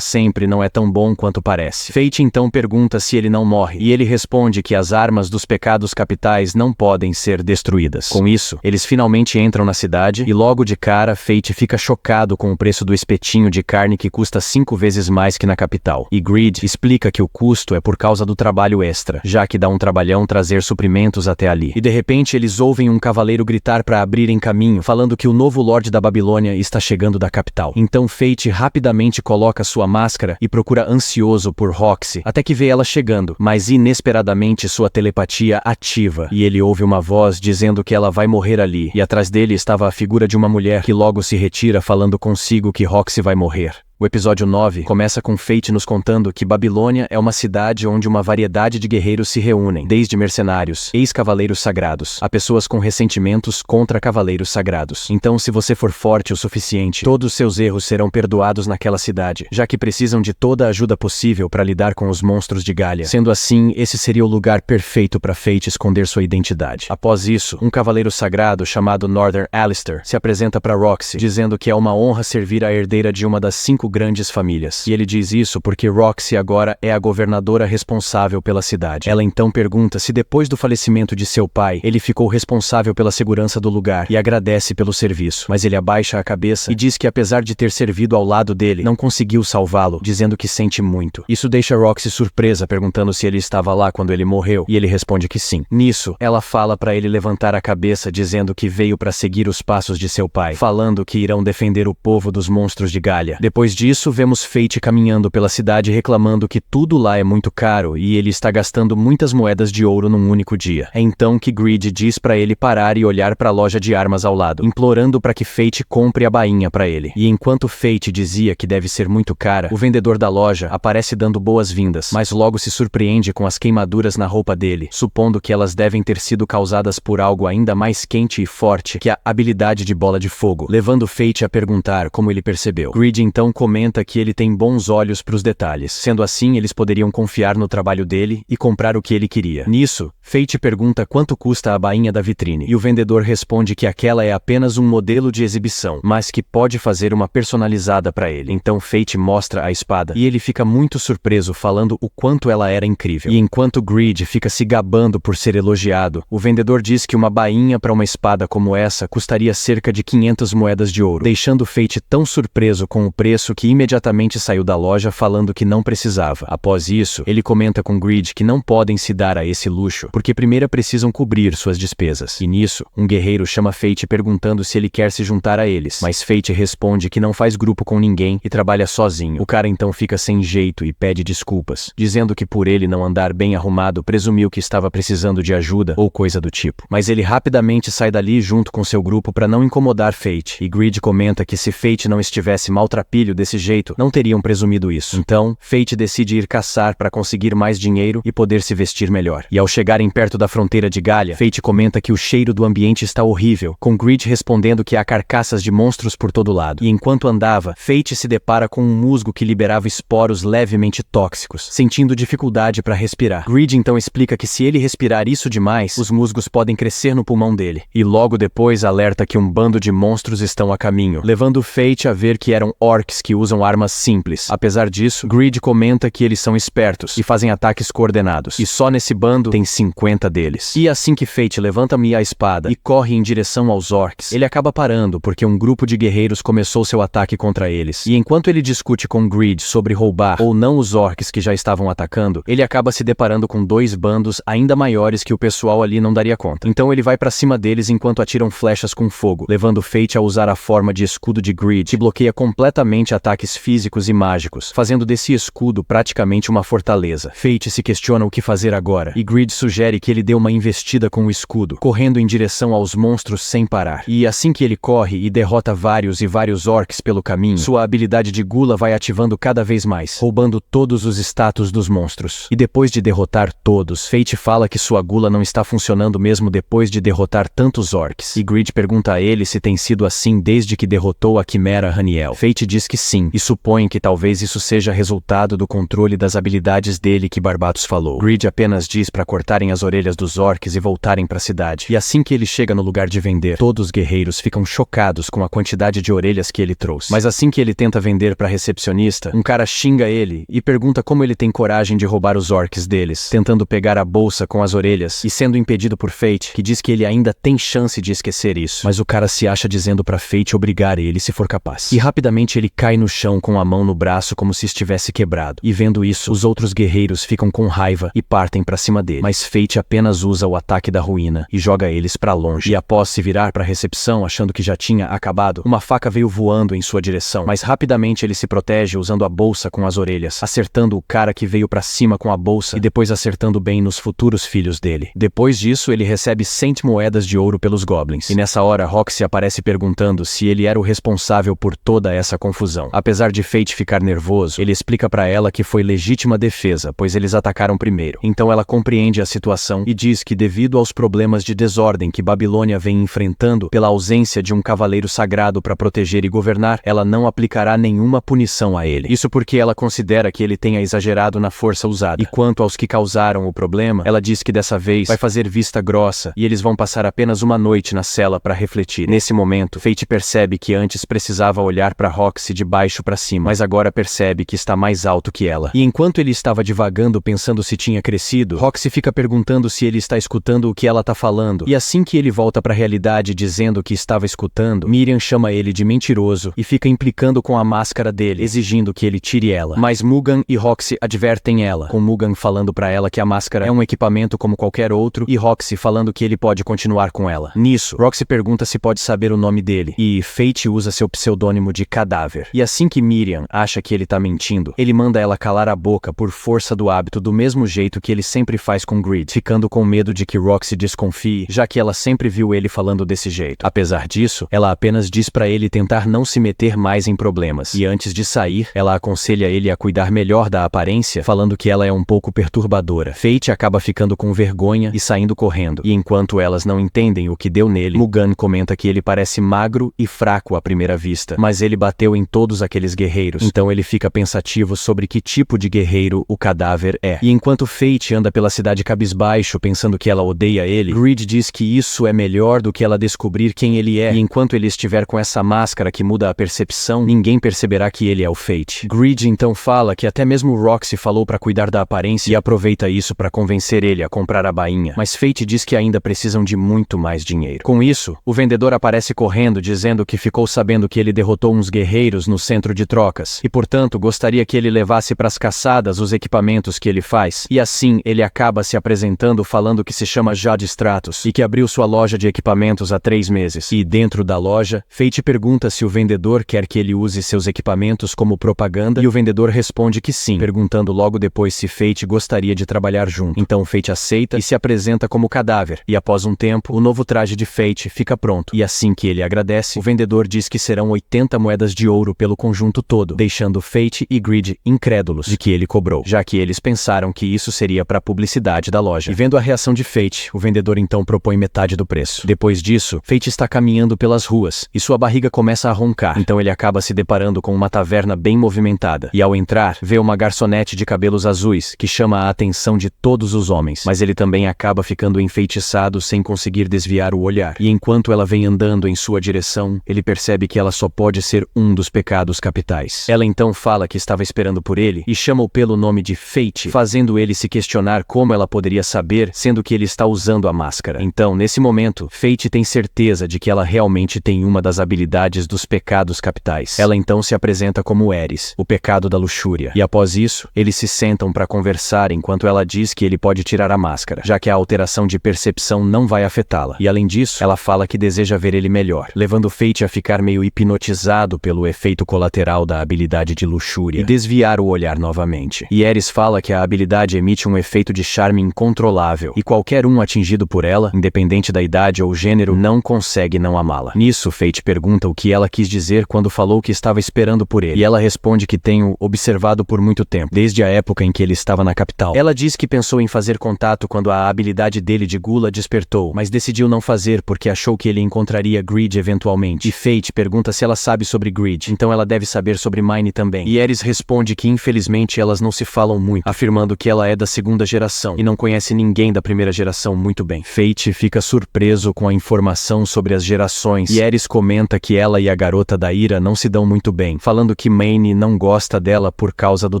sempre não é tão bom quanto parece. Fate então pergunta se ele não morre, e ele responde que as armas dos pecados capitais não podem ser destruídas. Com isso, eles finalmente entram na cidade, e logo de cara, Fate fica chocado com o preço do espetinho de carne que custa 5 vezes mais que na capital. E Greed explica que o custo é por causa do trabalho extra, já que dá um trabalhão trazer suprimentos até ali. E de repente eles ouvem um cavaleiro gritar para abrirem caminho, falando que o novo Lorde da Babilônia está chegando da capital. Então Fate rapidamente coloca sua máscara e procura ansioso por Roxy, até que vê ela chegando, mas inesperadamente sua telepatia ativa, e ele ouve uma voz dizendo que ela vai morrer ali, e atrás dele estava a figura de uma mulher que logo se retira falando consigo que Roxy vai morrer. O episódio 9 começa com Fate nos contando que Babilônia é uma cidade onde uma variedade de guerreiros se reúnem, desde mercenários, ex-cavaleiros sagrados, a pessoas com ressentimentos contra cavaleiros sagrados. Então, se você for forte o suficiente, todos seus erros serão perdoados naquela cidade, já que precisam de toda a ajuda possível para lidar com os monstros de Galia. Sendo assim, esse seria o lugar perfeito para Fate esconder sua identidade. Após isso, um cavaleiro sagrado chamado Northern Alistair se apresenta para Roxy, dizendo que é uma honra servir a herdeira de uma das 5 grandes famílias. E ele diz isso porque Roxy agora é a governadora responsável pela cidade. Ela então pergunta se depois do falecimento de seu pai, ele ficou responsável pela segurança do lugar e agradece pelo serviço. Mas ele abaixa a cabeça e diz que apesar de ter servido ao lado dele, não conseguiu salvá-lo, dizendo que sente muito. Isso deixa Roxy surpresa, perguntando se ele estava lá quando ele morreu, e ele responde que sim. Nisso, ela fala para ele levantar a cabeça, dizendo que veio para seguir os passos de seu pai, falando que irão defender o povo dos monstros de Galia. Depois disso, vemos Fate caminhando pela cidade reclamando que tudo lá é muito caro e ele está gastando muitas moedas de ouro num único dia. É então que Greed diz para ele parar e olhar para a loja de armas ao lado, implorando para que Fate compre a bainha para ele. E enquanto Fate dizia que deve ser muito cara, o vendedor da loja aparece dando boas-vindas, mas logo se surpreende com as queimaduras na roupa dele, supondo que elas devem ter sido causadas por algo ainda mais quente e forte que a habilidade de bola de fogo, levando Fate a perguntar como ele percebeu. Greed então comenta que ele tem bons olhos para os detalhes. Sendo assim, eles poderiam confiar no trabalho dele e comprar o que ele queria. Nisso, Fate pergunta quanto custa a bainha da vitrine, e o vendedor responde que aquela é apenas um modelo de exibição, mas que pode fazer uma personalizada para ele. Então Fate mostra a espada, e ele fica muito surpreso falando o quanto ela era incrível. E enquanto Greed fica se gabando por ser elogiado, o vendedor diz que uma bainha para uma espada como essa custaria cerca de 500 moedas de ouro, deixando Fate tão surpreso com o preço que imediatamente saiu da loja falando que não precisava. Após isso, ele comenta com Greed que não podem se dar a esse luxo, porque primeiro precisam cobrir suas despesas. E nisso, um guerreiro chama Fate perguntando se ele quer se juntar a eles, mas Fate responde que não faz grupo com ninguém e trabalha sozinho. O cara então fica sem jeito e pede desculpas, dizendo que por ele não andar bem arrumado presumiu que estava precisando de ajuda ou coisa do tipo. Mas ele rapidamente sai dali junto com seu grupo para não incomodar Fate, e Greed comenta que se Fate não estivesse maltrapilho desse jeito, não teriam presumido isso. Então, Fate decide ir caçar para conseguir mais dinheiro e poder se vestir melhor. E ao chegarem perto da fronteira de Galia, Fate comenta que o cheiro do ambiente está horrível, com Greed respondendo que há carcaças de monstros por todo lado. E enquanto andava, Fate se depara com um musgo que liberava esporos levemente tóxicos, sentindo dificuldade para respirar. Greed então explica que se ele respirar isso demais, os musgos podem crescer no pulmão dele. E logo depois alerta que um bando de monstros estão a caminho, levando Fate a ver que eram orcs que usam armas simples. Apesar disso, Greed comenta que eles são espertos e fazem ataques coordenados. E só nesse bando tem 50 deles. E assim que Fate levanta a espada e corre em direção aos orcs, ele acaba parando porque um grupo de guerreiros começou seu ataque contra eles. E enquanto ele discute com Greed sobre roubar ou não os orcs que já estavam atacando, ele acaba se deparando com dois bandos ainda maiores que o pessoal ali não daria conta. Então ele vai pra cima deles enquanto atiram flechas com fogo, levando Fate a usar a forma de escudo de Greed, que bloqueia completamente ataques físicos e mágicos, fazendo desse escudo praticamente uma fortaleza. Fate se questiona o que fazer agora, e Greed sugere que ele dê uma investida com o escudo, correndo em direção aos monstros sem parar. E assim que ele corre e derrota vários orcs pelo caminho, sua habilidade de gula vai ativando cada vez mais, roubando todos os status dos monstros. E depois de derrotar todos, Fate fala que sua gula não está funcionando mesmo depois de derrotar tantos orcs. E Greed pergunta a ele se tem sido assim desde que derrotou a quimera Haniel. Fate diz que sim, e supõe que talvez isso seja resultado do controle das habilidades dele que Barbatos falou. Greed apenas diz para cortarem as orelhas dos orcs e voltarem para a cidade. E assim que ele chega no lugar de vender, todos os guerreiros ficam chocados com a quantidade de orelhas que ele trouxe. Mas assim que ele tenta vender para recepcionista, um cara xinga ele e pergunta como ele tem coragem de roubar os orcs deles, tentando pegar a bolsa com as orelhas e sendo impedido por Fate, que diz que ele ainda tem chance de esquecer isso. Mas o cara se acha dizendo para Fate obrigar ele se for capaz. E rapidamente ele cai no chão com a mão no braço como se estivesse quebrado. E vendo isso, os outros guerreiros ficam com raiva e partem para cima dele. Mas Fate apenas usa o ataque da ruína e joga eles para longe. E após se virar para a recepção achando que já tinha acabado, uma faca veio voando em sua direção. Mas rapidamente ele se protege usando a bolsa com as orelhas, acertando o cara que veio para cima com a bolsa e depois acertando bem nos futuros filhos dele. Depois disso, ele recebe 100 moedas de ouro pelos goblins. E nessa hora, Roxy aparece perguntando se ele era o responsável por toda essa confusão. Apesar de Fate ficar nervoso, ele explica para ela que foi legítima defesa, pois eles atacaram primeiro. Então ela compreende a situação e diz que devido aos problemas de desordem que Babilônia vem enfrentando pela ausência de um cavaleiro sagrado para proteger e governar, ela não aplicará nenhuma punição a ele. Isso porque ela considera que ele tenha exagerado na força usada. E quanto aos que causaram o problema, ela diz que dessa vez vai fazer vista grossa e eles vão passar apenas uma noite na cela para refletir. Nesse momento, Fate percebe que antes precisava olhar para Roxy de baixo para cima, mas agora percebe que está mais alto que ela. E enquanto ele estava divagando pensando se tinha crescido, Roxy fica perguntando se ele está escutando o que ela tá falando. E assim que ele volta para a realidade dizendo que estava escutando, Miriam chama ele de mentiroso e fica implicando com a máscara dele, exigindo que ele tire ela. Mas Mugan e Roxy advertem ela, com Mugan falando para ela que a máscara é um equipamento como qualquer outro e Roxy falando que ele pode continuar com ela. Nisso, Roxy pergunta se pode saber o nome dele e Fate usa seu pseudônimo de Cadáver. E assim que Miriam acha que ele tá mentindo, ele manda ela calar a boca por força do hábito do mesmo jeito que ele sempre faz com Greed, ficando com medo de que Roxy desconfie, já que ela sempre viu ele falando desse jeito. Apesar disso, ela apenas diz pra ele tentar não se meter mais em problemas. E antes de sair, ela aconselha ele a cuidar melhor da aparência, falando que ela é um pouco perturbadora. Fate acaba ficando com vergonha e saindo correndo. E enquanto elas não entendem o que deu nele, Mugan comenta que ele parece magro e fraco à primeira vista, mas ele bateu em todos aqueles guerreiros. Então ele fica pensativo sobre que tipo de guerreiro o Cadáver é. E enquanto Fate anda pela cidade cabisbaixo, pensando que ela odeia ele, Greed diz que isso é melhor do que ela descobrir quem ele é. E enquanto ele estiver com essa máscara que muda a percepção, ninguém perceberá que ele é o Fate. Greed então fala que até mesmo Roxy falou pra cuidar da aparência e aproveita isso pra convencer ele a comprar a bainha. Mas Fate diz que ainda precisam de muito mais dinheiro. Com isso, o vendedor aparece correndo dizendo que ficou sabendo que ele derrotou uns guerreiros no centro de trocas e portanto gostaria que ele levasse pras caçadas os equipamentos que ele faz. E assim ele acaba se apresentando falando que se chama Jade Stratos e que abriu sua loja de equipamentos há 3 meses. E dentro da loja, Fate pergunta se o vendedor quer que ele use seus equipamentos como propaganda e o vendedor responde que sim, perguntando logo depois se Fate gostaria de trabalhar junto. Então Fate aceita e se apresenta como Cadáver. E após um tempo, o novo traje de Fate fica pronto. E assim que ele agradece, o vendedor diz que serão 80 moedas de ouro pelo pelo conjunto todo, deixando Fate e Greed incrédulos de que ele cobrou, já que eles pensaram que isso seria para a publicidade da loja. E vendo a reação de Fate, o vendedor então propõe metade do preço. Depois disso, Fate está caminhando pelas ruas e sua barriga começa a roncar, então ele acaba se deparando com uma taverna bem movimentada e ao entrar, vê uma garçonete de cabelos azuis que chama a atenção de todos os homens, mas ele também acaba ficando enfeitiçado sem conseguir desviar o olhar. E enquanto ela vem andando em sua direção, ele percebe que ela só pode ser um dos pecados capitais. Ela então fala que estava esperando por ele e chama-o pelo nome de Fate, fazendo ele se questionar como ela poderia saber, sendo que ele está usando a máscara. Então, nesse momento, Fate tem certeza de que ela realmente tem uma das habilidades dos pecados capitais. Ela então se apresenta como Eris, o pecado da luxúria. E após isso, eles se sentam para conversar enquanto ela diz que ele pode tirar a máscara, já que a alteração de percepção não vai afetá-la. E além disso, ela fala que deseja ver ele melhor, levando Fate a ficar meio hipnotizado pelo efeito colateral da habilidade de luxúria e desviar o olhar novamente. E Eris fala que a habilidade emite um efeito de charme incontrolável e qualquer um atingido por ela, independente da idade ou gênero, não consegue não amá-la. Nisso, Fate pergunta o que ela quis dizer quando falou que estava esperando por ele, e ela responde que tem o observado por muito tempo, desde a época em que ele estava na capital. Ela diz que pensou em fazer contato quando a habilidade dele de gula despertou, mas decidiu não fazer porque achou que ele encontraria Greed eventualmente. E Fate pergunta se ela sabe sobre Greed, então ela deve saber sobre Mine também. E Eris responde que infelizmente elas não se falam muito, afirmando que ela é da segunda geração e não conhece ninguém da primeira geração muito bem. Fate fica surpreso com a informação sobre as gerações e Eris comenta que ela e a garota da ira não se dão muito bem, falando que Mine não gosta dela por causa do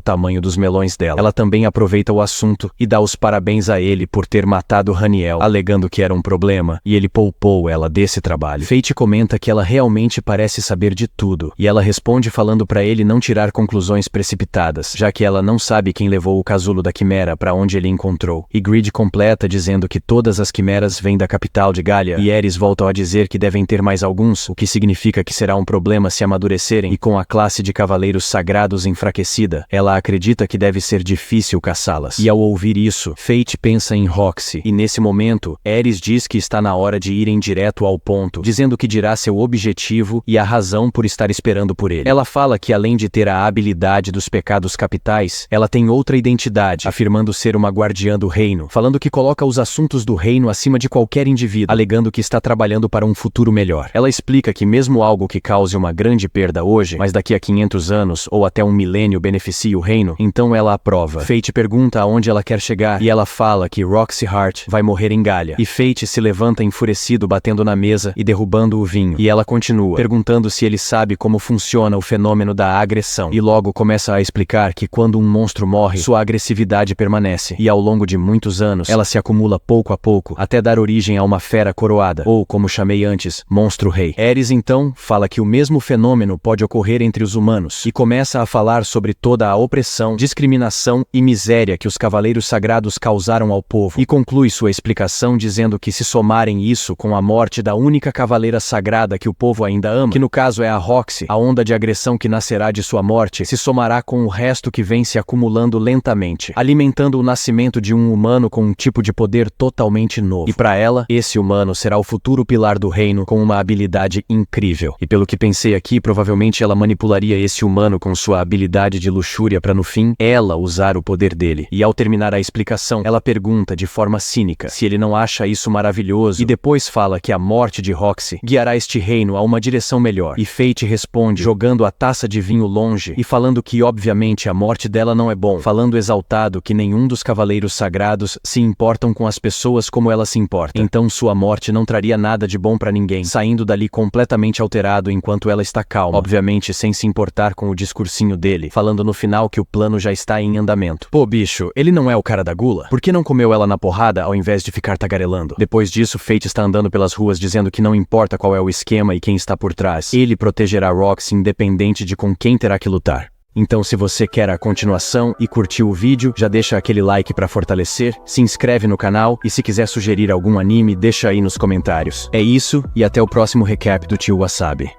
tamanho dos melões dela. Ela também aproveita o assunto e dá os parabéns a ele por ter matado Haniel, alegando que era um problema e ele poupou ela desse trabalho. Fate comenta que ela realmente parece saber de tudo e ela responde falando para ele não tirar conclusões precipitadas, já que ela não sabe quem levou o casulo da quimera para onde ele encontrou. E Greed completa dizendo que todas as quimeras vêm da capital de Galia e Eris volta a dizer que devem ter mais alguns, o que significa que será um problema se amadurecerem, e com a classe de cavaleiros sagrados enfraquecida, ela acredita que deve ser difícil caçá-las. E ao ouvir isso, Fate pensa em Roxy, e nesse momento, Eris diz que está na hora de irem direto ao ponto, dizendo que dirá seu objetivo e a razão por estar esperando por ele. Ela fala que além de ter a habilidade dos pecados capitais, ela tem outra identidade, afirmando ser uma guardiã do reino, falando que coloca os assuntos do reino acima de qualquer indivíduo, alegando que está trabalhando para um futuro melhor. Ela explica que mesmo algo que cause uma grande perda hoje, mas daqui a 500 anos ou até um milênio beneficie o reino, então ela aprova. Fate pergunta aonde ela quer chegar e ela fala que Roxy Hart vai morrer em Galia. E Fate se levanta enfurecido batendo na mesa e derrubando o vinho. E ela continua, perguntando se ele sabe como funciona o fenômeno da agressão. E logo começa a explicar que quando um monstro morre, sua agressividade permanece. E ao longo de muitos anos, ela se acumula pouco a pouco, até dar origem a uma fera coroada, ou como chamei antes, monstro rei. Eris então fala que o mesmo fenômeno pode ocorrer entre os humanos, e começa a falar sobre toda a opressão, discriminação e miséria que os cavaleiros sagrados causaram ao povo, e conclui sua explicação dizendo que se somarem isso com a morte da única cavaleira sagrada que o povo ainda ama, que no caso é a Roxy, a onda de agressão que nascerá de sua morte se somará com o resto que vem se acumulando lentamente, alimentando o nascimento de um humano com um tipo de poder totalmente novo. E para ela, esse humano será o futuro pilar do reino com uma habilidade incrível. E pelo que pensei aqui, provavelmente ela manipularia esse humano com sua habilidade de luxúria para no fim, ela usar o poder dele. E ao terminar a explicação, ela pergunta de forma cínica se ele não acha isso maravilhoso e depois fala que a morte de Roxy guiará este reino a uma direção melhor. E Fate responde jogando a taça de vinho longe e falando que obviamente a morte dela não é bom, falando exaltado que nenhum dos cavaleiros sagrados se importam com as pessoas como ela se importa. Então sua morte não traria nada de bom pra ninguém, saindo dali completamente alterado enquanto ela está calma, obviamente sem se importar com o discursinho dele, falando no final que o plano já está em andamento. Pô bicho, ele não é o cara da gula? Por que não comeu ela na porrada ao invés de ficar tagarelando? Depois disso, Fate está andando pelas ruas dizendo que não importa qual é o esquema e quem está por trás, ele protegerá Roxy independente de com quem terá que lutar. Então se você quer a continuação e curtiu o vídeo, já deixa aquele like pra fortalecer, se inscreve no canal e se quiser sugerir algum anime, deixa aí nos comentários. É isso e até o próximo recap do Tio Wasabi.